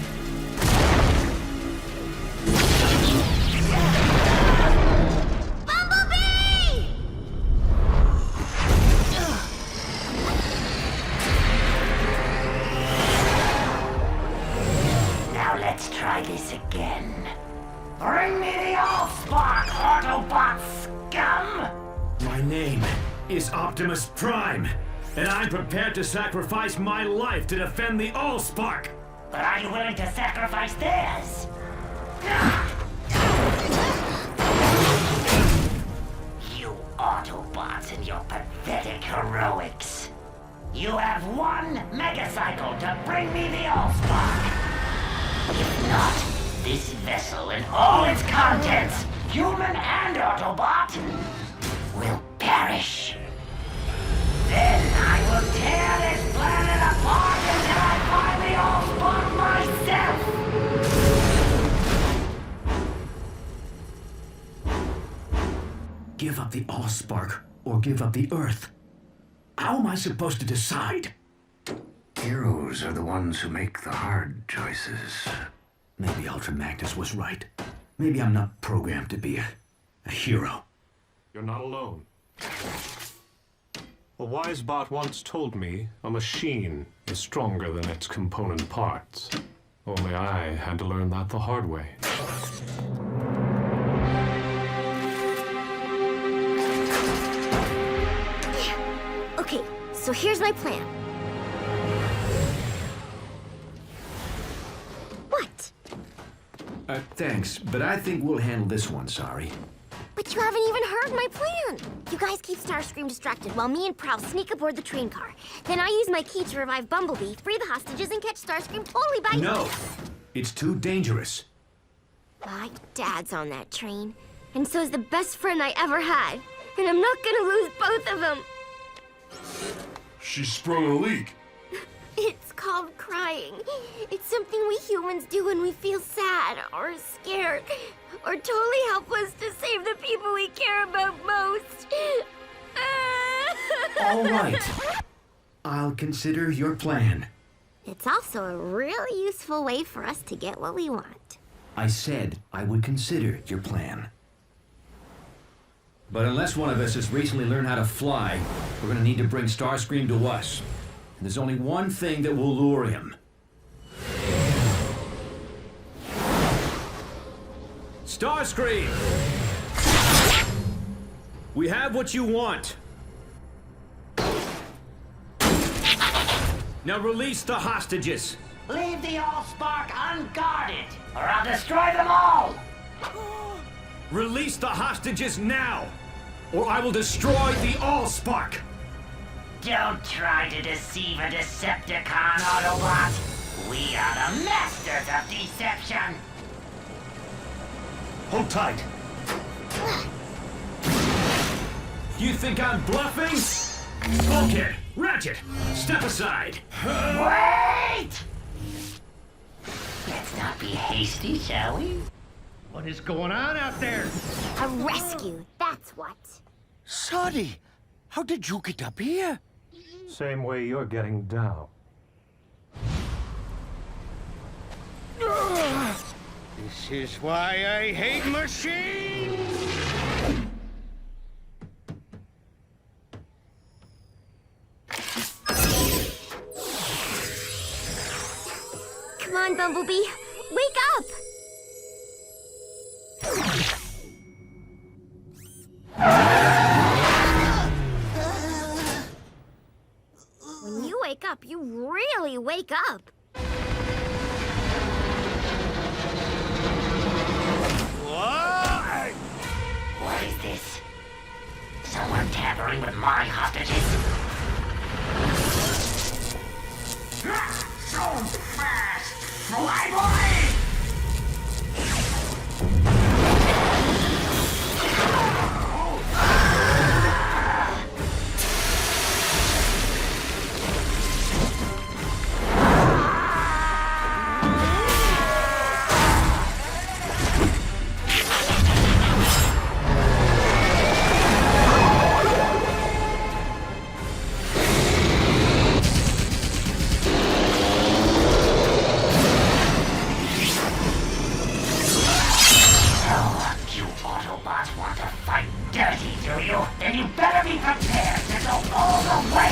K: Let's try this again. Bring me the Allspark, Autobot scum!
V: My name is Optimus Prime, and I'm prepared to sacrifice my life to defend the Allspark!
K: But are you willing to sacrifice theirs? You Autobots and your pathetic heroics. You have one megacycle to bring me the Allspark. If not, this vessel and all its contents, human and Autobot, will perish. Then I will tear this planet apart until I find the Allspark myself.
V: Give up the Allspark or give up the Earth. How am I supposed to decide?
I: Heroes are the ones who make the hard choices.
V: Maybe Ultra Magnus was right. Maybe I'm not programmed to be a hero.
Y: You're not alone. A wise bot once told me a machine is stronger than its component parts. Only I had to learn that the hard way.
C: Okay, so here's my plan. What?
V: Thanks, but I think we'll handle this one, sorry.
C: But you haven't even heard my plan. You guys keep Starscream distracted while me and Prowl sneak aboard the train car. Then I use my key to revive Bumblebee, free the hostages, and catch Starscream totally by...
V: No! It's too dangerous.
C: My dad's on that train, and so's the best friend I ever had. And I'm not gonna lose both of them.
M: She sprung a leak.
C: It's called crying. It's something we humans do when we feel sad or scared or totally helpless to save the people we care about most.
V: All right. I'll consider your plan.
C: It's also a really useful way for us to get what we want.
V: I said I would consider your plan. But unless one of us has recently learned how to fly, we're gonna need to bring Starscream to us. And there's only one thing that will lure him. Starscream! We have what you want. Now release the hostages.
K: Leave the Allspark unguarded, or I'll destroy them all!
V: Release the hostages now, or I will destroy the Allspark.
K: Don't try to deceive a Decepticon, Autobot. We are the masters of deception.
J: Hold tight. You think I'm bluffing? Bulkhead, Ratchet, step aside.
K: Wait! Let's not be hasty, shall we?
N: What is going on out there?
C: A rescue, that's what.
N: Sonny, how did you get up here?
Y: Same way you're getting down.
N: This is why I hate machines!
C: Come on, Bumblebee, wake up! When you wake up, you really wake up.
K: What is this? Someone tampering with my hostages? So fast! Fly, boy! Then you better be prepared to go all the way!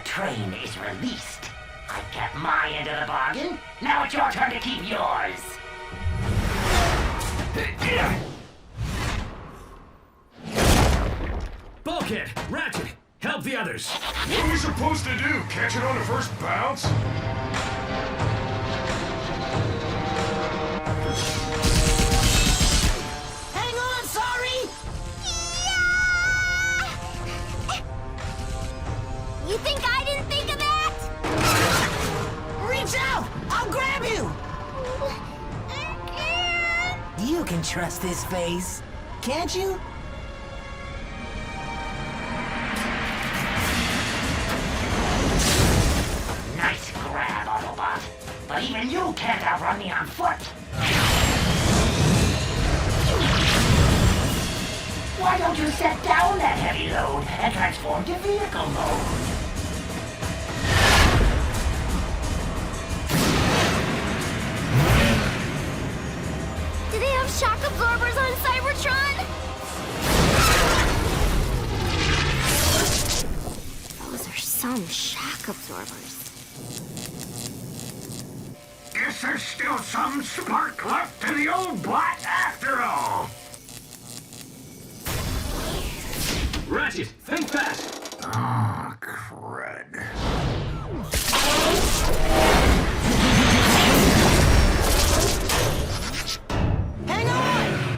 K: Train is released. I kept my end of the bargain. Now it's your turn to keep yours.
J: Bulkhead, Ratchet, help the others.
W: What are we supposed to do? Catch it on the first bounce?
X: Hang on, sorry!
C: You think I didn't think of that?
X: Reach out! I'll grab you! You can trust this face, can't you?
K: Nice grab, Autobot. But even you can't outrun me on foot. Why don't you set down that heavy load and transform to vehicle mode?
C: Do they have shock absorbers on Cybertron? Those are some shock absorbers.
R: Guess there's still some spark left in the old bot after all.
J: Ratchet, think fast!
R: Oh, crud.
X: Hang on!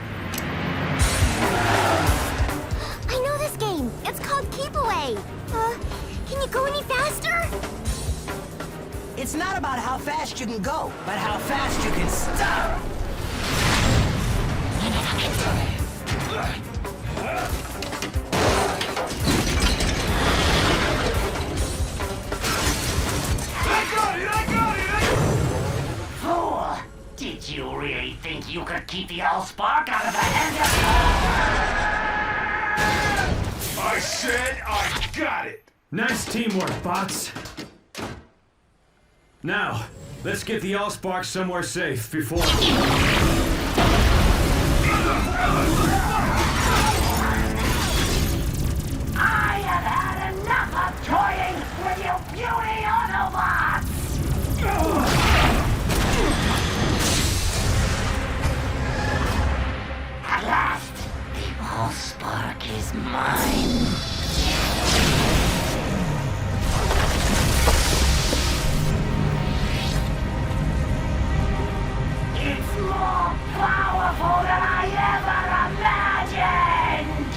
C: I know this game. It's called Keep Away. Can you go any faster?
X: It's not about how fast you can go, but how fast you can stop!
K: Fool! Did you really think you could keep the Allspark out of the hands of...
W: I said I got it!
J: Nice teamwork, bots. Now, let's get the Allspark somewhere safe before...
K: I have had enough of toying with you puny Autobots! At last, the Allspark is mine. It's more powerful than I ever imagined!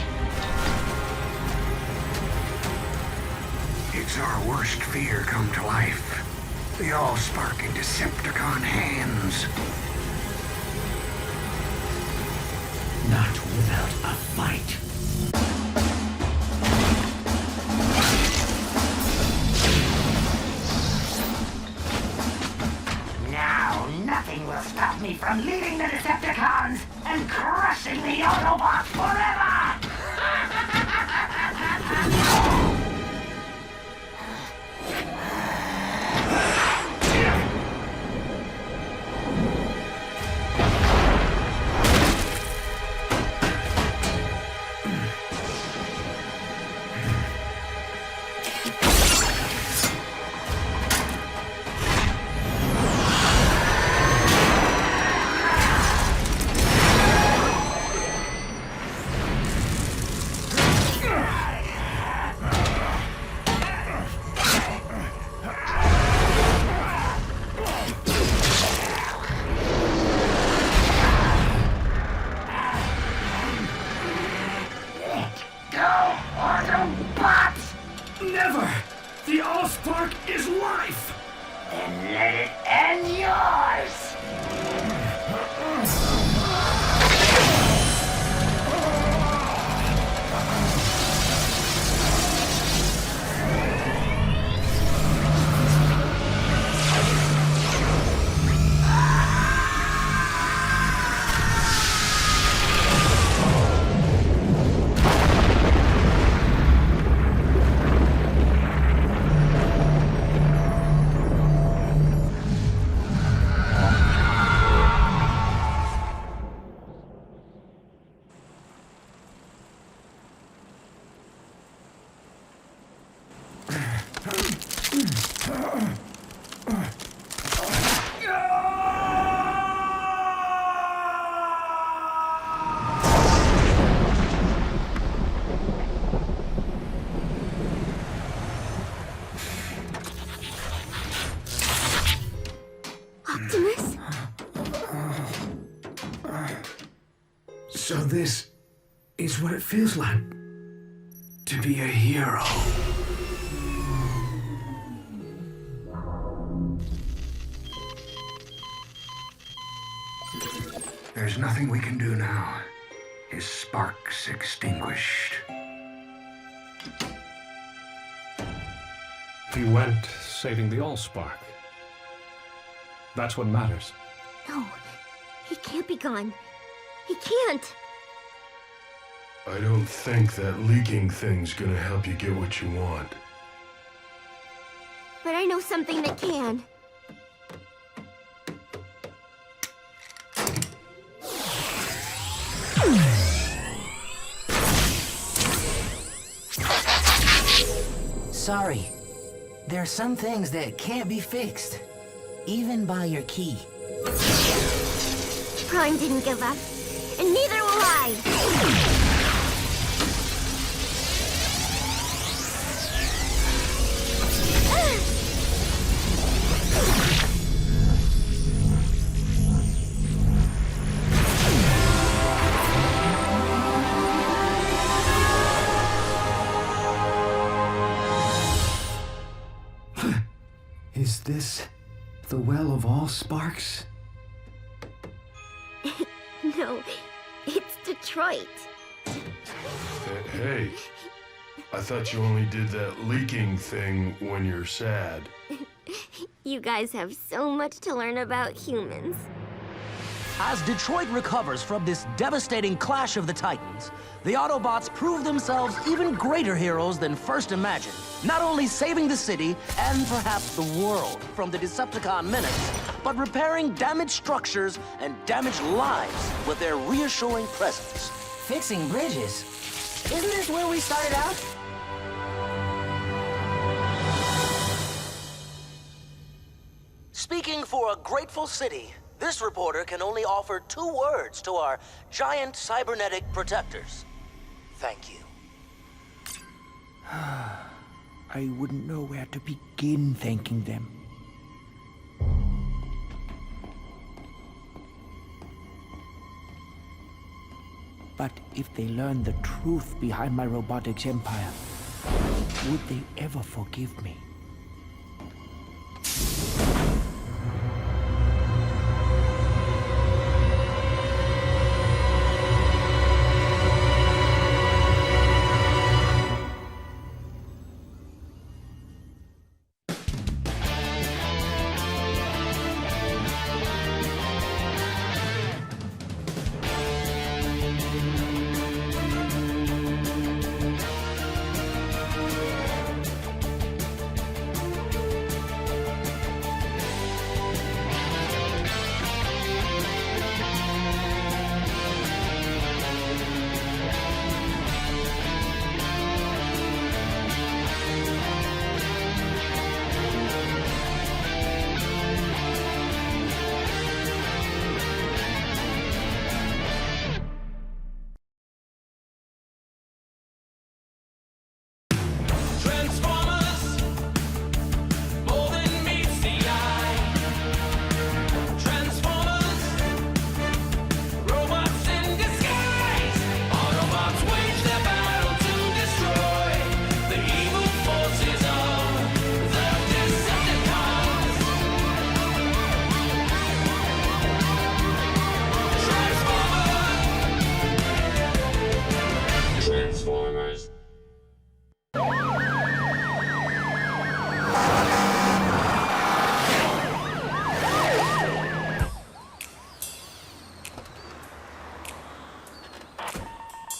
I: It's our worst fear come to life. The Allspark in Decepticon hands.
V: Not without a fight.
K: Now, nothing will stop me from leading the Decepticons and crushing the Autobots forever!
J: Never! The Allspark is life!
K: Then let it end yours!
C: Optimus?
V: So this is what it feels like to be a hero.
I: There's nothing we can do now. His spark's extinguished.
Y: He went saving the Allspark. That's what matters.
C: No, he can't be gone. He can't.
W: I don't think that leaking thing's gonna help you get what you want.
C: But I know something that can.
X: Sorry. There are some things that can't be fixed, even by your key.
C: Prime didn't give up, and neither will I.
V: Is this the Well of All Sparks?
C: No, it's Detroit.
W: Hey, I thought you only did that leaking thing when you're sad.
C: You guys have so much to learn about humans.
D: As Detroit recovers from this devastating clash of the Titans, the Autobots prove themselves even greater heroes than first imagined, not only saving the city and perhaps the world from the Decepticon menace, but repairing damaged structures and damaged lives with their reassuring presence.
X: Fixing bridges? Isn't this where we started out?
D: Speaking for a grateful city, this reporter can only offer 2 words to our giant cybernetic protectors. Thank you.
H: I wouldn't know where to begin thanking them. But if they learn the truth behind my robotics empire, would they ever forgive me?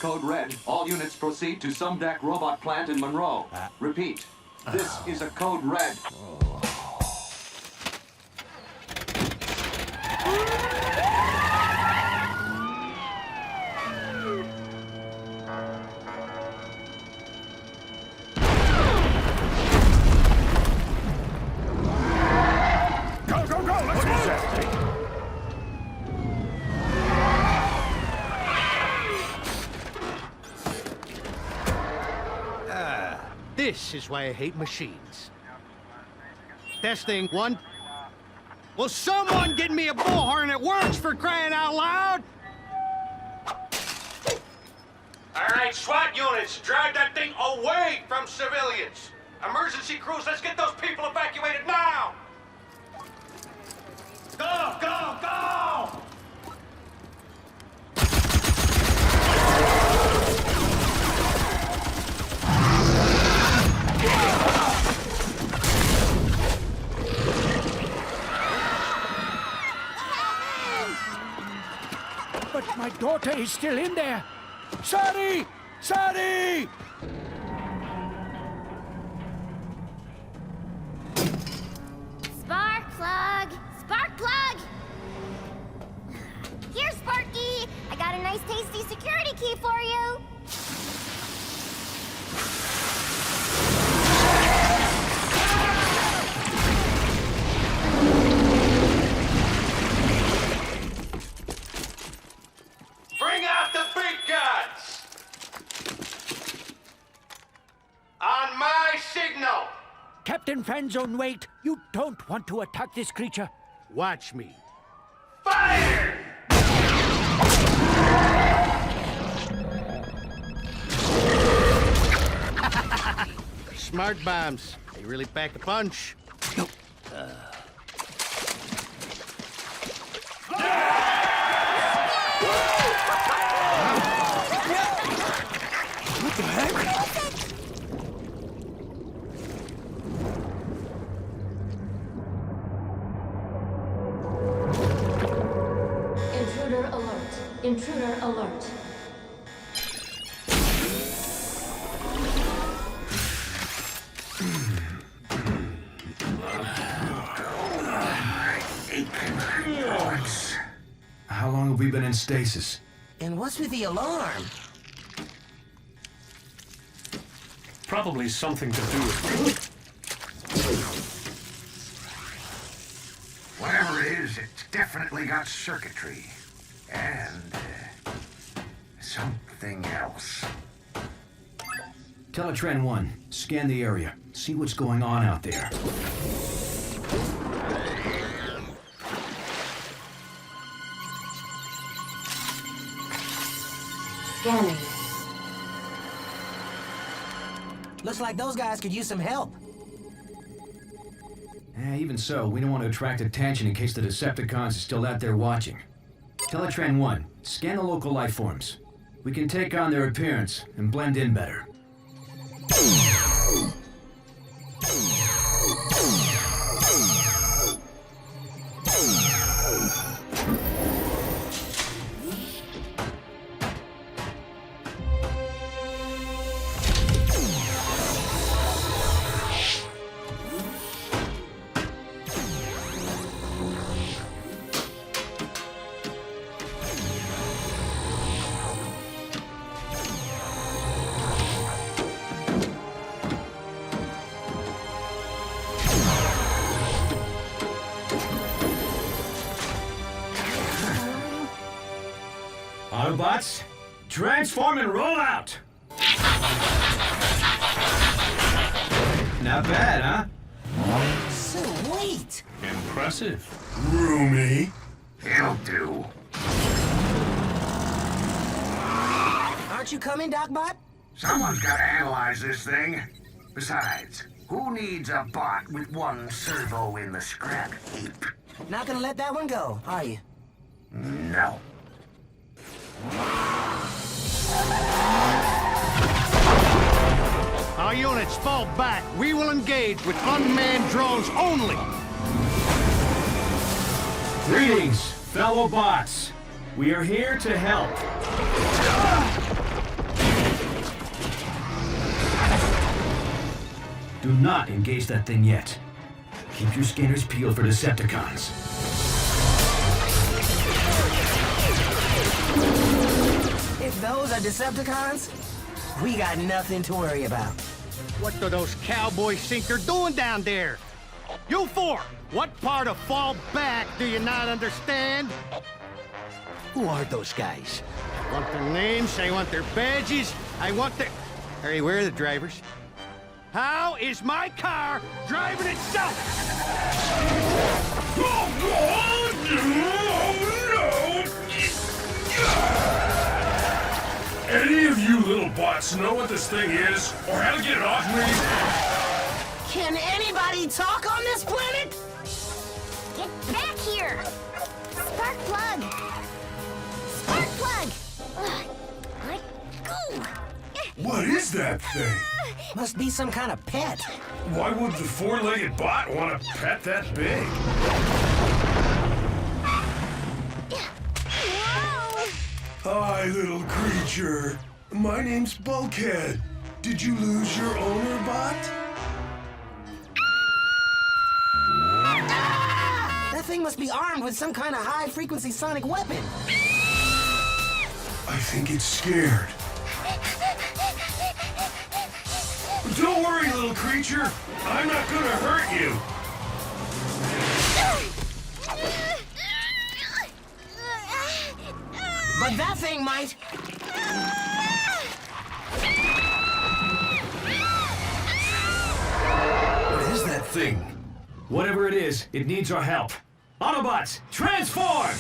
A: Code Red. All units proceed to Sumdeck Robot Plant in Monroe. Repeat. This is a Code Red.
E: Go, go, go! Let's move!
N: This is why I hate machines. Testing, 1. Will someone get me a bullhorn that works, for crying out loud?
B: All right, SWAT units, drive that thing away from civilians. Emergency crews, let's get those people evacuated now! Go, go, go!
H: But my daughter is still in there. Sorry! Sorry!
C: Spark plug! Spark plug! Here, Sparky! I got a nice tasty security key for you!
B: Bring out the big guns! On my signal!
H: Captain Fanzone, wait. You don't want to attack this creature.
N: Watch me.
B: Fire!
N: Smart bombs. They really pack the punch.
H: What the heck?
Z: Intruder alert. Intruder alert.
V: How long have we been in stasis?
X: And what's with the alarm?
Y: Probably something to do with...
I: Whatever it is, it's definitely got circuitry. And something else.
V: Teletran 1, scan the area. See what's going on out there.
Z: Scanning.
X: Looks like those guys could use some help.
V: Even so, we don't want to attract attention in case the Decepticons are still out there watching. Teletran 1, scan the local life forms. We can take on their appearance and blend in better.
J: Autobots, transform and roll out!
V: Not bad, huh?
X: Sweet!
Y: Impressive.
M: Roomy.
I: It'll do.
X: Aren't you coming, Docbot?
I: Someone's got to analyze this thing. Besides, who needs a bot with one servo in the scrap heap?
X: Not gonna let that one go, are you?
I: No.
N: Our units fall back. We will engage with unmanned drones only.
Y: Greetings, fellow bots. We are here to help.
V: Do not engage that thing yet. Keep your scanners peeled for Decepticons.
X: If those are Decepticons, we got nothing to worry about.
N: What do those cowboys think they're doing down there? You four, what part of fall back do you not understand? Who are those guys? I want their names, I want their badges, I want their... Hey, where are the drivers? How is my car driving itself?
M: Any of you little bots know what this thing is, or how to get it off me?
X: Can anybody talk on this planet?
C: Get back here! Spark plug! Spark plug! Ugh, let go!
M: What is that thing?
X: Must be some kind of pet.
M: Why would the four-legged bot want a pet that big? Hi, little creature. My name's Bulkhead. Did you lose your owner, bot?
X: That thing must be armed with some kind of high-frequency sonic weapon.
M: I think it's scared. Don't worry, little creature. I'm not gonna hurt you.
X: But that thing might.
V: What is that thing?
Y: Whatever it is, it needs our help. Autobots, transform!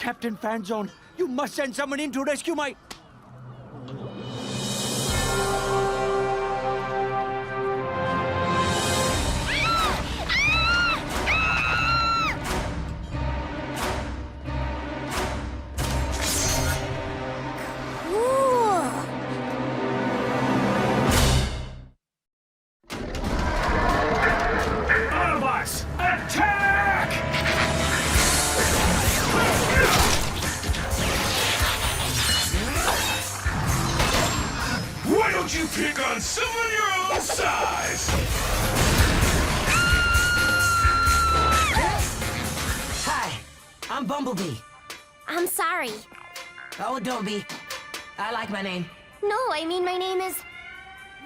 H: Captain Fanzone. You must send someone in to rescue my...
J: Autobots, attack!
W: Why don't you pick on someone your own size?
X: Hi, I'm Bumblebee.
C: I'm sorry.
X: Oh, don't be. I like my name.
C: No, I mean my name is...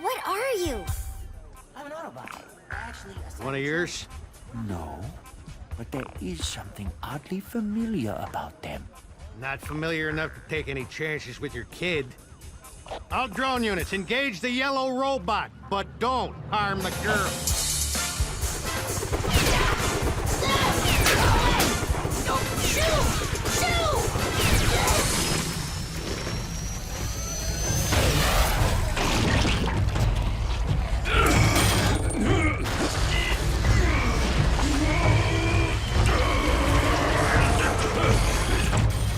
C: What are you?
X: I'm an Autobot. Actually,
N: One of yours?
H: No, but there is something oddly familiar about them.
N: Not familiar enough to take any chances with your kid. All drone units, engage the yellow robot, but don't harm the girl.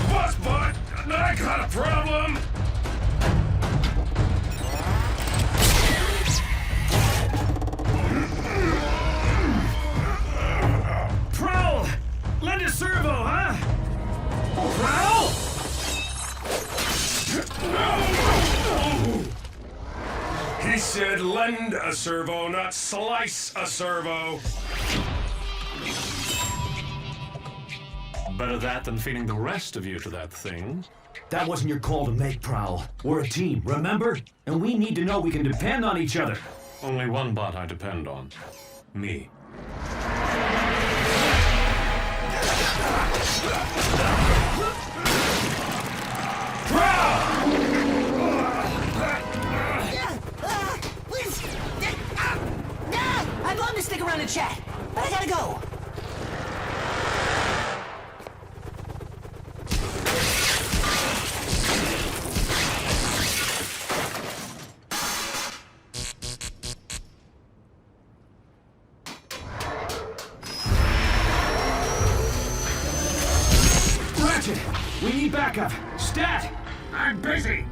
W: Boss bot, I got a problem.
J: Prowl! Lend a servo, huh? Prowl!
W: He said lend a servo, not slice a servo.
J: Better that than feeding the rest of you to that thing.
V: That wasn't your call to make, Prowl. We're a team, remember? And we need to know we can depend on each other.
J: Only one bot I depend on. Me.
X: I'd love to stick around and chat, but I gotta go.
V: Ratchet! We need backup! Stat!
I: I'm busy.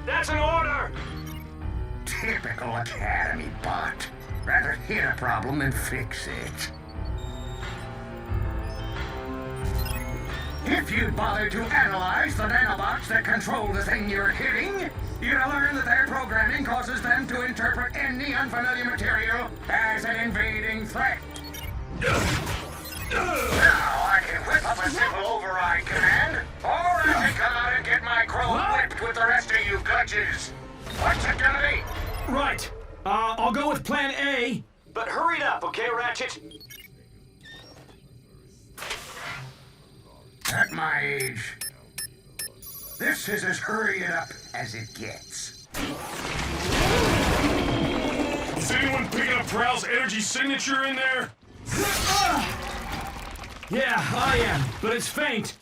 J: That's an order!
I: Typical Academy bot. Rather hit a problem than fix it. If you'd bother to analyze the nanobots that control the thing you're hitting, you'd learn that their programming causes them to interpret any unfamiliar material as an invading threat. Now I can whip up a simple override command, or I can come out and get my chrome whipped with the rest of you glitches. What's it gonna be?
V: Right. I'll go with plan A.
B: But hurry it up, okay, Ratchet?
I: At my age, this is as hurry it up as it gets.
W: Is anyone picking up Prowl's energy signature in there?
V: Yeah, I am, but it's faint.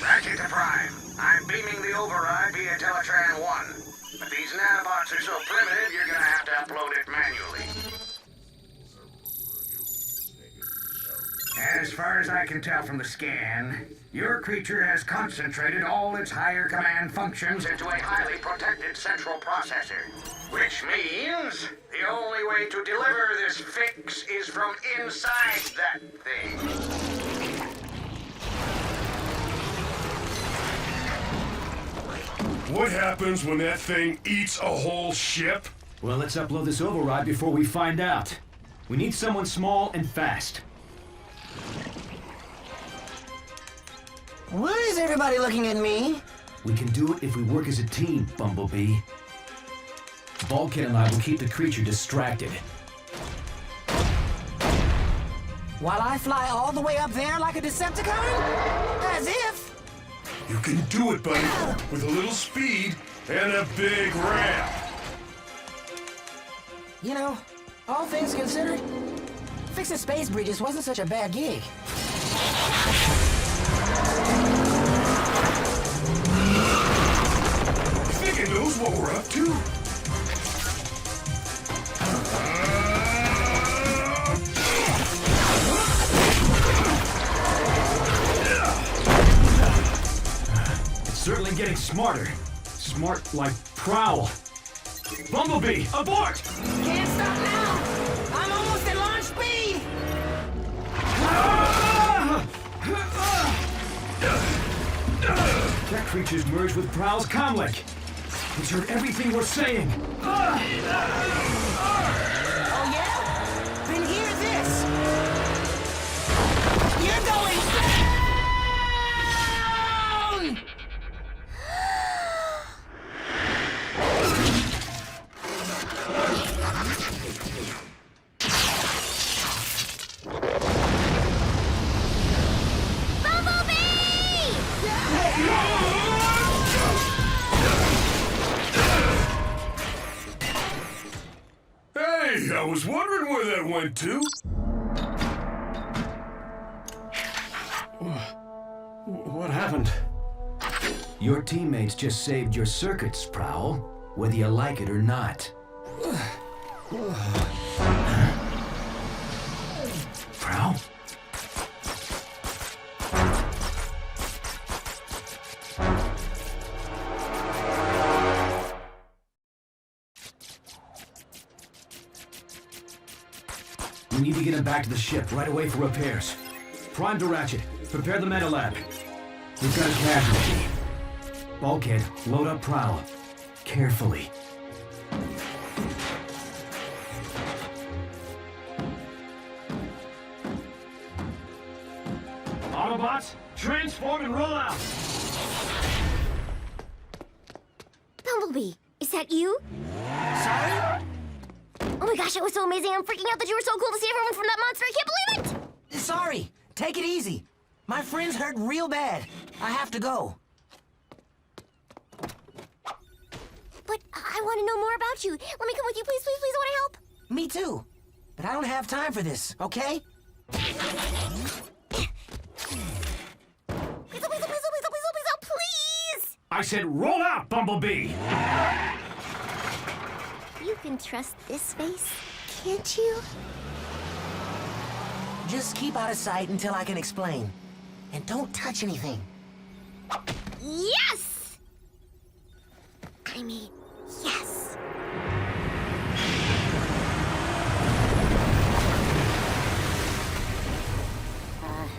I: Ratchet to Prime. I'm beaming the override via Teletran 1. But these nanobots are so primitive, you're gonna have to upload it manually. As far as I can tell from the scan, your creature has concentrated all its higher command functions into a highly protected central processor. Which means the only way to deliver this fix is from inside that thing.
W: What happens when that thing eats a whole ship?
V: Well, let's upload this override before we find out. We need someone small and fast.
X: Why is everybody looking at me?
V: We can do it if we work as a team, Bumblebee. Bulkhead and I will keep the creature distracted.
X: While I fly all the way up there like a Decepticon? As if...
W: You can do it, buddy, with a little speed and a big ramp.
X: You know, all things considered, fixing space bridges wasn't such a bad gig.
W: Think it knows what we're up to?
J: It's certainly getting smarter. Smart like Prowl. Bumblebee, abort!
X: Can't stop now! I'm almost at launch speed!
J: That creature's merged with Prowl's comlink. He's heard everything we're saying.
X: Oh yeah? Then hear this! You're going down!
W: Hey, I was wondering where that went to.
J: What happened?
V: Your teammates just saved your circuits, Prowl, whether you like it or not. Prowl? We need to get him back to the ship right away for repairs. Prime to Ratchet. Prepare the meta lab. We've got a casualty. Bulkhead, load up Prowl. Carefully.
J: Autobots, transform and roll out!
C: Bumblebee, is that you?
X: Sorry?
C: Oh my gosh, it was so amazing. I'm freaking out that you were so cool to see everyone from that monster. I can't believe it!
X: Sorry. Take it easy. My friend's hurt real bad. I have to go.
C: But I want to know more about you. Let me come with you, please, please, please. I want to help.
X: Me too. But I don't have time for this, okay?
C: Please, please!
J: I said roll out, Bumblebee!
C: You can trust this face, can't you?
X: Just keep out of sight until I can explain. And don't touch anything.
C: Yes! I mean, yes.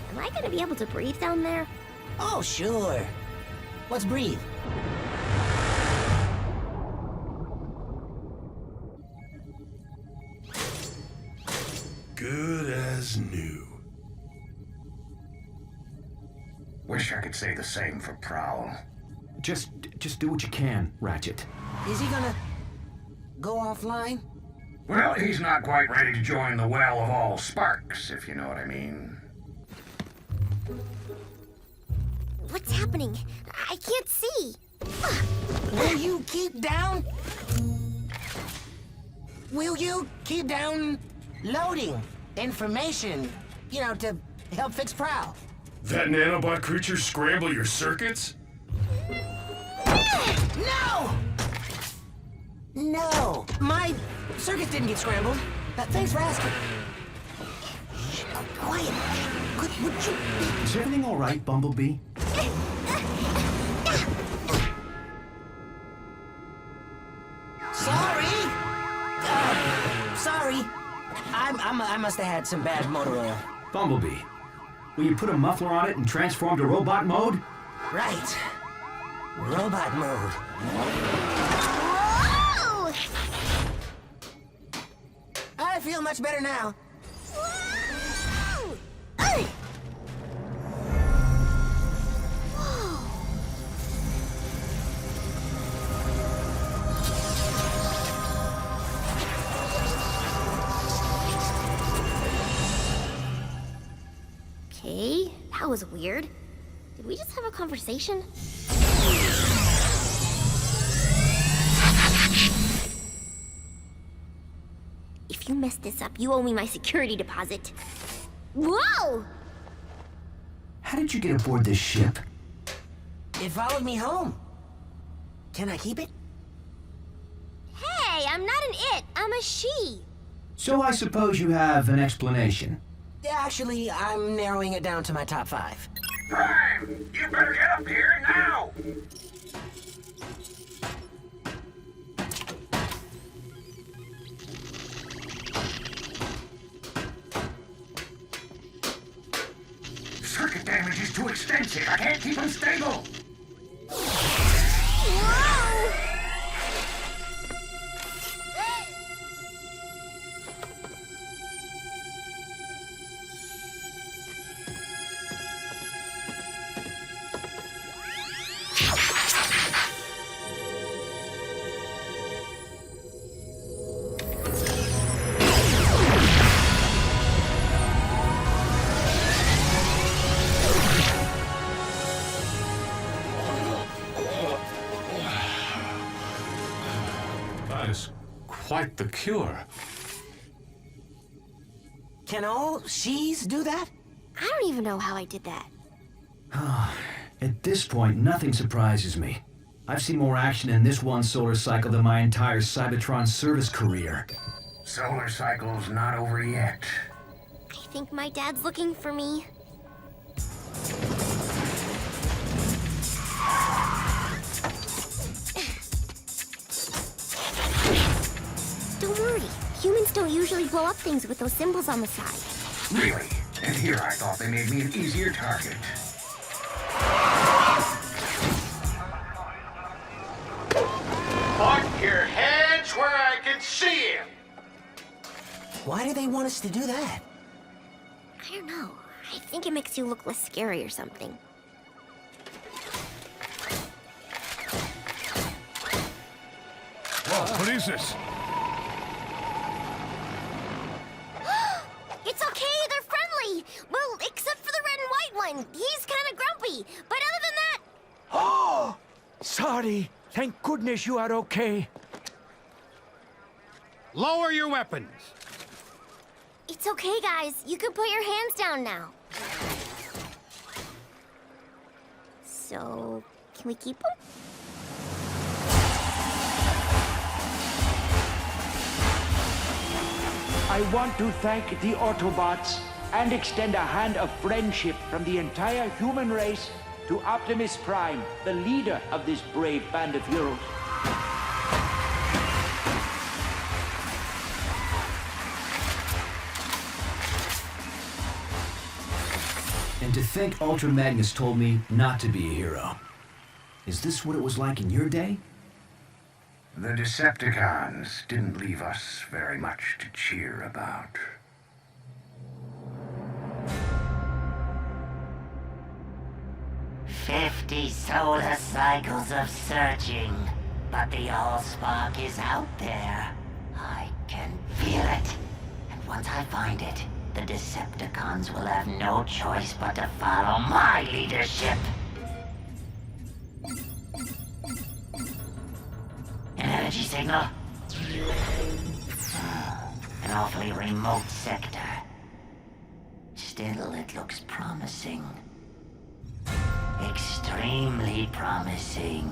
C: Am I gonna be able to breathe down there?
X: Oh, sure. Let's breathe.
W: Good as new.
I: Wish I could say the same for Prowl.
V: Just do what you can, Ratchet.
X: Is he gonna go offline?
I: Well, he's not quite ready to join the well of all sparks, if you know what I mean.
C: What's happening? I can't see.
X: Will you keep down? Will you keep down loading information, you know, to help fix Prowl?
W: That nanobot creature scramble your circuits?
X: No! No! My circuits didn't get scrambled. Thanks for asking. Shh, quiet. Would you...
V: Is everything all right, Bumblebee?
X: Sorry! Sorry. I must have had some bad motor oil.
V: Bumblebee, will you put a muffler on it and transform to robot mode?
X: Right. Robot mode.
C: Whoa!
X: I feel much better now.
C: Whoa! Okay, that was weird. Did we just have a conversation? If you mess this up, you owe me my security deposit. Whoa!
V: How did you get aboard this ship?
X: It followed me home. Can I keep it?
C: Hey, I'm not an it, I'm a she.
V: So I suppose you have an explanation.
X: Actually, I'm narrowing it down to my top 5.
B: Prime! You better get up here now! Circuit damage is too extensive. I can't keep them stable.
C: Whoa!
Y: That is quite the cure.
X: Can all she's do that?
C: I don't even know how I did that.
V: At this point, nothing surprises me. I've seen more action in this one solar cycle than my entire Cybertron service career.
B: Solar cycle's not over yet.
C: I think my dad's looking for me. Don't worry. Humans don't usually blow up things with those symbols on the side.
B: Really? And here I thought they made me an easier target. Put your hands where I can see you!
X: Why do they want us to do that?
C: I don't know. I think it makes you look less scary or something.
W: Whoa, what is this?
C: It's okay, they're friendly! Well, except for the red and white one. He's kind of grumpy. But other than that...
H: Oh! Sorry. Thank goodness you are okay.
N: Lower your weapons.
C: It's okay, guys. You can put your hands down now. So, can we keep them?
H: I want to thank the Autobots and extend a hand of friendship from the entire human race to Optimus Prime, the leader of this brave band of heroes.
V: And to think Ultra Magnus told me not to be a hero. Is this what it was like in your day?
B: The Decepticons didn't leave us very much to cheer about.
K: "50 solar cycles of searching, but the Allspark is out there. I can feel it. And once I find it, the Decepticons will have no choice but to follow my leadership." An energy signal? An awfully remote sector. Still, it looks promising. Extremely promising.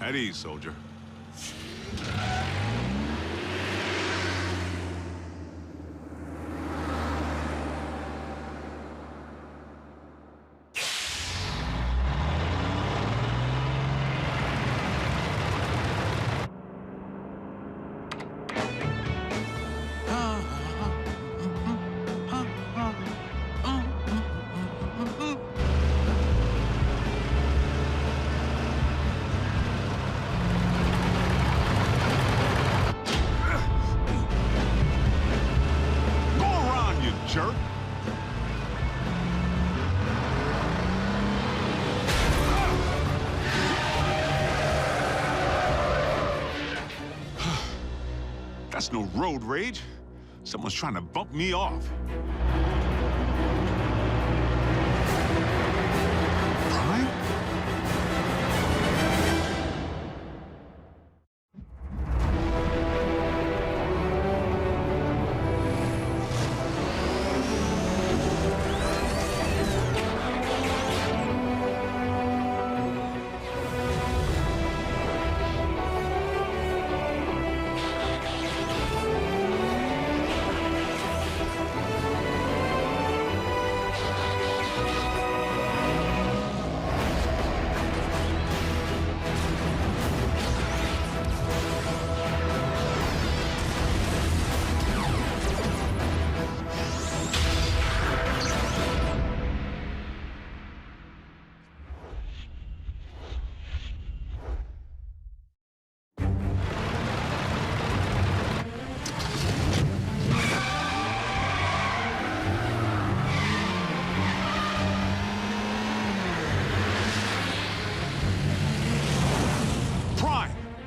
M: At ease, soldier.
E: jerk! That's no road rage. Someone's trying to bump me off. Prime?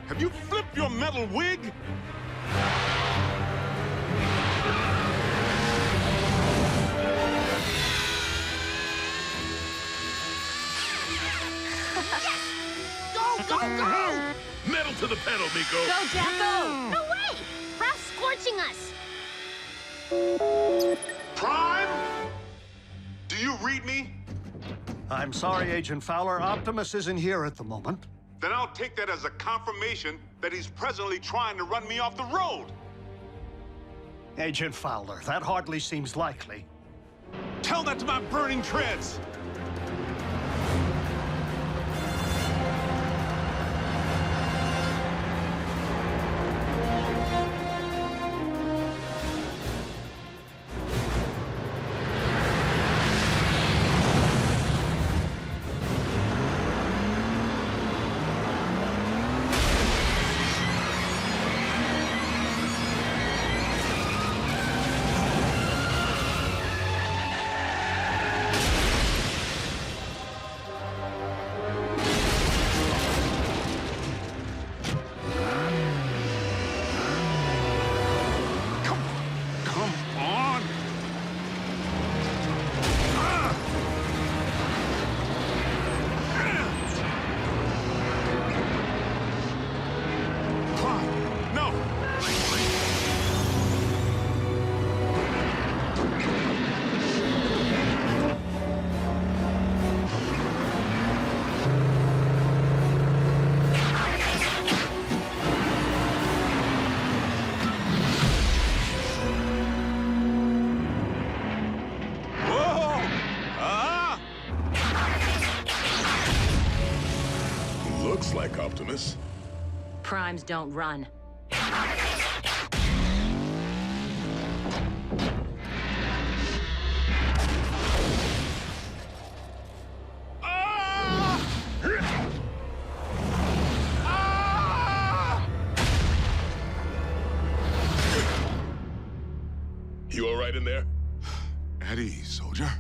E: Have you flipped your metal wig? Go, go, go! Metal to the pedal, Miko!
C: Go, Jack, go! No way! Ralph's scorching us!
E: Prime? Do you read me?
N: I'm sorry, Agent Fowler. Optimus isn't here at the moment.
E: Then I'll take that as a confirmation that he's presently trying to run me off the road.
N: Agent Fowler, that hardly seems likely.
E: Tell that to my burning treads! Looks like Optimus.
F: Primes don't run.
E: You all right in there? At ease, soldier.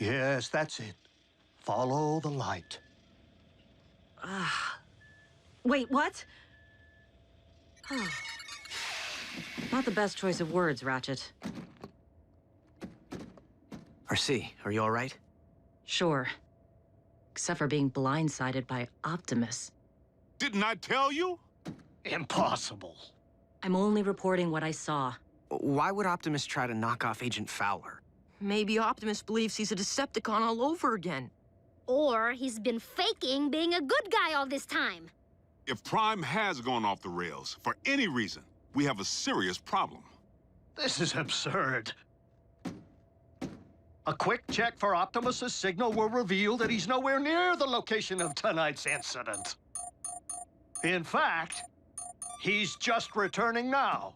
N: Yes, that's it. Follow the light.
F: Wait, what? Not the best choice of words, Ratchet.
X: RC, are you all right?
F: Sure. Except for being blindsided by Optimus.
E: Didn't I tell you?
N: Impossible.
F: I'm only reporting what I saw.
X: Why would Optimus try to knock off Agent Fowler? Maybe Optimus believes he's a Decepticon all over again.
C: Or he's been faking being a good guy all this time.
E: If Prime has gone off the rails, for any reason, we have a serious problem.
N: This is absurd. A quick check for Optimus's signal will reveal that he's nowhere near the location of tonight's incident. In fact, he's just returning now.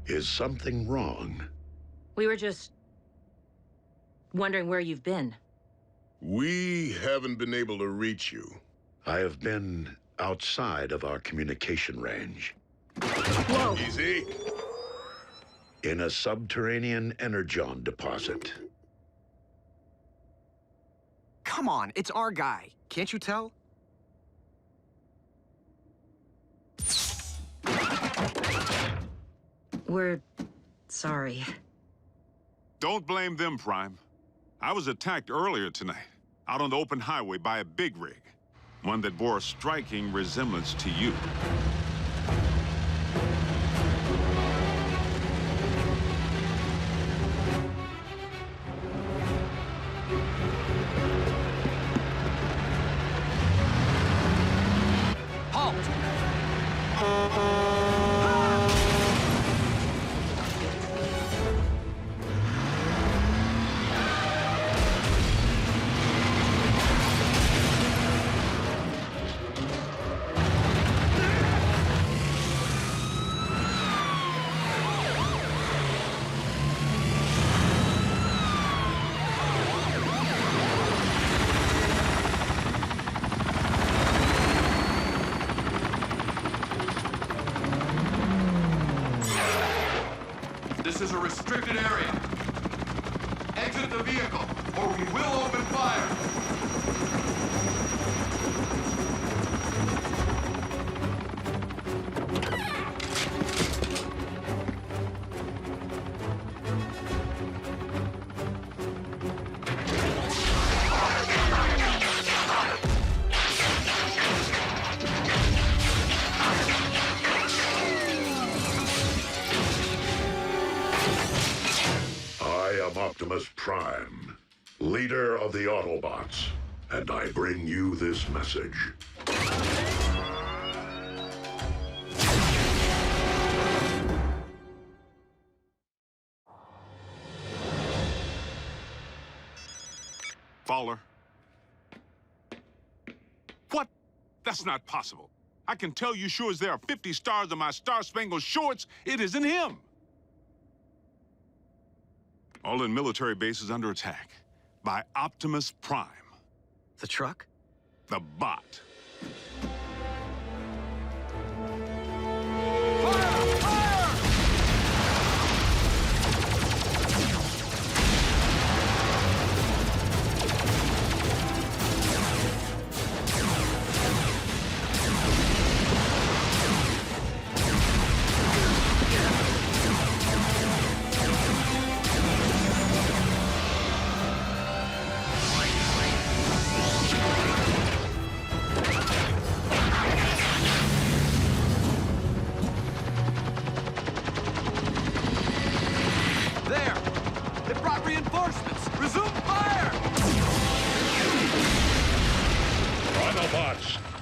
E: Is something wrong?
F: We were just wondering where you've been.
M: We haven't been able to reach you.
E: I have been outside of our communication range.
F: Whoa!
M: Easy.
E: In a subterranean Energon deposit.
X: Come on, it's our guy. Can't you tell?
F: We're sorry.
G: Don't blame them, Prime. I was attacked earlier tonight, out on the open highway by a big rig. One that bore a striking resemblance to you.
A: This is a restricted area. Exit the vehicle, or we will open fire.
E: Optimus Prime, leader of the Autobots, and I bring you this message.
G: Fowler. What? That's not possible. I can tell you sure as there are 50 stars on my Star-Spangled Shorts, it isn't him. All-in military base is under attack by Optimus Prime.
X: The truck?
G: The bot.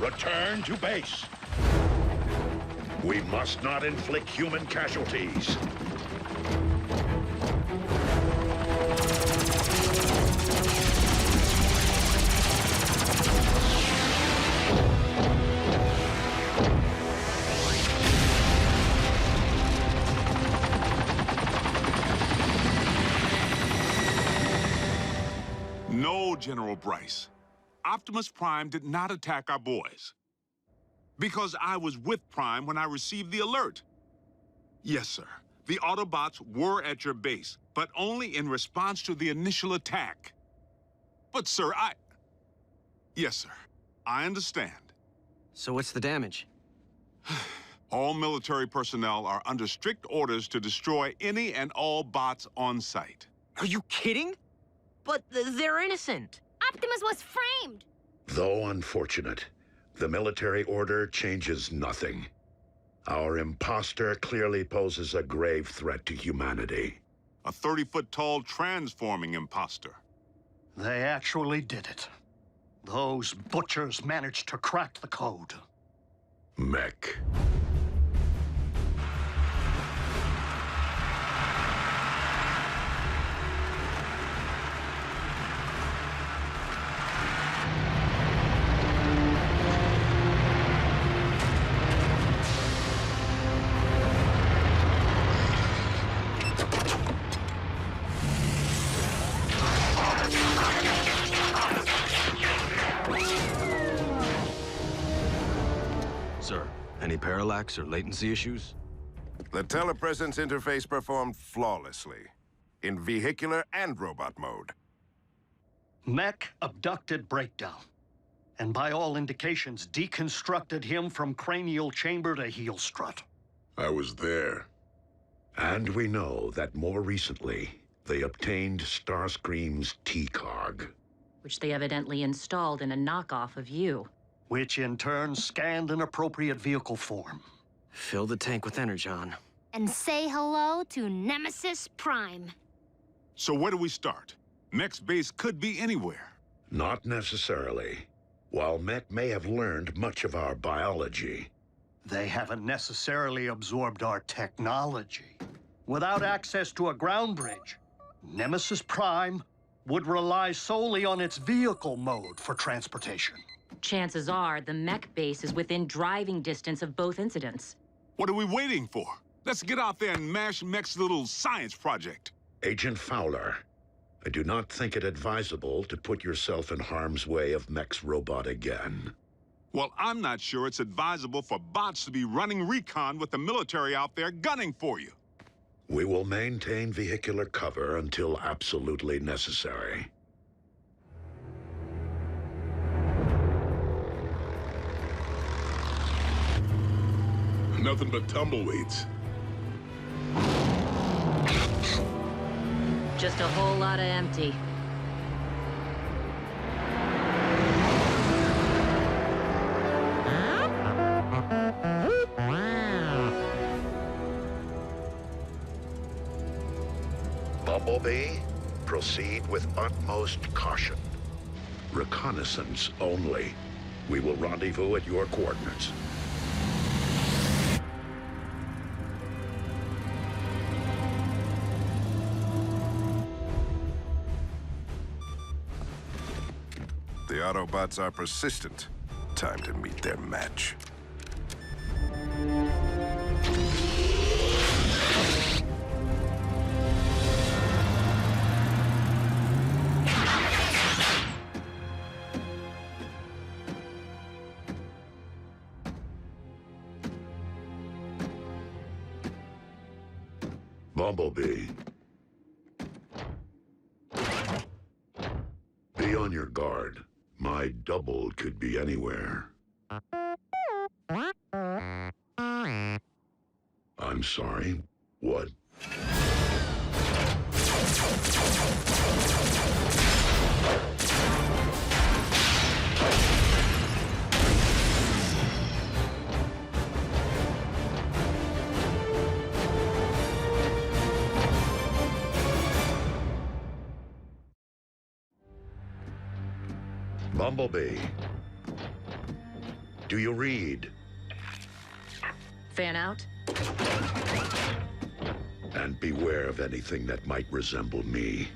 E: Return to base. We must not inflict human casualties.
G: No, General Bryce. Optimus Prime did not attack our boys. Because I was with Prime when I received the alert. Yes, sir. The Autobots were at your base, but only in response to the initial attack. But, sir, Yes, sir. I understand.
X: So what's the damage?
G: All military personnel are under strict orders to destroy any and all bots on site.
X: Are you kidding?
F: But they're innocent.
L: Optimus was framed!
E: Though unfortunate, the military order changes nothing. Our imposter clearly poses a grave threat to humanity.
G: A 30-foot-tall transforming imposter.
O: They actually did it. Those butchers managed to crack the code.
E: Mech.
Q: Sir, any parallax or latency or issues?
S: The telepresence interface performed flawlessly, in vehicular and robot mode.
O: Mech abducted Breakdown, and by all indications, deconstructed him from cranial chamber to heel strut.
E: I was there. And we know that more recently, they obtained Starscream's T-Cog.
F: Which they evidently installed in a knockoff of you.
O: Which in turn scanned an appropriate vehicle form.
Q: Fill the tank with Energon.
L: And say hello to Nemesis Prime.
G: So where do we start? Mech's base could be anywhere.
E: Not necessarily. While Mech may have learned much of our biology,
O: they haven't necessarily absorbed our technology. Without access to a ground bridge, Nemesis Prime would rely solely on its vehicle mode for transportation.
F: Chances are the mech base is within driving distance of both incidents.
G: What are we waiting for? Let's get out there and mash Mech's little science project.
E: Agent Fowler, I do not think it advisable to put yourself in harm's way of Mech's robot again.
G: Well, I'm not sure it's advisable for bots to be running recon with the military out there gunning for you.
E: We will maintain vehicular cover until absolutely necessary.
M: Nothing but tumbleweeds.
F: Just a whole lot of empty.
E: Bumblebee, proceed with utmost caution. Reconnaissance only. We will rendezvous at your coordinates.
S: The Autobots are persistent. Time to meet their match.
E: Bumblebee. Be on your guard. My double could be anywhere. I'm sorry. What? Bumblebee. Do you read?
F: Fan out?
E: And beware of anything that might resemble me.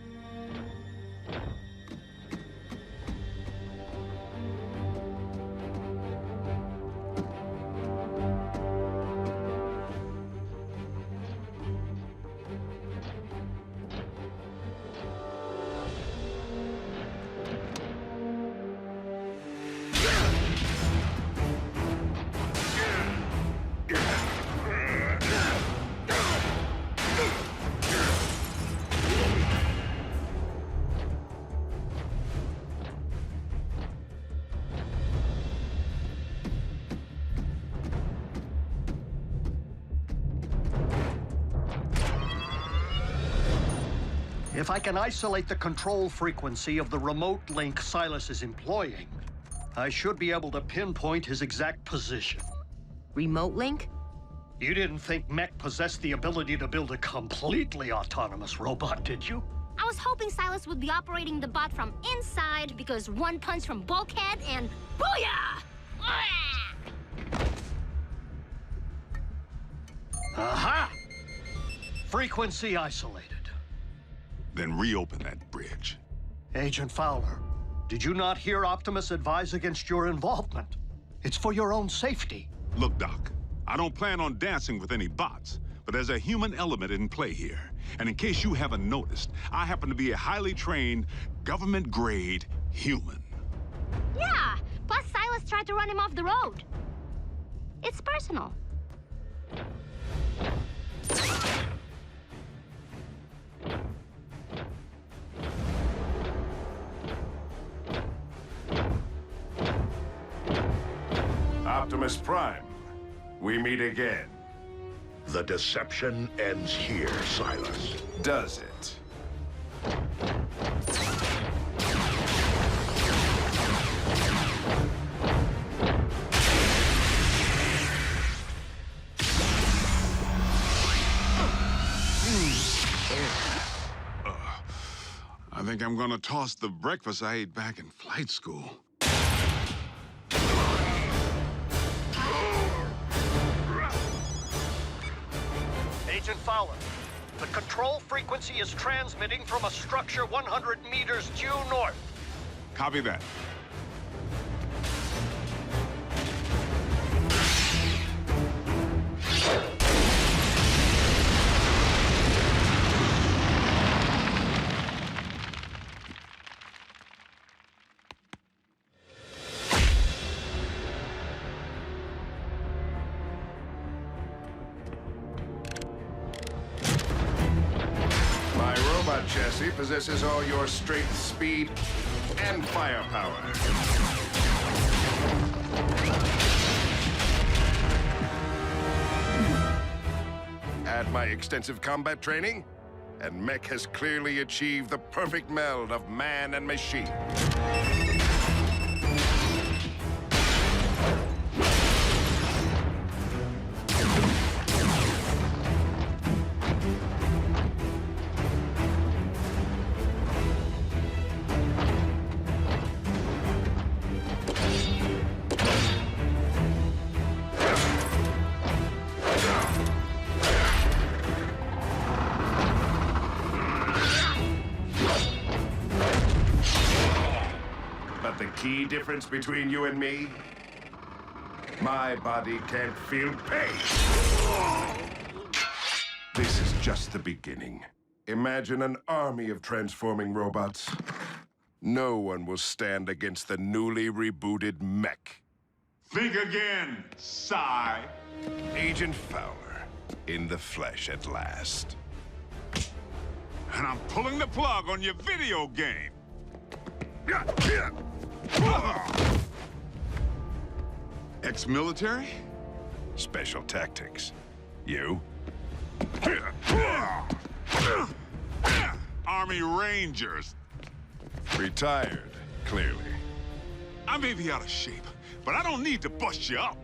O: If I can isolate the control frequency of the remote link Silas is employing, I should be able to pinpoint his exact position.
F: Remote link?
O: You didn't think Mech possessed the ability to build a completely autonomous robot, did you?
L: I was hoping Silas would be operating the bot from inside because one punch from Bulkhead and booyah!
O: Aha! Frequency isolated.
G: Then reopen that bridge.
O: Agent Fowler, did you not hear Optimus advise against your involvement? It's for your own safety.
G: Look, Doc, I don't plan on dancing with any bots, but there's a human element in play here. And in case you haven't noticed, I happen to be a highly trained, government-grade human.
L: Yeah, plus Silas tried to run him off the road. It's personal.
S: Optimus Prime, we meet again.
E: The deception ends here, Silas.
S: Does it?
G: I think I'm gonna toss the breakfast I ate back in flight school.
O: Agent Fowler, the control frequency is transmitting from a structure 100 meters due north.
G: Copy that.
S: Chassis possesses all your strength, speed, and firepower. Add my extensive combat training, and Mech has clearly achieved the perfect meld of man and machine. Key difference between you and me? My body can't feel pain. This is just the beginning. Imagine an army of transforming robots. No one will stand against the newly rebooted Mech.
G: Think again, sigh.
S: Agent Fowler, in the flesh at last.
G: And I'm pulling the plug on your video game. Ex-military?
S: Special tactics. You?
G: Army Rangers.
S: Retired, clearly.
G: I may be out of shape, but I don't need to bust you up.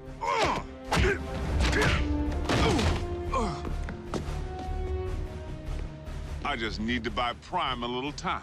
G: I just need to buy Prime a little time.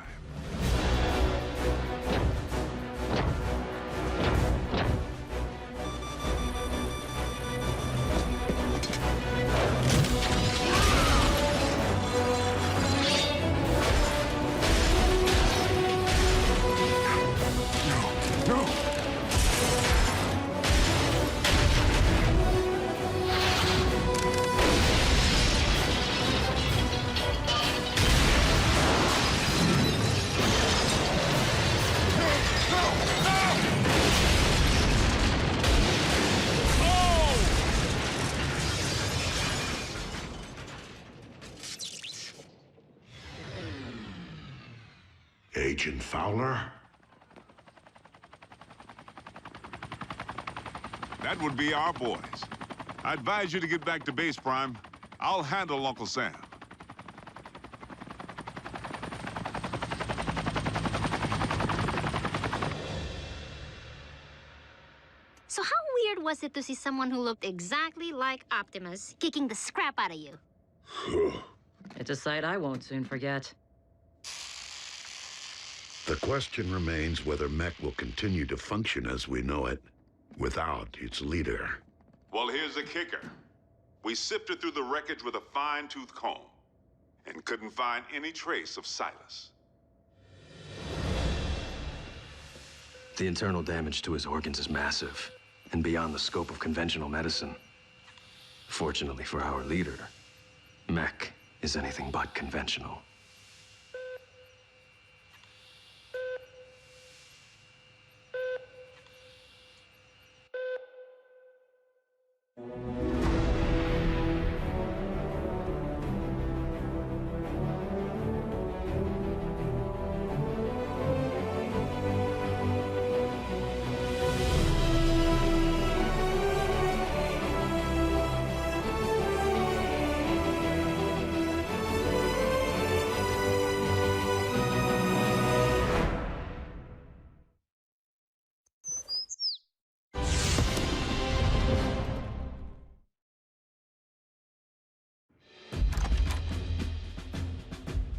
E: Agent Fowler?
G: That would be our boys. I advise you to get back to base, Prime. I'll handle Uncle Sam.
L: how weird was it to see someone who looked exactly like Optimus kicking the scrap out of you?
F: It's a sight I won't soon forget.
D: The question remains whether mech will continue to function as we know it, without its leader.
G: Well, here's the kicker. We sifted through the wreckage with a fine-tooth comb and couldn't find any trace of Silas.
Q: The internal damage to his organs is massive and beyond the scope of conventional medicine. Fortunately for our leader, mech is anything but conventional.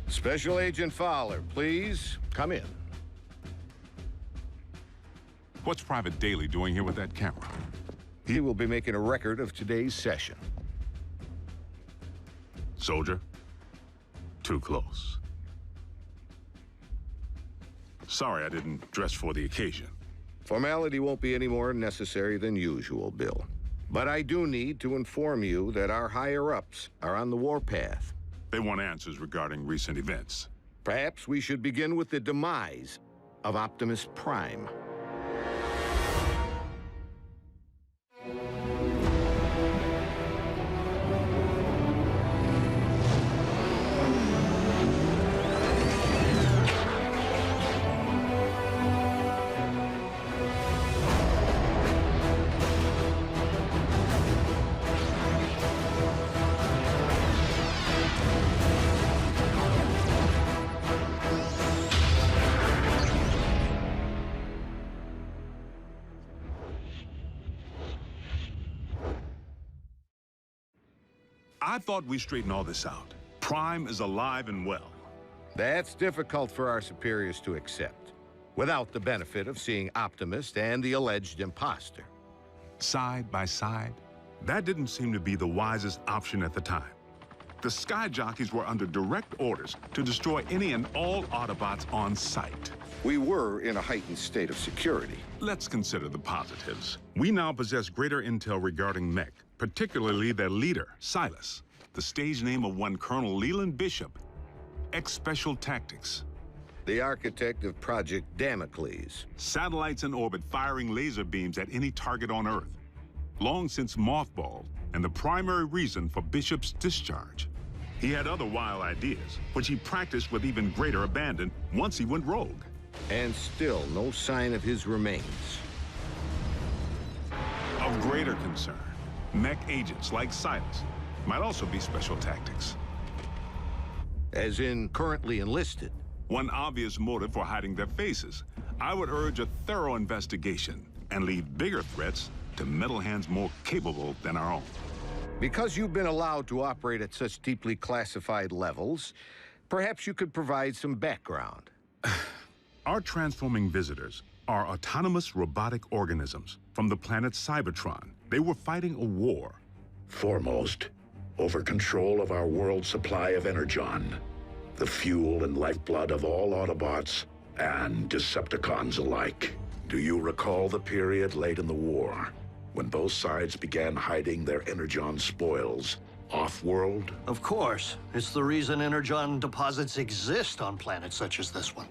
P: Special Agent Fowler, please come in.
G: What's Private Daly doing here with that camera?
P: He will be making a record of today's session.
G: Soldier, too close. Sorry I didn't dress for the occasion.
P: Formality won't be any more necessary than usual, Bill. But I do need to inform you that our higher-ups are on the warpath.
G: They want answers regarding recent events.
P: Perhaps we should begin with the demise of Optimus Prime.
G: I thought we straightened all this out. Prime is alive and well.
P: That's difficult for our superiors to accept, without the benefit of seeing Optimus and the alleged imposter.
G: Side by side, that didn't seem to be the wisest option at the time. The Sky Jockeys were under direct orders to destroy any and all Autobots on sight.
P: We were in a heightened state of security.
G: Let's consider the positives. We now possess greater intel regarding mech, particularly their leader, Silas, the stage name of one Colonel Leland Bishop, ex-Special Tactics.
P: The architect of Project Damocles.
G: Satellites in orbit firing laser beams at any target on Earth. Long since mothballed, and the primary reason for Bishop's discharge. He had other wild ideas, which he practiced with even greater abandon once he went rogue.
P: And still no sign of his remains.
G: Of greater concern, mech agents like Silas might also be Special Tactics.
P: As in currently enlisted?
G: One obvious motive for hiding their faces. I would urge a thorough investigation and leave bigger threats to metal hands more capable than our own.
P: Because you've been allowed to operate at such deeply classified levels, perhaps you could provide some background.
G: Our transforming visitors are autonomous robotic organisms from the planet Cybertron. They were fighting a war.
D: Foremost, over control of our world's supply of Energon, the fuel and lifeblood of all Autobots and Decepticons alike. Do you recall the period late in the war, when both sides began hiding their Energon spoils off-world?
O: Of course. It's the reason Energon deposits exist on planets such as this one.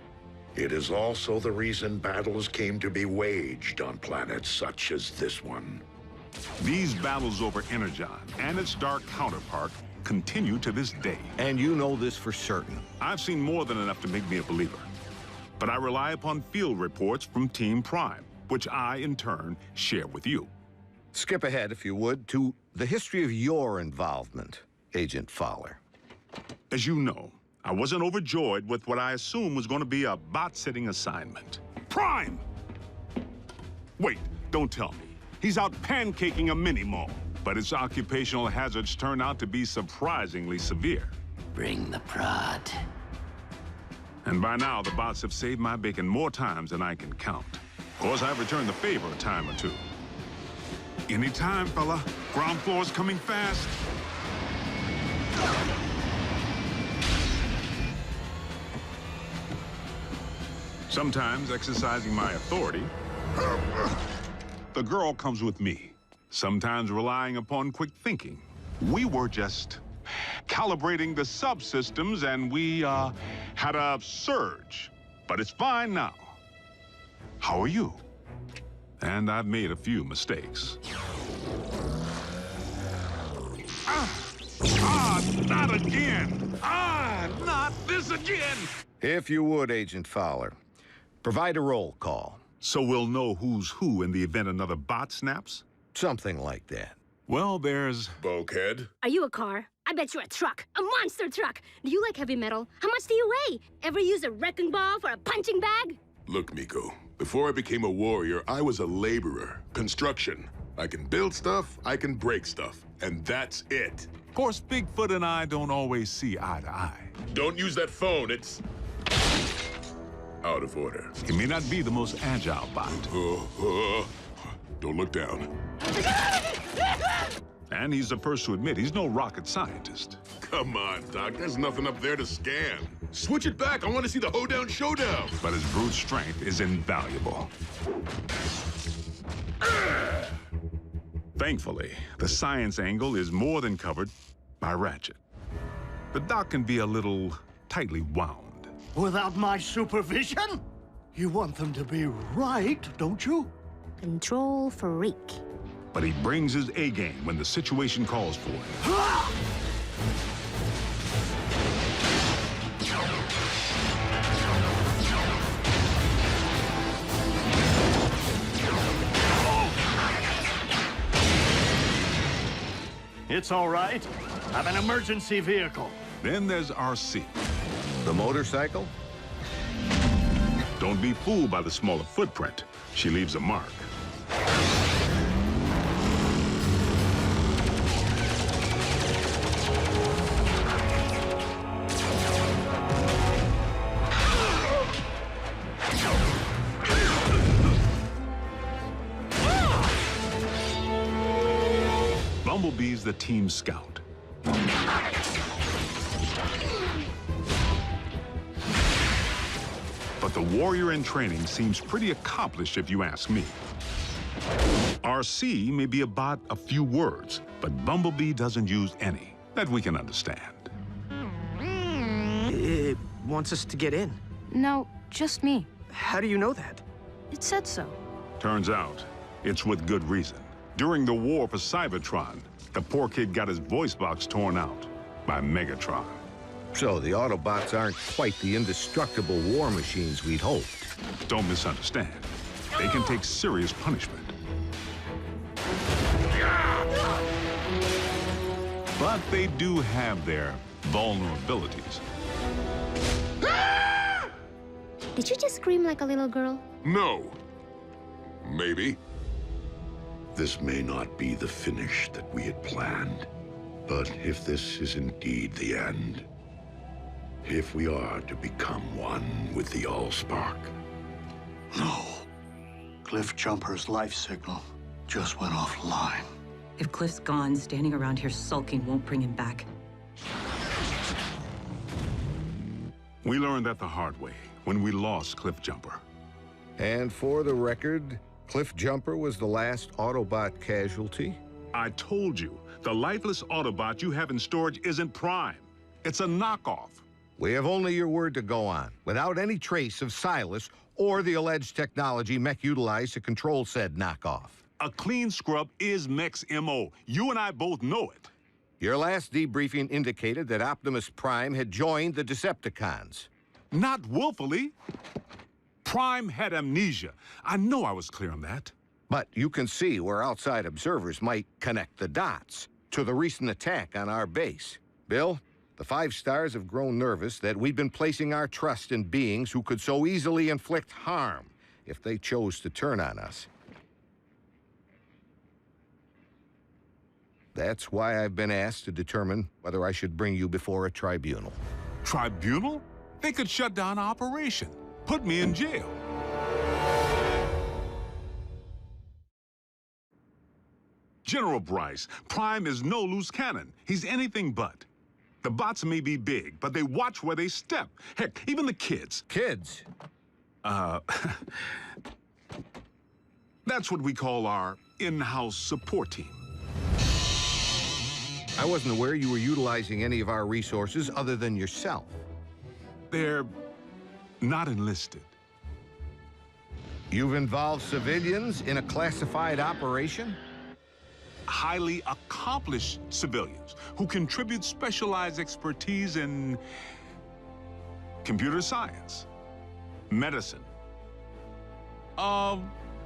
D: It is also the reason battles came to be waged on planets such as this one.
G: These battles over Energon and its dark counterpart continue to this day.
P: And you know this for certain?
G: I've seen more than enough to make me a believer. But I rely upon field reports from Team Prime, which I, in turn, share with you.
P: Skip ahead, if you would, to the history of your involvement, Agent Fowler.
G: As you know, I wasn't overjoyed with what I assumed was going to be a bot-sitting assignment. Prime! Wait, don't tell me. He's out pancaking a mini-mall. But its occupational hazards turn out to be surprisingly severe.
K: Bring the prod.
G: And by now, the bots have saved my bacon more times than I can count. Of course, I've returned the favor a time or two. Anytime, fella. Ground floor's coming fast. Sometimes, exercising my authority, the girl comes with me. Sometimes relying upon quick thinking. We were just calibrating the subsystems and we had a surge. But it's fine now. How are you? And I've made a few mistakes. Not again! Not this again!
P: If you would, Agent Fowler, provide a roll call.
G: So we'll know who's who in the event another bot snaps?
P: Something like that.
G: Well, there's...
M: Bulkhead?
L: Are you a car? I bet you're a truck. A monster truck. Do you like heavy metal? How much do you weigh? Ever use a wrecking ball for a punching bag?
M: Look, Miko, before I became a warrior, I was a laborer. Construction. I can build stuff, I can break stuff. And that's it.
G: Of course, Bigfoot and I don't always see eye to eye.
M: Don't use that phone, it's... out of order.
G: He may not be the most agile bot.
M: Don't look down.
G: And he's the first to admit he's no rocket scientist.
M: Come on, Doc. There's nothing up there to scan. Switch it back. I want to see the hoedown showdown.
G: But his brute strength is invaluable. Thankfully, the science angle is more than covered by Ratchet. The doc can be a little tightly wound.
O: Without my supervision? You want them to be right, don't you?
L: Control freak.
G: But he brings his A-game when the situation calls for it.
O: It's all right. I'm an emergency vehicle.
G: Then there's RC.
P: The motorcycle?
G: Don't be fooled by the smaller footprint. She leaves a mark. Bumblebee's the team scout. But the warrior in training seems pretty accomplished if you ask me. RC may be about a few words, but Bumblebee doesn't use any that we can understand.
I: It wants us to get in.
F: No, just me.
I: How do you know that?
F: It said so.
G: Turns out, it's with good reason. During the war for Cybertron, the poor kid got his voice box torn out by Megatron.
P: So the Autobots aren't quite the indestructible war machines we'd hoped.
G: Don't misunderstand. They can take serious punishment. But they do have their vulnerabilities.
L: Did you just scream like a little girl?
M: No. Maybe.
D: This may not be the finish that we had planned, but if this is indeed the end, if we are to become one with the Allspark.
O: No. Cliff Jumper's life signal just went offline.
F: If Cliff's gone, standing around here sulking won't bring him back.
G: We learned that the hard way when we lost Cliff Jumper.
P: And for the record, Cliff Jumper was the last Autobot casualty?
G: I told you, the lifeless Autobot you have in storage isn't Prime. It's a knockoff.
P: We have only your word to go on, without any trace of Silas or the alleged technology Mech utilized to control said knockoff.
G: A clean scrub is Mech's MO. You and I both know it.
P: Your last debriefing indicated that Optimus Prime had joined the Decepticons.
G: Not willfully. Prime had amnesia. I know I was clear on that.
P: But you can see where outside observers might connect the dots to the recent attack on our base. Bill, the 5 stars have grown nervous that we've been placing our trust in beings who could so easily inflict harm if they chose to turn on us. That's why I've been asked to determine whether I should bring you before a tribunal.
G: Tribunal? They could shut down operation, put me in jail. General Bryce, Prime is no loose cannon. He's anything but. The bots may be big, but they watch where they step. Heck, even the kids.
P: Kids?
G: That's what we call our in-house support team.
P: I wasn't aware you were utilizing any of our resources other than yourself.
G: They're not enlisted.
P: You've involved civilians in a classified operation?
G: Highly accomplished civilians who contribute specialized expertise in computer science, medicine,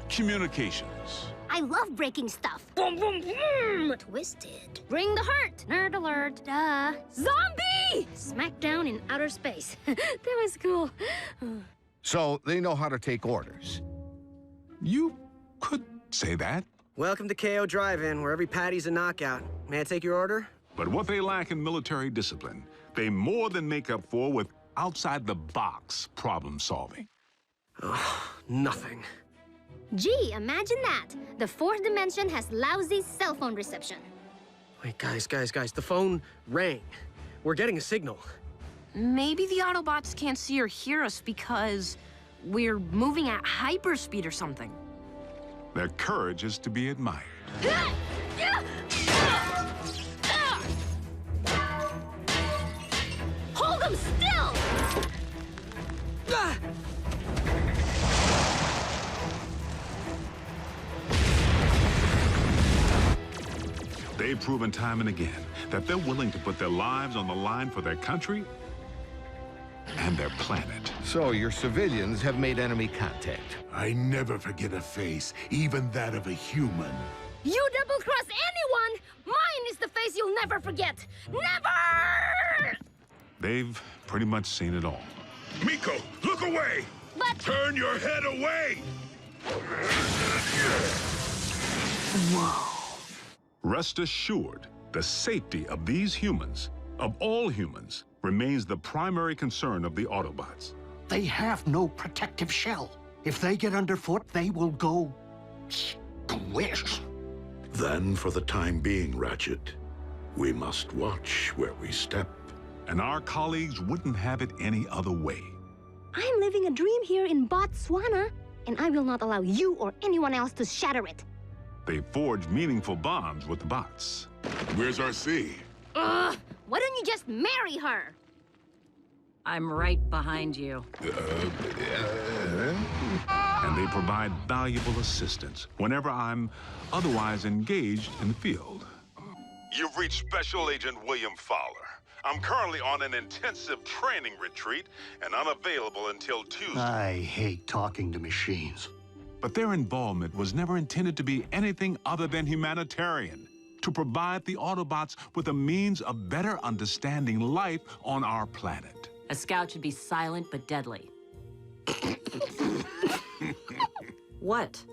G: communications.
L: I love breaking stuff. Boom, boom, boom! Twisted. Bring the hurt. Nerd alert. Duh. Zombie! Smackdown in outer space. That was cool.
P: So they know how to take orders.
G: You could say that.
I: Welcome to KO Drive-In, where every patty's a knockout. May I take your order?
G: But what they lack in military discipline, they more than make up for with outside-the-box problem solving.
I: Oh, nothing.
L: Gee, imagine that. The fourth dimension has lousy cell phone reception.
I: Wait, guys, the phone rang. We're getting a signal.
F: Maybe the Autobots can't see or hear us because we're moving at hyperspeed or something.
G: Their courage is to be admired.
L: Hold them still!
G: They've proven time and again that they're willing to put their lives on the line for their country and their planet.
P: So your civilians have made enemy contact.
E: I never forget a face, even that of a human.
L: You double-cross anyone, mine is the face you'll never forget. Never!
G: They've pretty much seen it all.
S: Miko, look away!
L: But...
S: Turn your head away!
G: Whoa. Rest assured, the safety of these humans, of all humans, remains the primary concern of the Autobots.
O: They have no protective shell. If they get underfoot, they will go squish.
D: Then, for the time being, Ratchet, we must watch where we step.
G: And our colleagues wouldn't have it any other way.
L: I'm living a dream here in Botswana, and I will not allow you or anyone else to shatter it.
G: They forged meaningful bonds with the bots.
S: Where's RC?
L: Why don't you just marry her?
F: I'm right behind you.
G: And they provide valuable assistance whenever I'm otherwise engaged in the field. You've reached Special Agent William Fowler. I'm currently on an intensive training retreat and unavailable until Tuesday.
O: I hate talking to machines.
G: But their involvement was never intended to be anything other than humanitarian, to provide the Autobots with a means of better understanding life on our planet.
F: A scout should be silent but deadly. What?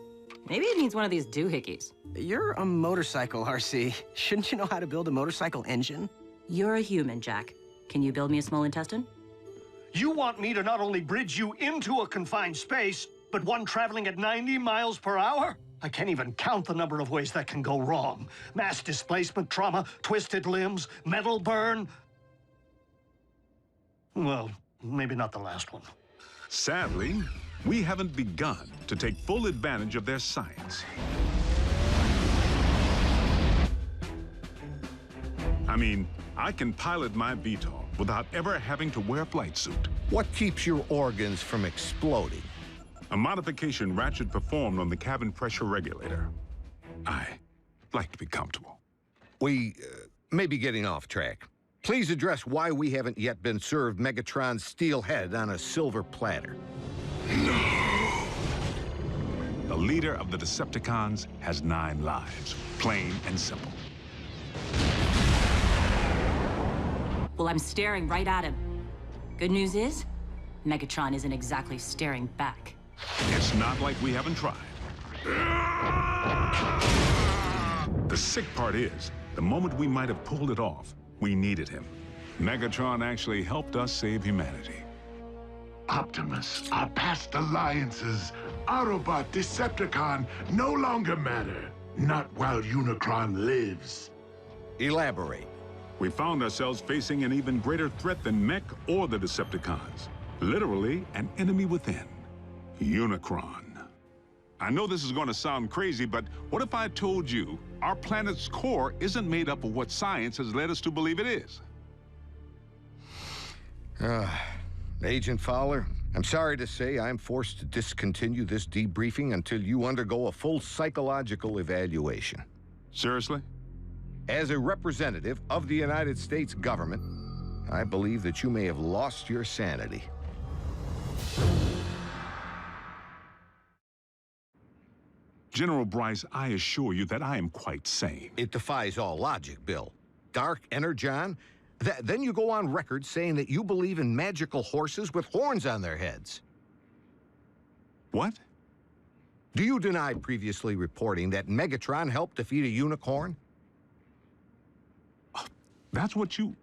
F: Maybe it needs one of these doohickeys.
I: You're a motorcycle, RC. Shouldn't you know how to build a motorcycle engine?
F: You're a human, Jack. Can you build me a small intestine?
O: You want me to not only bridge you into a confined space, but one traveling at 90 miles per hour? I can't even count the number of ways that can go wrong. Mass displacement trauma, twisted limbs, metal burn. Well, maybe not the last one.
G: Sadly, we haven't begun to take full advantage of their science. I mean, I can pilot my VTOL without ever having to wear a flight suit.
P: What keeps your organs from exploding?
G: A modification Ratchet performed on the cabin pressure regulator. I like to be comfortable.
P: We may be getting off track. Please address why we haven't yet been served Megatron's steel head on a silver platter.
G: No. The leader of the Decepticons has 9 lives, plain and simple.
F: Well, I'm staring right at him. Good news is, Megatron isn't exactly staring back.
G: It's not like we haven't tried. The sick part is, The moment we might have pulled it off, we needed him. Megatron actually helped us save humanity.
E: Optimus, our past alliances, Autobot, Decepticon, no longer matter. Not while Unicron lives.
P: Elaborate.
G: We found ourselves facing an even greater threat than Mech or the Decepticons. Literally, an enemy within. Unicron. I know this is going to sound crazy, but what if I told you our planet's core isn't made up of what science has led us to believe it is?
P: Agent Fowler, I'm sorry to say I'm forced to discontinue this debriefing until you undergo a full psychological evaluation.
G: Seriously?
P: As a representative of the United States government, I believe that you may have lost your sanity.
G: General Bryce, I assure you that I am quite sane.
P: It defies all logic, Bill. Dark Energon? Then you go on record saying that you believe in magical horses with horns on their heads.
G: What?
P: Do you deny previously reporting that Megatron helped defeat a unicorn?
G: That's what you...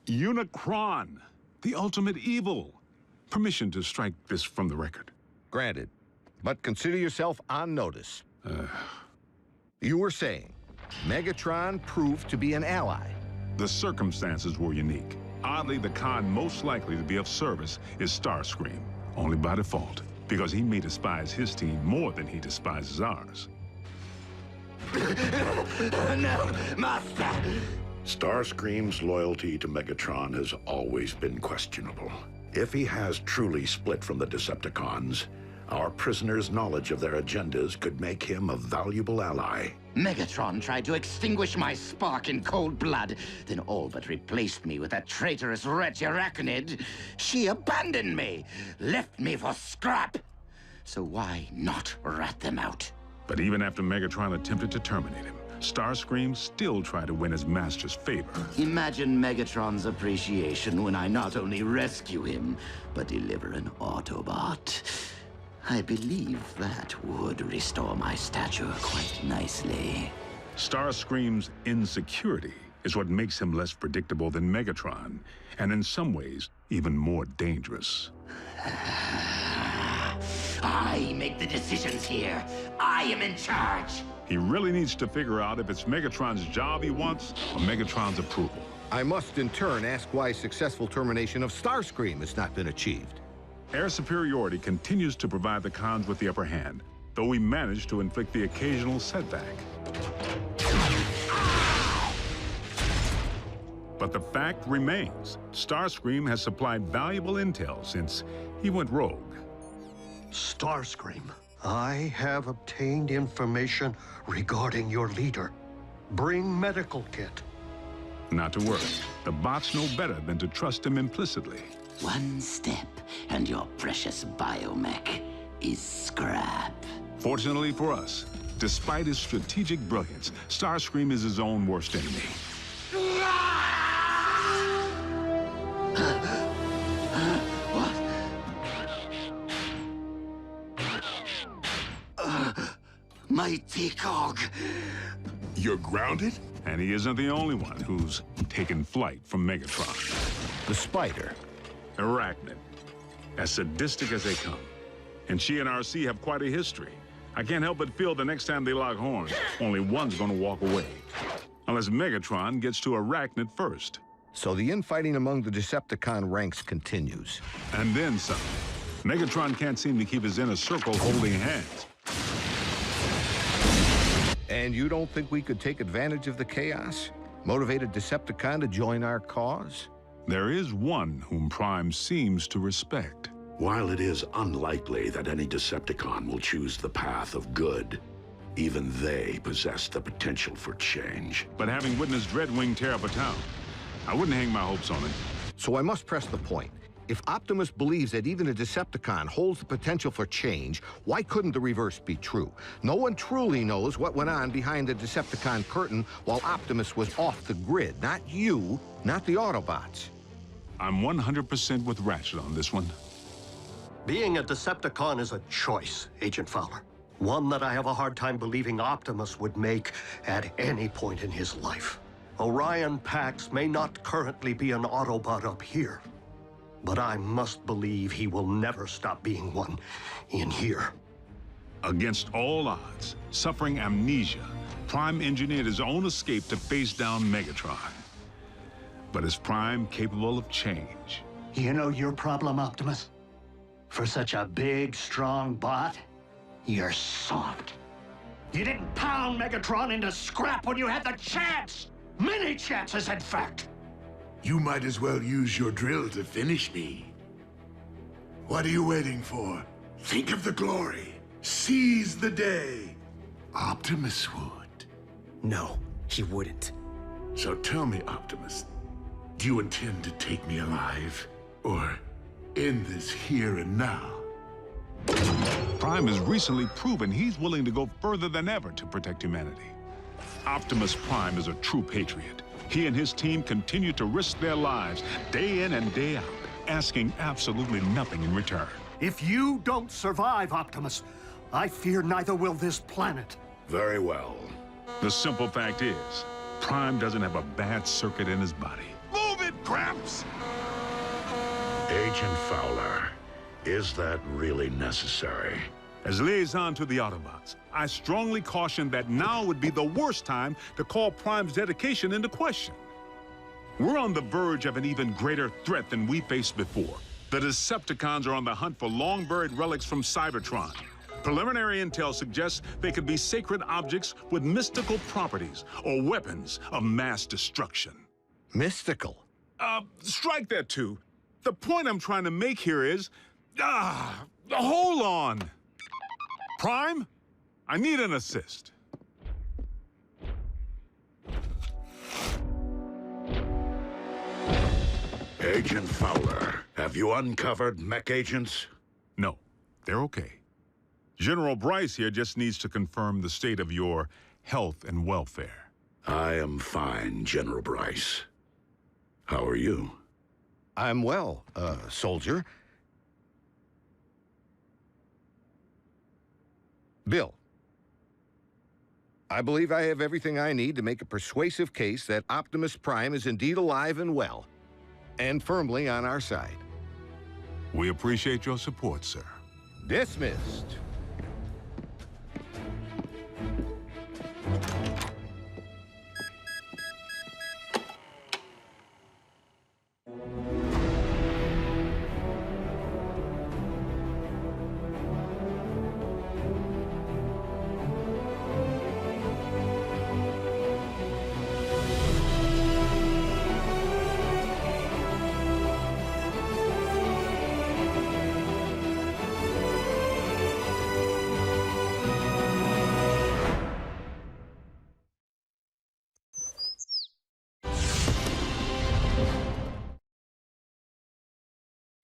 G: Unicron, the ultimate evil. Permission to strike this from the record.
P: Granted, but consider yourself on notice. You were saying Megatron proved to be an ally.
G: The circumstances were unique. Oddly, the con most likely to be of service is Starscream, only by default, because he may despise his team more than he despises ours.
D: No, Master! Starscream's loyalty to Megatron has always been questionable. If he has truly split from the Decepticons, our prisoner's knowledge of their agendas could make him a valuable ally.
K: Megatron tried to extinguish my spark in cold blood, then all but replaced me with that traitorous wretch Arachnid. She abandoned me, left me for scrap. So why not rat them out?
G: But even after Megatron attempted to terminate him, Starscream still tried to win his master's favor.
K: Imagine Megatron's appreciation when I not only rescue him, but deliver an Autobot. I believe that would restore my stature quite nicely.
G: Starscream's insecurity is what makes him less predictable than Megatron, and in some ways, even more dangerous.
K: I make the decisions here. I am in charge.
G: He really needs to figure out if it's Megatron's job he wants or Megatron's approval.
P: I must in turn ask why successful termination of Starscream has not been achieved.
G: Air superiority continues to provide the cons with the upper hand, though we manage to inflict the occasional setback. But the fact remains, Starscream has supplied valuable intel since he went rogue.
O: Starscream, I have obtained information regarding your leader. Bring medical kit.
G: Not to worry. The bots know better than to trust him implicitly.
K: One step, and your precious biomech is scrap.
G: Fortunately for us, despite his strategic brilliance, Starscream is his own worst enemy.
K: Mighty Cog.
M: You're grounded?
G: And he isn't the only one who's taken flight from Megatron.
P: The Spider.
G: Arachnid. As sadistic as they come. And she and RC have quite a history. I can't help but feel the next time they lock horns, only one's gonna walk away. Unless Megatron gets to Arachnid first.
P: So the infighting among the Decepticon ranks continues.
G: And then some. Megatron can't seem to keep his inner circle holding hands.
P: And you don't think we could take advantage of the chaos? Motivate a Decepticon to join our cause?
G: There is one whom Prime seems to respect.
D: While it is unlikely that any Decepticon will choose the path of good, even they possess the potential for change.
G: But having witnessed Dreadwing tear up a town, I wouldn't hang my hopes on it.
P: So I must press the point. If Optimus believes that even a Decepticon holds the potential for change, why couldn't the reverse be true? No one truly knows what went on behind the Decepticon curtain while Optimus was off the grid. Not you, not the Autobots.
G: I'm 100% with Ratchet on this one.
O: Being a Decepticon is a choice, Agent Fowler. One that I have a hard time believing Optimus would make at any point in his life. Orion Pax may not currently be an Autobot up here, but I must believe he will never stop being one in here.
G: Against all odds, suffering amnesia, Prime engineered his own escape to face down Megatron. But is Prime capable of change?
O: You know your problem, Optimus? For such a big, strong bot, you're soft. You didn't pound Megatron into scrap when you had the chance! Many chances, in fact!
E: You might as well use your drill to finish me. What are you waiting for? Think of the glory. Seize the day. Optimus would.
V: No, he wouldn't.
E: So tell me, Optimus, do you intend to take me alive? Or end this here and now?
G: Prime has recently proven he's willing to go further than ever to protect humanity. Optimus Prime is a true patriot. He and his team continue to risk their lives day in and day out, asking absolutely nothing in return.
O: If you don't survive, Optimus, I fear neither will this planet.
D: Very well.
G: The simple fact is, Prime doesn't have a bad circuit in his body.
S: Move it, Gramps!
D: Agent Fowler, is that really necessary?
G: As liaison to the Autobots, I strongly caution that now would be the worst time to call Prime's dedication into question. We're on the verge of an even greater threat than we faced before. The Decepticons are on the hunt for long-buried relics from Cybertron. Preliminary intel suggests they could be sacred objects with mystical properties or weapons of mass destruction.
P: Mystical?
G: Strike that too. The point I'm trying to make here is... hold on. Prime, I need an assist.
D: Agent Fowler, have you uncovered mech agents?
G: No, they're okay. General Bryce here just needs to confirm the state of your health and welfare.
D: I am fine, General Bryce. How are you?
P: I'm well, soldier. Bill, I believe I have everything I need to make a persuasive case that Optimus Prime is indeed alive and well, and firmly on our side.
G: We appreciate your support, sir.
P: Dismissed.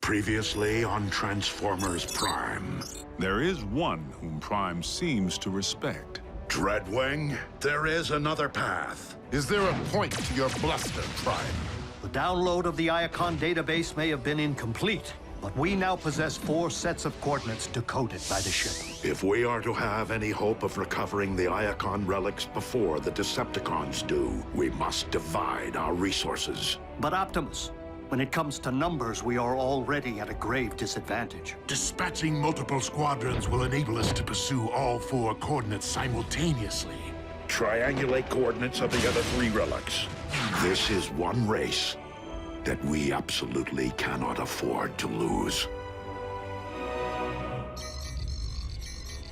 D: Previously on Transformers Prime.
G: There is one whom Prime seems to respect.
D: Dreadwing, there is another path.
S: Is there a point to your bluster, Prime?
O: The download of the Iacon database may have been incomplete, but we now possess 4 sets of coordinates decoded by the ship.
D: If we are to have any hope of recovering the Iacon relics before the Decepticons do, we must divide our resources.
O: But Optimus, when it comes to numbers, we are already at a grave disadvantage.
E: Dispatching multiple squadrons will enable us to pursue all 4 coordinates simultaneously.
D: Triangulate coordinates of the other 3 relics. This is one race that we absolutely cannot afford to lose.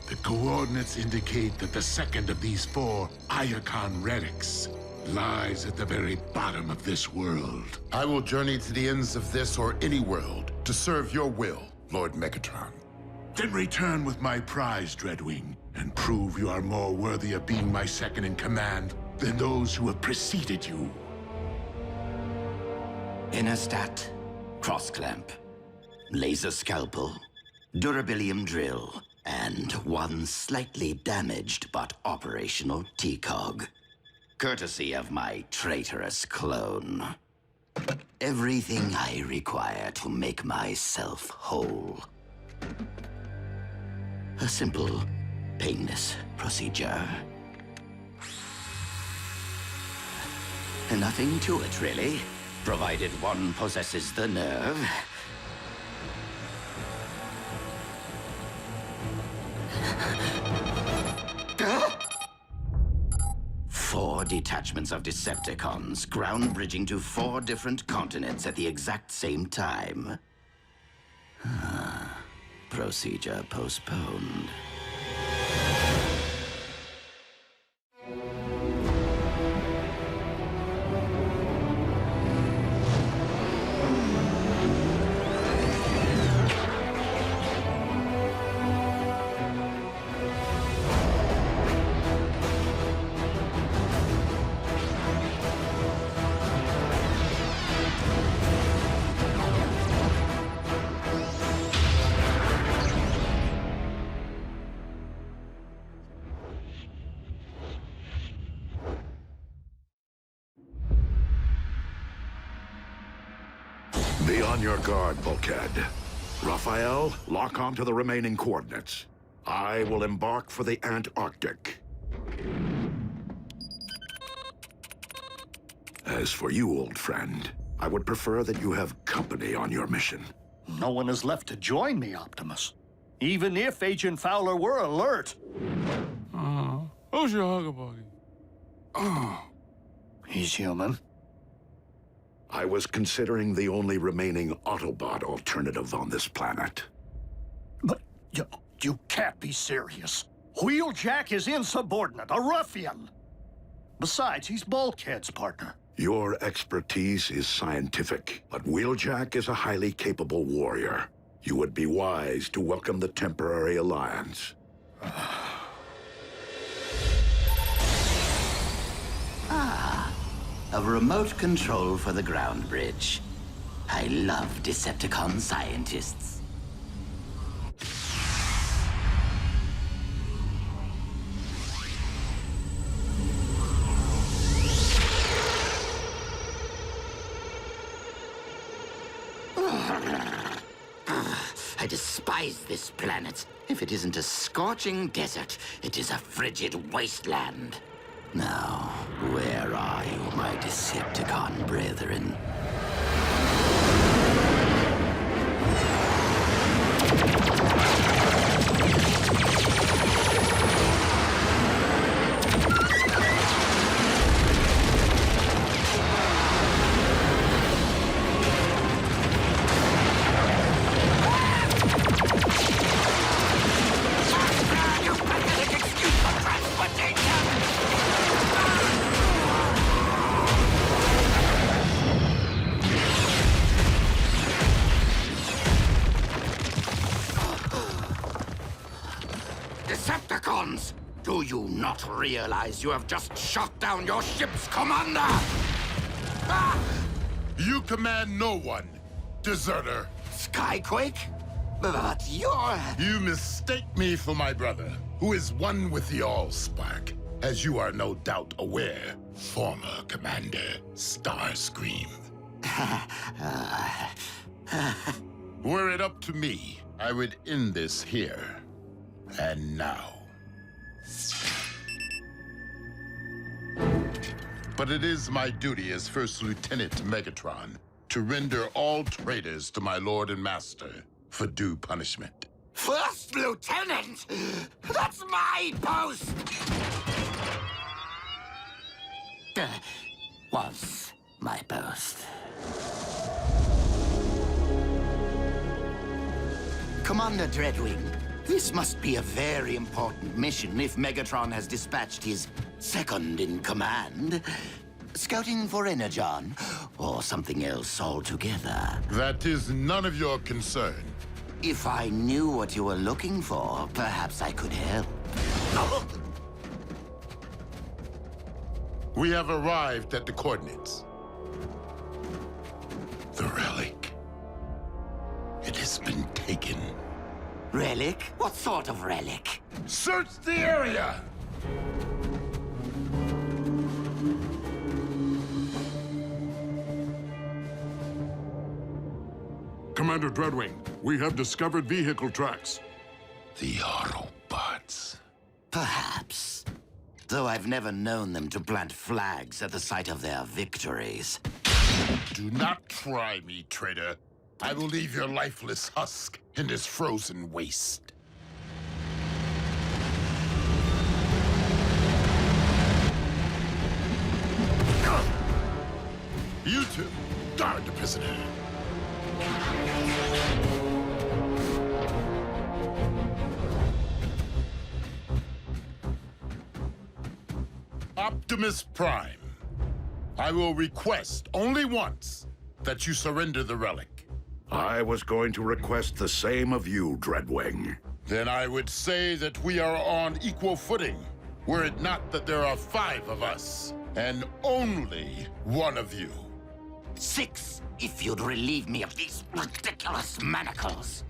E: The coordinates indicate that the second of these 4 Iacon relics lies at the very bottom of this world.
S: I will journey to the ends of this or any world to serve your will, Lord Megatron.
E: Then return with my prize, Dreadwing, and prove you are more worthy of being my second in command than those who have preceded you.
K: Innerstat, cross-clamp, laser scalpel, durabilium drill, and one slightly damaged but operational T-cog. Courtesy of my traitorous clone. Everything I require to make myself whole. A simple painless procedure. Nothing to it, really, provided one possesses the nerve. 4 detachments of Decepticons, ground bridging to 4 different continents at the exact same time. Procedure postponed.
D: Be on your guard, Bulkhead. Raphael, lock on to the remaining coordinates. I will embark for the Antarctic. As for you, old friend, I would prefer that you have company on your mission.
O: No one is left to join me, Optimus. Even if Agent Fowler were alert.
W: Who's your hugger buddy?
O: Oh, he's human.
D: I was considering the only remaining Autobot alternative on this planet.
O: But you can't be serious. Wheeljack is insubordinate, a ruffian. Besides, he's Bulkhead's partner.
D: Your expertise is scientific, but Wheeljack is a highly capable warrior. You would be wise to welcome the temporary alliance.
K: A remote control for the ground bridge. I love Decepticon scientists. I despise this planet. If it isn't a scorching desert, it is a frigid wasteland. Now, where are you, my Decepticon brethren? Decepticons! Do you not realize you have just shot down your ship's commander?
E: You command no one, deserter.
K: Skyquake? But you're...
E: You mistake me for my brother, who is one with the Allspark, as you are no doubt aware, former Commander Starscream. Were it up to me, I would end this here and now. But it is my duty as First Lieutenant Megatron to render all traitors to my Lord and Master for due punishment.
K: First Lieutenant? That's my post! Was my post. Commander Dreadwing, this must be a very important mission if Megatron has dispatched his second-in-command. Scouting for Energon, or something else altogether.
E: That is none of your concern.
K: If I knew what you were looking for, perhaps I could help.
E: We have arrived at the coordinates. The relic. It has been taken.
K: Relic? What sort of relic?
E: Search the area!
W: Commander Dreadwing, we have discovered vehicle tracks.
E: The Autobots.
J: though I've never known them to plant flags at the sight of their victories.
E: Do not try me, traitor. I will leave your lifeless husk in this frozen waste. You two, guard the prisoner. Optimus Prime, I will request only once that you surrender the relic.
D: I was going to request the same of you, Dreadwing.
E: Then I would say that we are on equal footing, were it not that there are 5 of us, and only one of you.
J: 6, if you'd relieve me of these ridiculous manacles.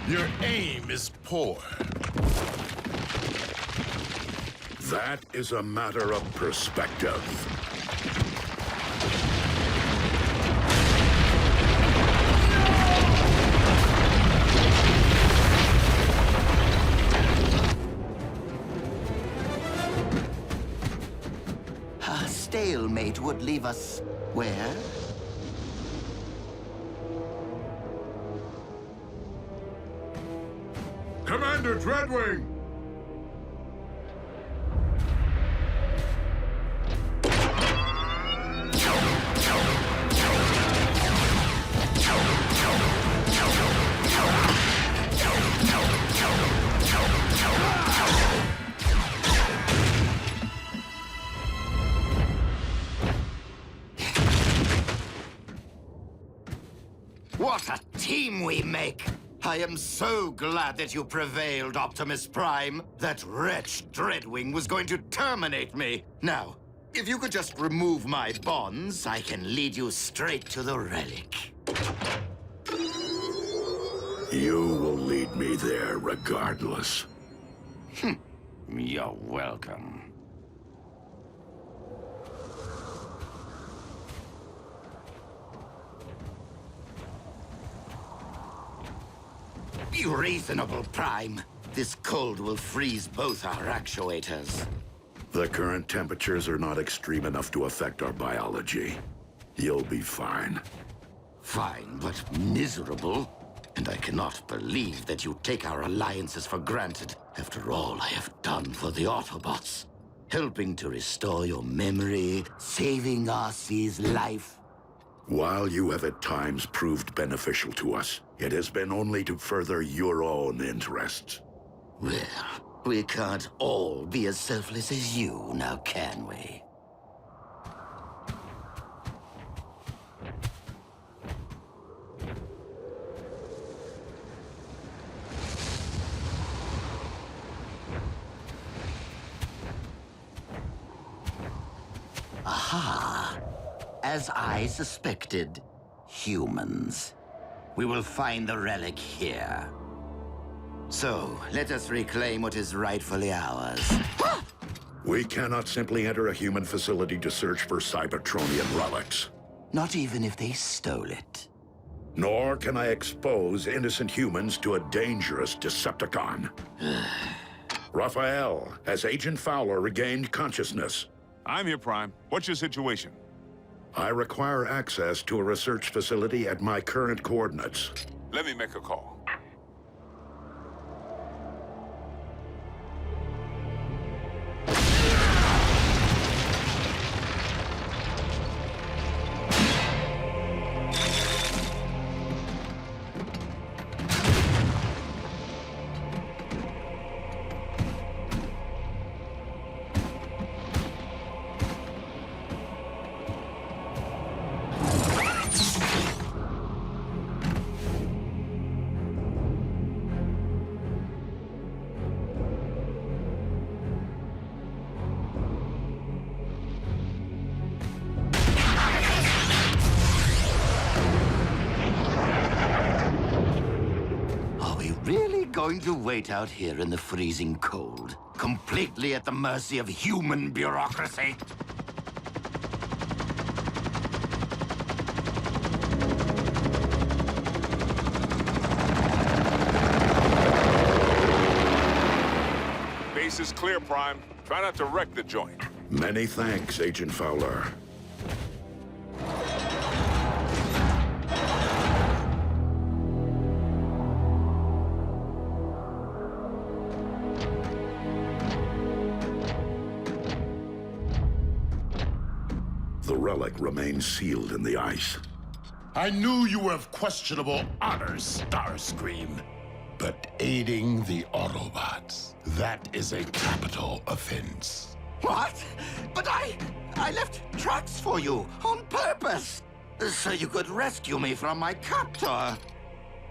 E: Your aim is poor.
D: That is a matter of perspective.
J: A stalemate would leave us where?
E: Commander Dreadwing!
J: What a team we make! I am so glad that you prevailed, Optimus Prime. That wretch Dreadwing was going to terminate me. Now, if you could just remove my bonds, I can lead you straight to the relic.
D: You will lead me there regardless.
J: You're welcome. Be reasonable, Prime. This cold will freeze both our actuators.
D: The current temperatures are not extreme enough to affect our biology. You'll be fine.
J: Fine, but miserable. And I cannot believe that you take our alliances for granted after all I have done for the Autobots. Helping to restore your memory, saving Arcee's life.
D: While you have at times proved beneficial to us, it has been only to further your own interests.
J: Well, We can't all be as selfless as you, now can we? Aha! As I suspected, humans. We will find the relic here. So, let us reclaim what is rightfully ours.
D: We cannot simply enter a human facility to search for Cybertronian relics.
J: Not even if they stole it.
D: Nor can I expose innocent humans to a dangerous Decepticon. Raphael, has Agent Fowler regained consciousness?
G: I'm here, Prime. What's your situation?
D: I require access to a research facility at my current coordinates.
G: Let me make a call.
J: Going to wait out here in the freezing cold, completely at the mercy of human bureaucracy?
G: Base is clear, Prime. Try not to wreck the joint.
D: Many thanks, Agent Fowler. The relic remains sealed in the ice.
E: I knew you were of questionable honors, Starscream. But aiding the Autobots, that is a capital offense.
J: What? But I left tracks for you on purpose, so you could rescue me from my captor.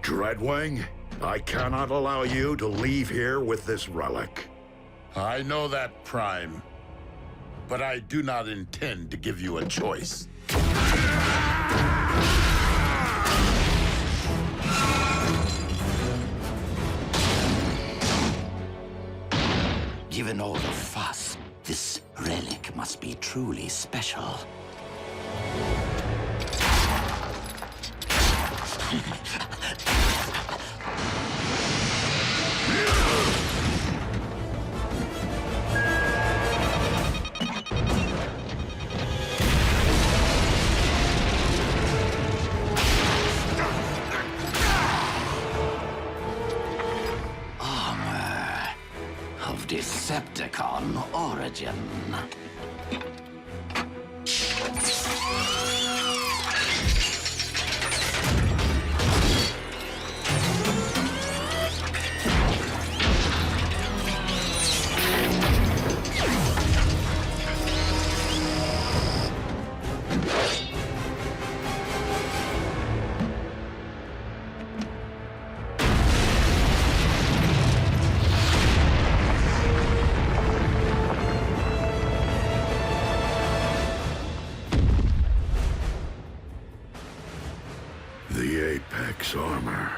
D: Dreadwing, I cannot allow you to leave here with this relic.
E: I know that, Prime. But I do not intend to give you a choice.
J: Given all the fuss, this relic must be truly special. Decepticon origin.
D: The Apex armor.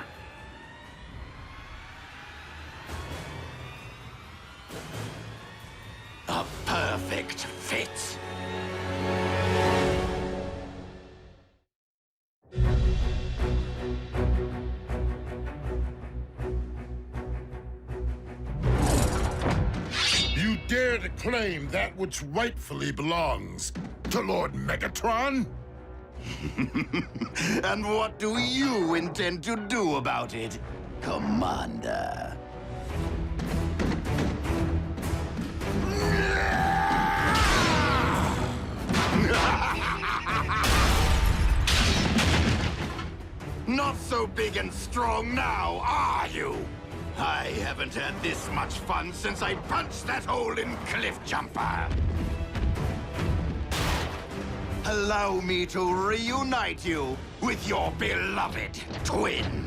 J: A perfect fit.
E: You dare to claim that which rightfully belongs to Lord Megatron?
J: And what do you intend to do about it, Commander? Not so big and strong now, are you? I haven't had this much fun since I punched that hole in Cliff Jumper. Allow me to reunite you with your beloved twin.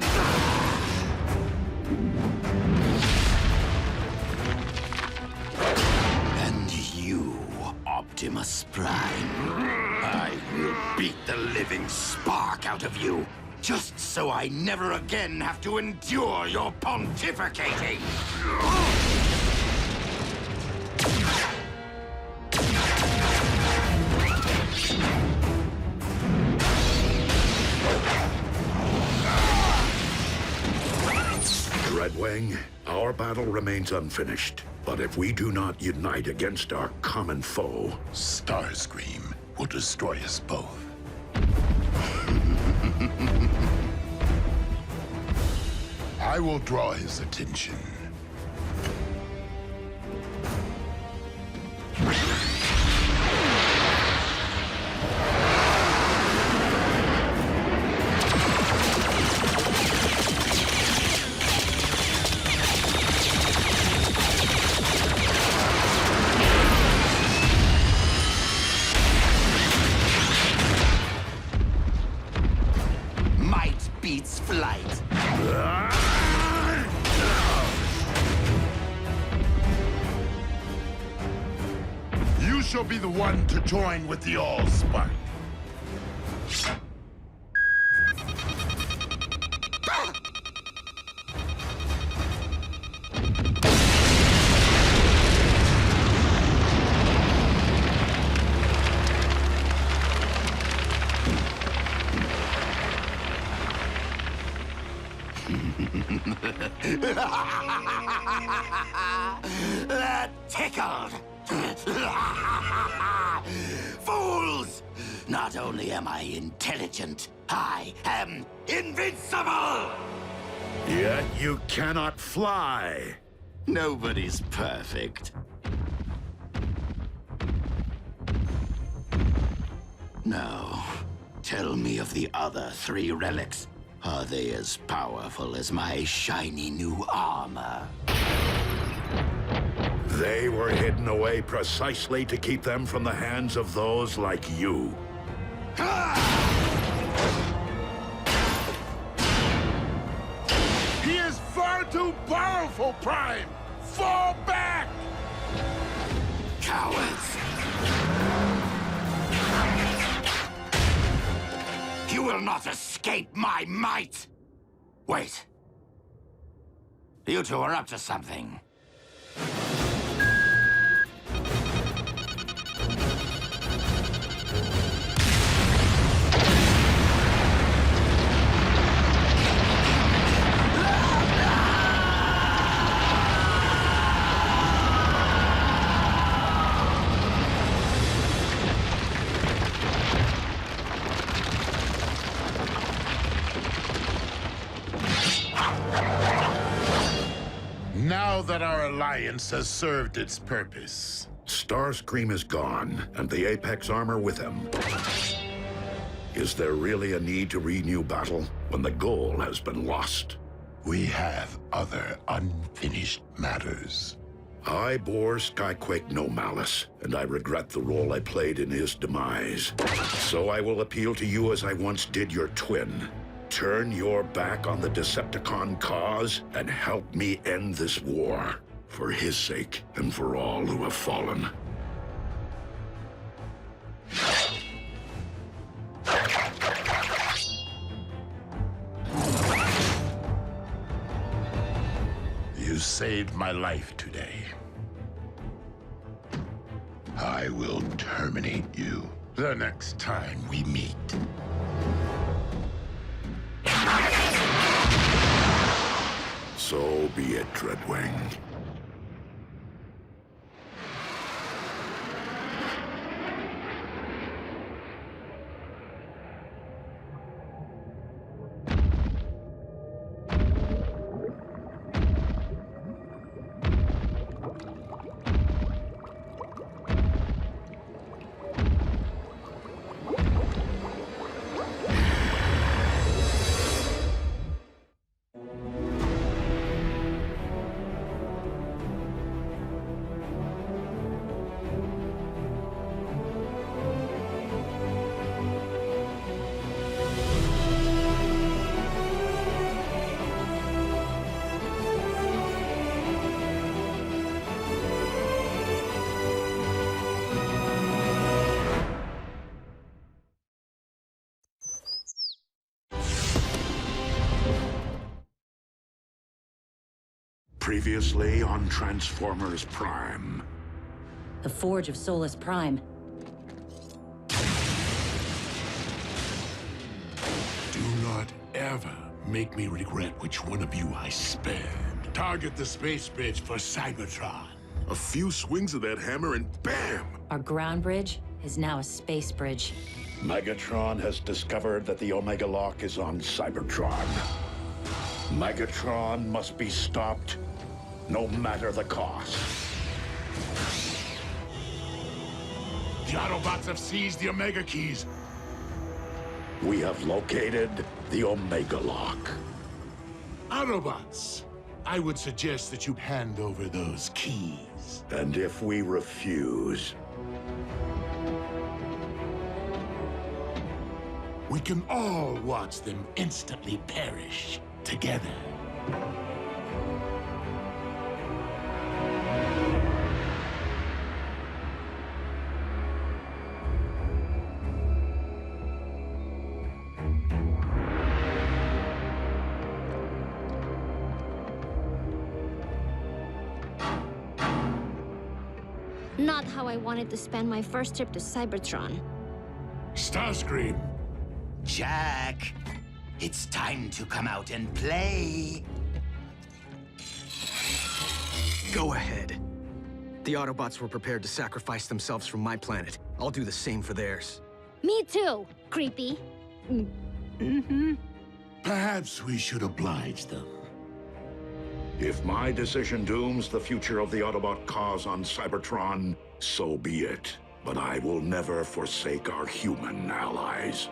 J: And you, Optimus Prime. I will beat the living spark out of you, just so I never again have to endure your pontificating.
D: Dreadwing, our battle remains unfinished. But if we do not unite against our common foe,
E: Starscream will destroy us both. I will draw his attention.
J: Might beats flight.
E: You shall be the one to join with the Allspark.
J: That tickled. Fools! Not only am I intelligent, I am invincible!
D: yet you cannot fly.
J: Nobody's perfect. Now, tell me of the other 3 relics. Are they as powerful as my shiny new armor?
D: They were hidden away precisely to keep them from the hands of those like you.
E: He is far too powerful, Prime! Fall back!
J: Cowards! You will not escape my might! Wait. You two are up to something.
E: Now that our alliance has served its purpose.
D: Starscream is gone, and the Apex armor with him. Is there really a need to renew battle when the goal has been lost?
E: We have other unfinished matters.
D: I bore Skyquake no malice, and I regret the role I played in his demise. So I will appeal to you as I once did your twin. Turn your back on the Decepticon cause and help me end this war. For his sake and for all who have fallen.
E: You saved my life today. I will terminate you the next time we meet.
D: So be it, Dreadwing. Previously on Transformers Prime.
F: The Forge of Solus Prime.
E: Do not ever make me regret which one of you I spared. Target the space bridge for Cybertron.
M: A few swings of that hammer and bam!
F: Our ground bridge is now a space bridge.
D: Megatron has discovered that the Omega Lock is on Cybertron. Megatron must be stopped, no matter the cost.
E: The Autobots have seized the Omega Keys.
D: We have located the Omega Lock.
E: Autobots, I would suggest that you hand over those keys.
D: And if we refuse,
E: we can all watch them instantly perish together.
L: Not how I wanted to spend my first trip to Cybertron.
E: Starscream.
J: Jack, it's time to come out and play.
I: Go ahead. The Autobots were prepared to sacrifice themselves for my planet. I'll do the same for theirs.
L: Me too, creepy.
E: Perhaps we should oblige them.
D: if my decision dooms the future of the Autobot cause on Cybertron, so be it. But I will never forsake our human allies.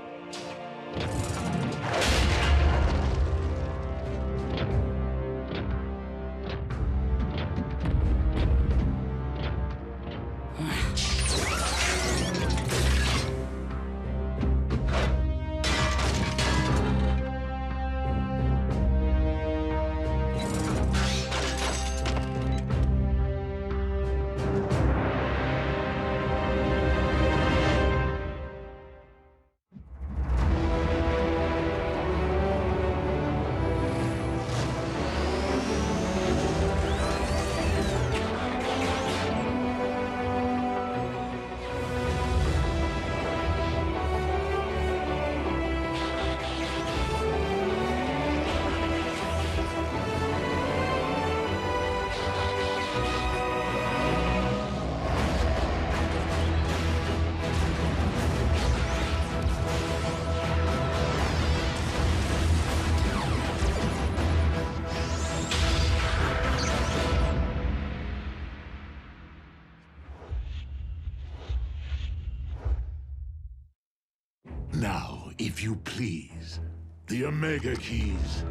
E: Now, if you please, the Omega Keys.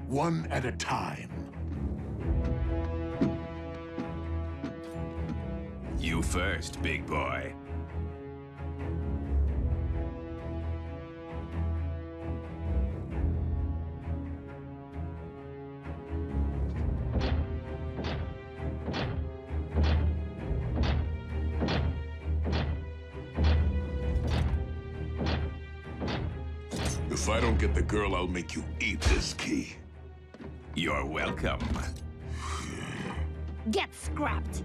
E: One at a time.
H: You first, big boy.
M: If I don't get the girl, I'll make you eat this key.
H: You're welcome.
L: Get scrapped.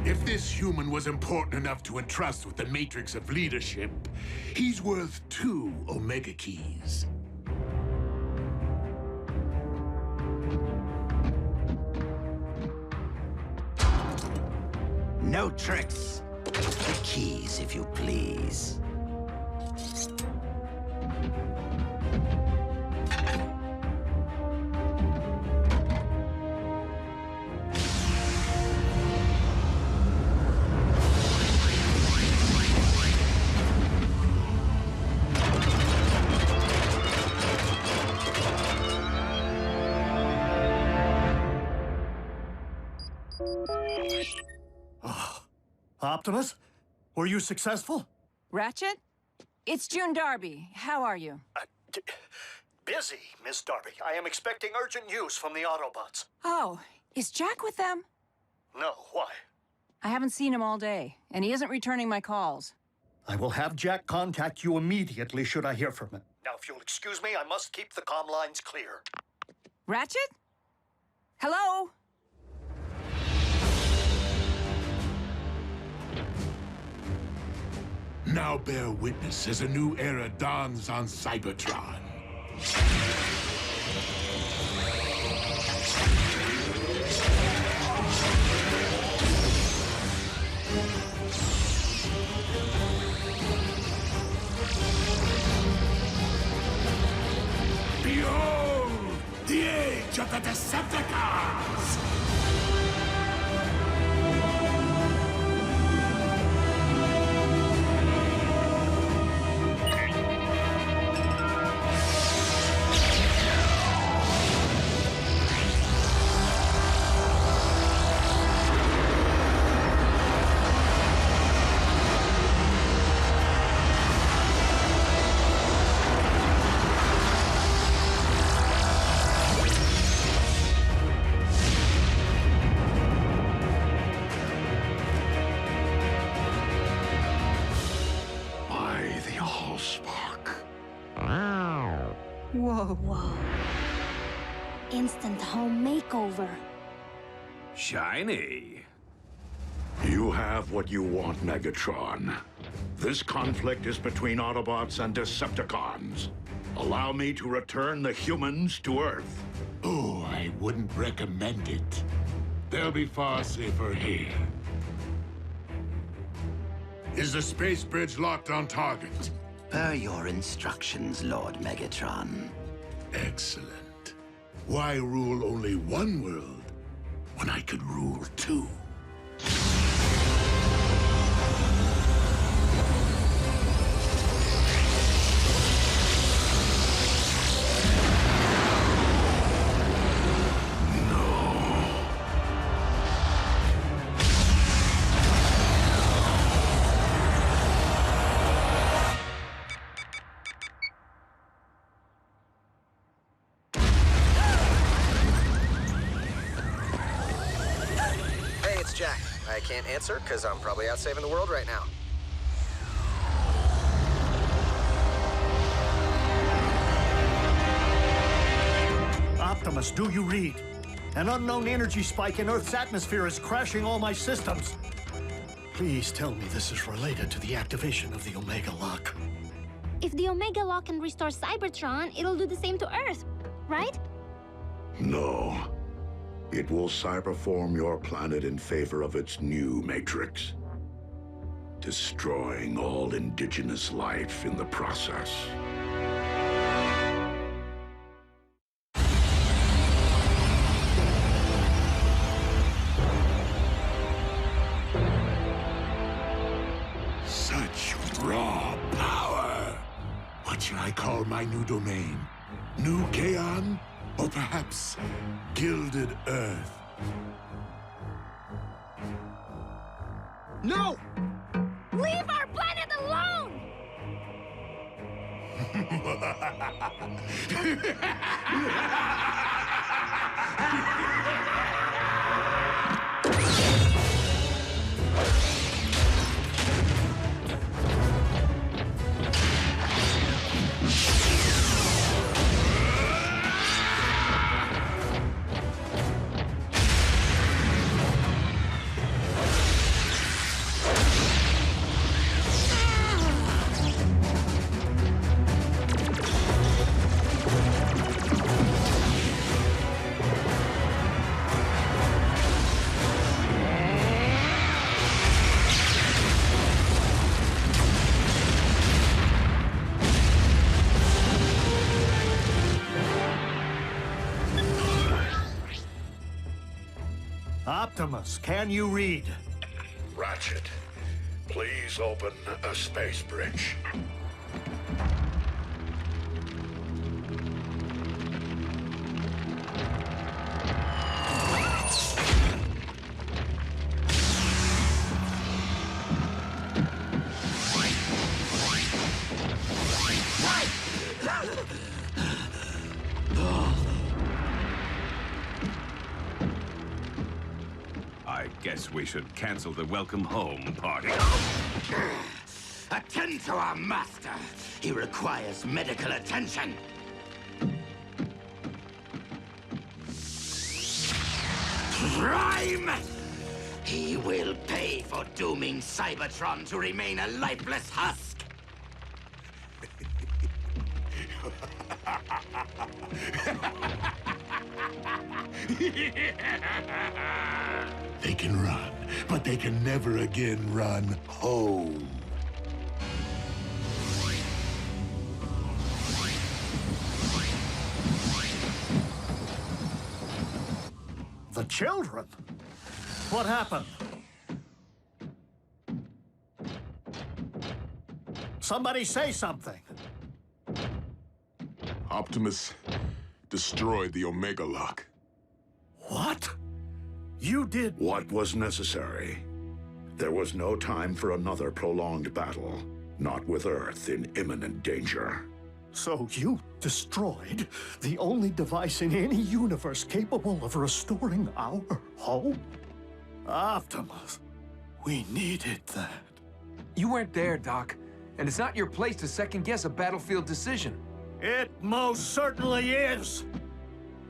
E: If this human was important enough to entrust with the matrix of leadership, he's worth 2 Omega Keys.
J: No tricks. The keys, if you please.
O: Optimus?
B: Were you successful?
R: Ratchet? It's June Darby. How are you?
B: Busy, Miss Darby. I am expecting urgent news from the Autobots.
R: Oh, is Jack with them?
B: No, why?
R: I haven't seen him all day, and he isn't returning my calls.
B: I will have Jack contact you immediately should I hear from him. Now, if you'll excuse me, I must keep the comm lines clear.
R: Ratchet? Hello?
E: Now bear witness as a new era dawns on Cybertron. Behold, the age of the Decepticons!
L: Whoa. Instant home makeover.
H: Shiny.
D: You have what you want, Megatron. This conflict is between Autobots and Decepticons. Allow me to return the humans to Earth.
E: Oh, I wouldn't recommend it. They'll be far safer here. Is the space bridge locked on target?
J: Per your instructions, Lord Megatron.
E: Excellent. Why rule only one world when I could rule two?
I: Jack. I can't answer because I'm probably out saving the world right now.
B: Optimus, do you read? An unknown energy spike in Earth's atmosphere is crashing all my systems. Please tell me this is related to the activation of the Omega Lock.
L: If the Omega Lock can restore Cybertron, it'll do the same to Earth, right?
D: No. It will cyberform your planet in favor of its new matrix, destroying all indigenous life in the process.
E: Such raw power. What shall I call my new domain? New Kaon? Or perhaps Gilded Earth?
B: No!
L: Leave our planet alone!
B: Optimus, can you read?
D: Ratchet, please open a space bridge.
H: I guess we should cancel the welcome home party.
J: Attend to our master. He requires medical attention. Prime! He will pay for dooming Cybertron to remain a lifeless husk.
E: They can run, but they can never again run home.
B: The children? What happened? Somebody say something.
M: Optimus destroyed the Omega Lock.
B: What? You did...
D: What was necessary? There was no time for another prolonged battle, not with Earth in imminent danger.
B: So you destroyed the only device in any universe capable of restoring our home? Optimus, we needed that.
C: You weren't there, Doc. And it's not your place to second-guess a battlefield decision.
B: It most certainly is.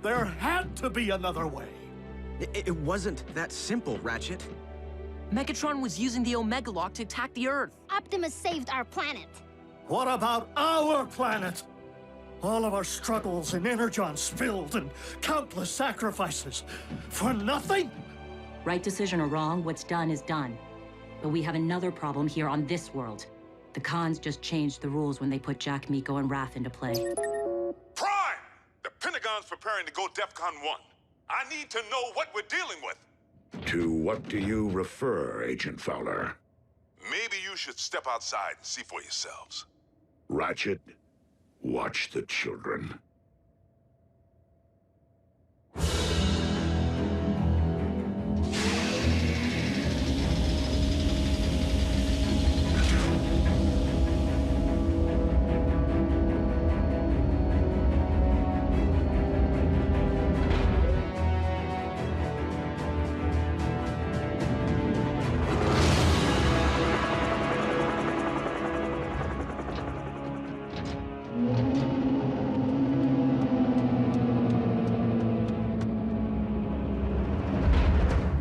B: There had to be another way.
I: It wasn't that simple, Ratchet.
N: Megatron was using the Omega Lock to attack the Earth.
L: Optimus saved our planet.
B: What about our planet? All of our struggles and Energon spilled and countless sacrifices. For nothing?
F: Right decision or wrong, what's done is done. But we have another problem here on this world. The Khans just changed the rules when they put Jack, Miko, and Wrath into play.
G: Prime! The Pentagon's preparing to go DEFCON 1. I need to know what we're dealing with.
D: To what do you refer, Agent Fowler?
G: Maybe you should step outside and see for yourselves.
D: Ratchet, watch the children.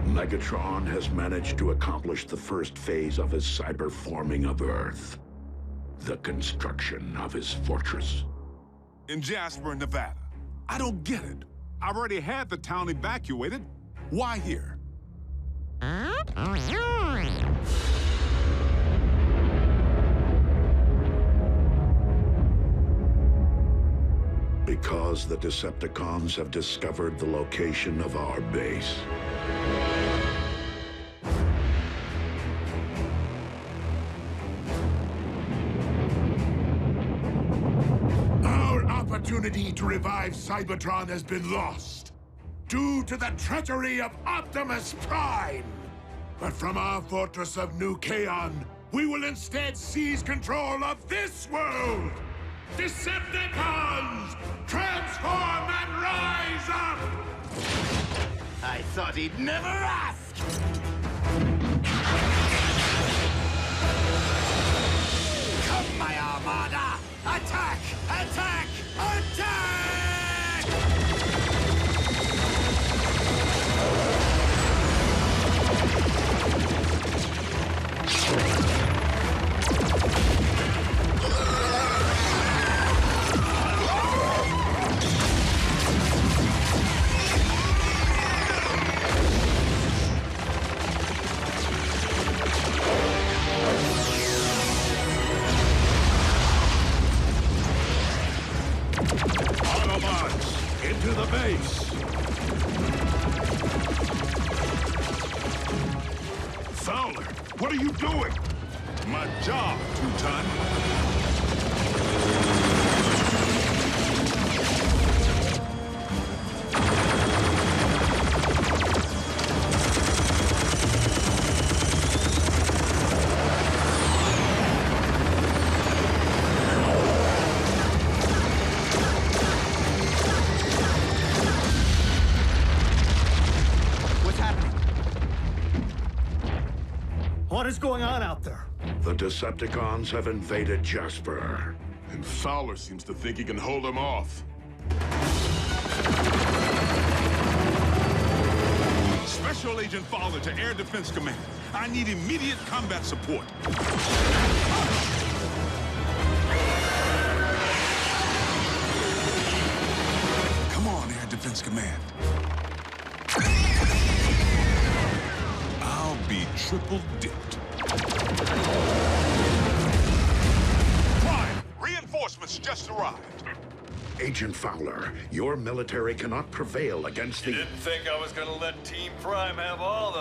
D: Megatron has managed to accomplish the first phase of his cyberforming of Earth. The construction of his fortress.
G: In Jasper, Nevada. I don't get it. I've already had the town evacuated. Why here?
D: Because the Decepticons have discovered the location of our base.
E: Our opportunity to revive Cybertron has been lost due to the treachery of Optimus Prime. But from our fortress of New Kaon, we will instead seize control of this world! Decepticons! Transform and rise up!
J: I thought he'd never ask! Come, my Armada! Attack! Attack! Attack!
M: Autobots, into the base! Fowler, what are you doing? My job, Two-Ton.
B: is going on out there?
D: The Decepticons have invaded Jasper.
M: And Fowler seems to think he can hold them off.
G: Special Agent Fowler to Air Defense Command. I need immediate combat support. Come on, Air Defense Command. I'll be triple dipped. Prime, reinforcements just arrived.
D: Agent Fowler, your military cannot prevail against the...
A: Didn't think I was gonna let Team Prime have all the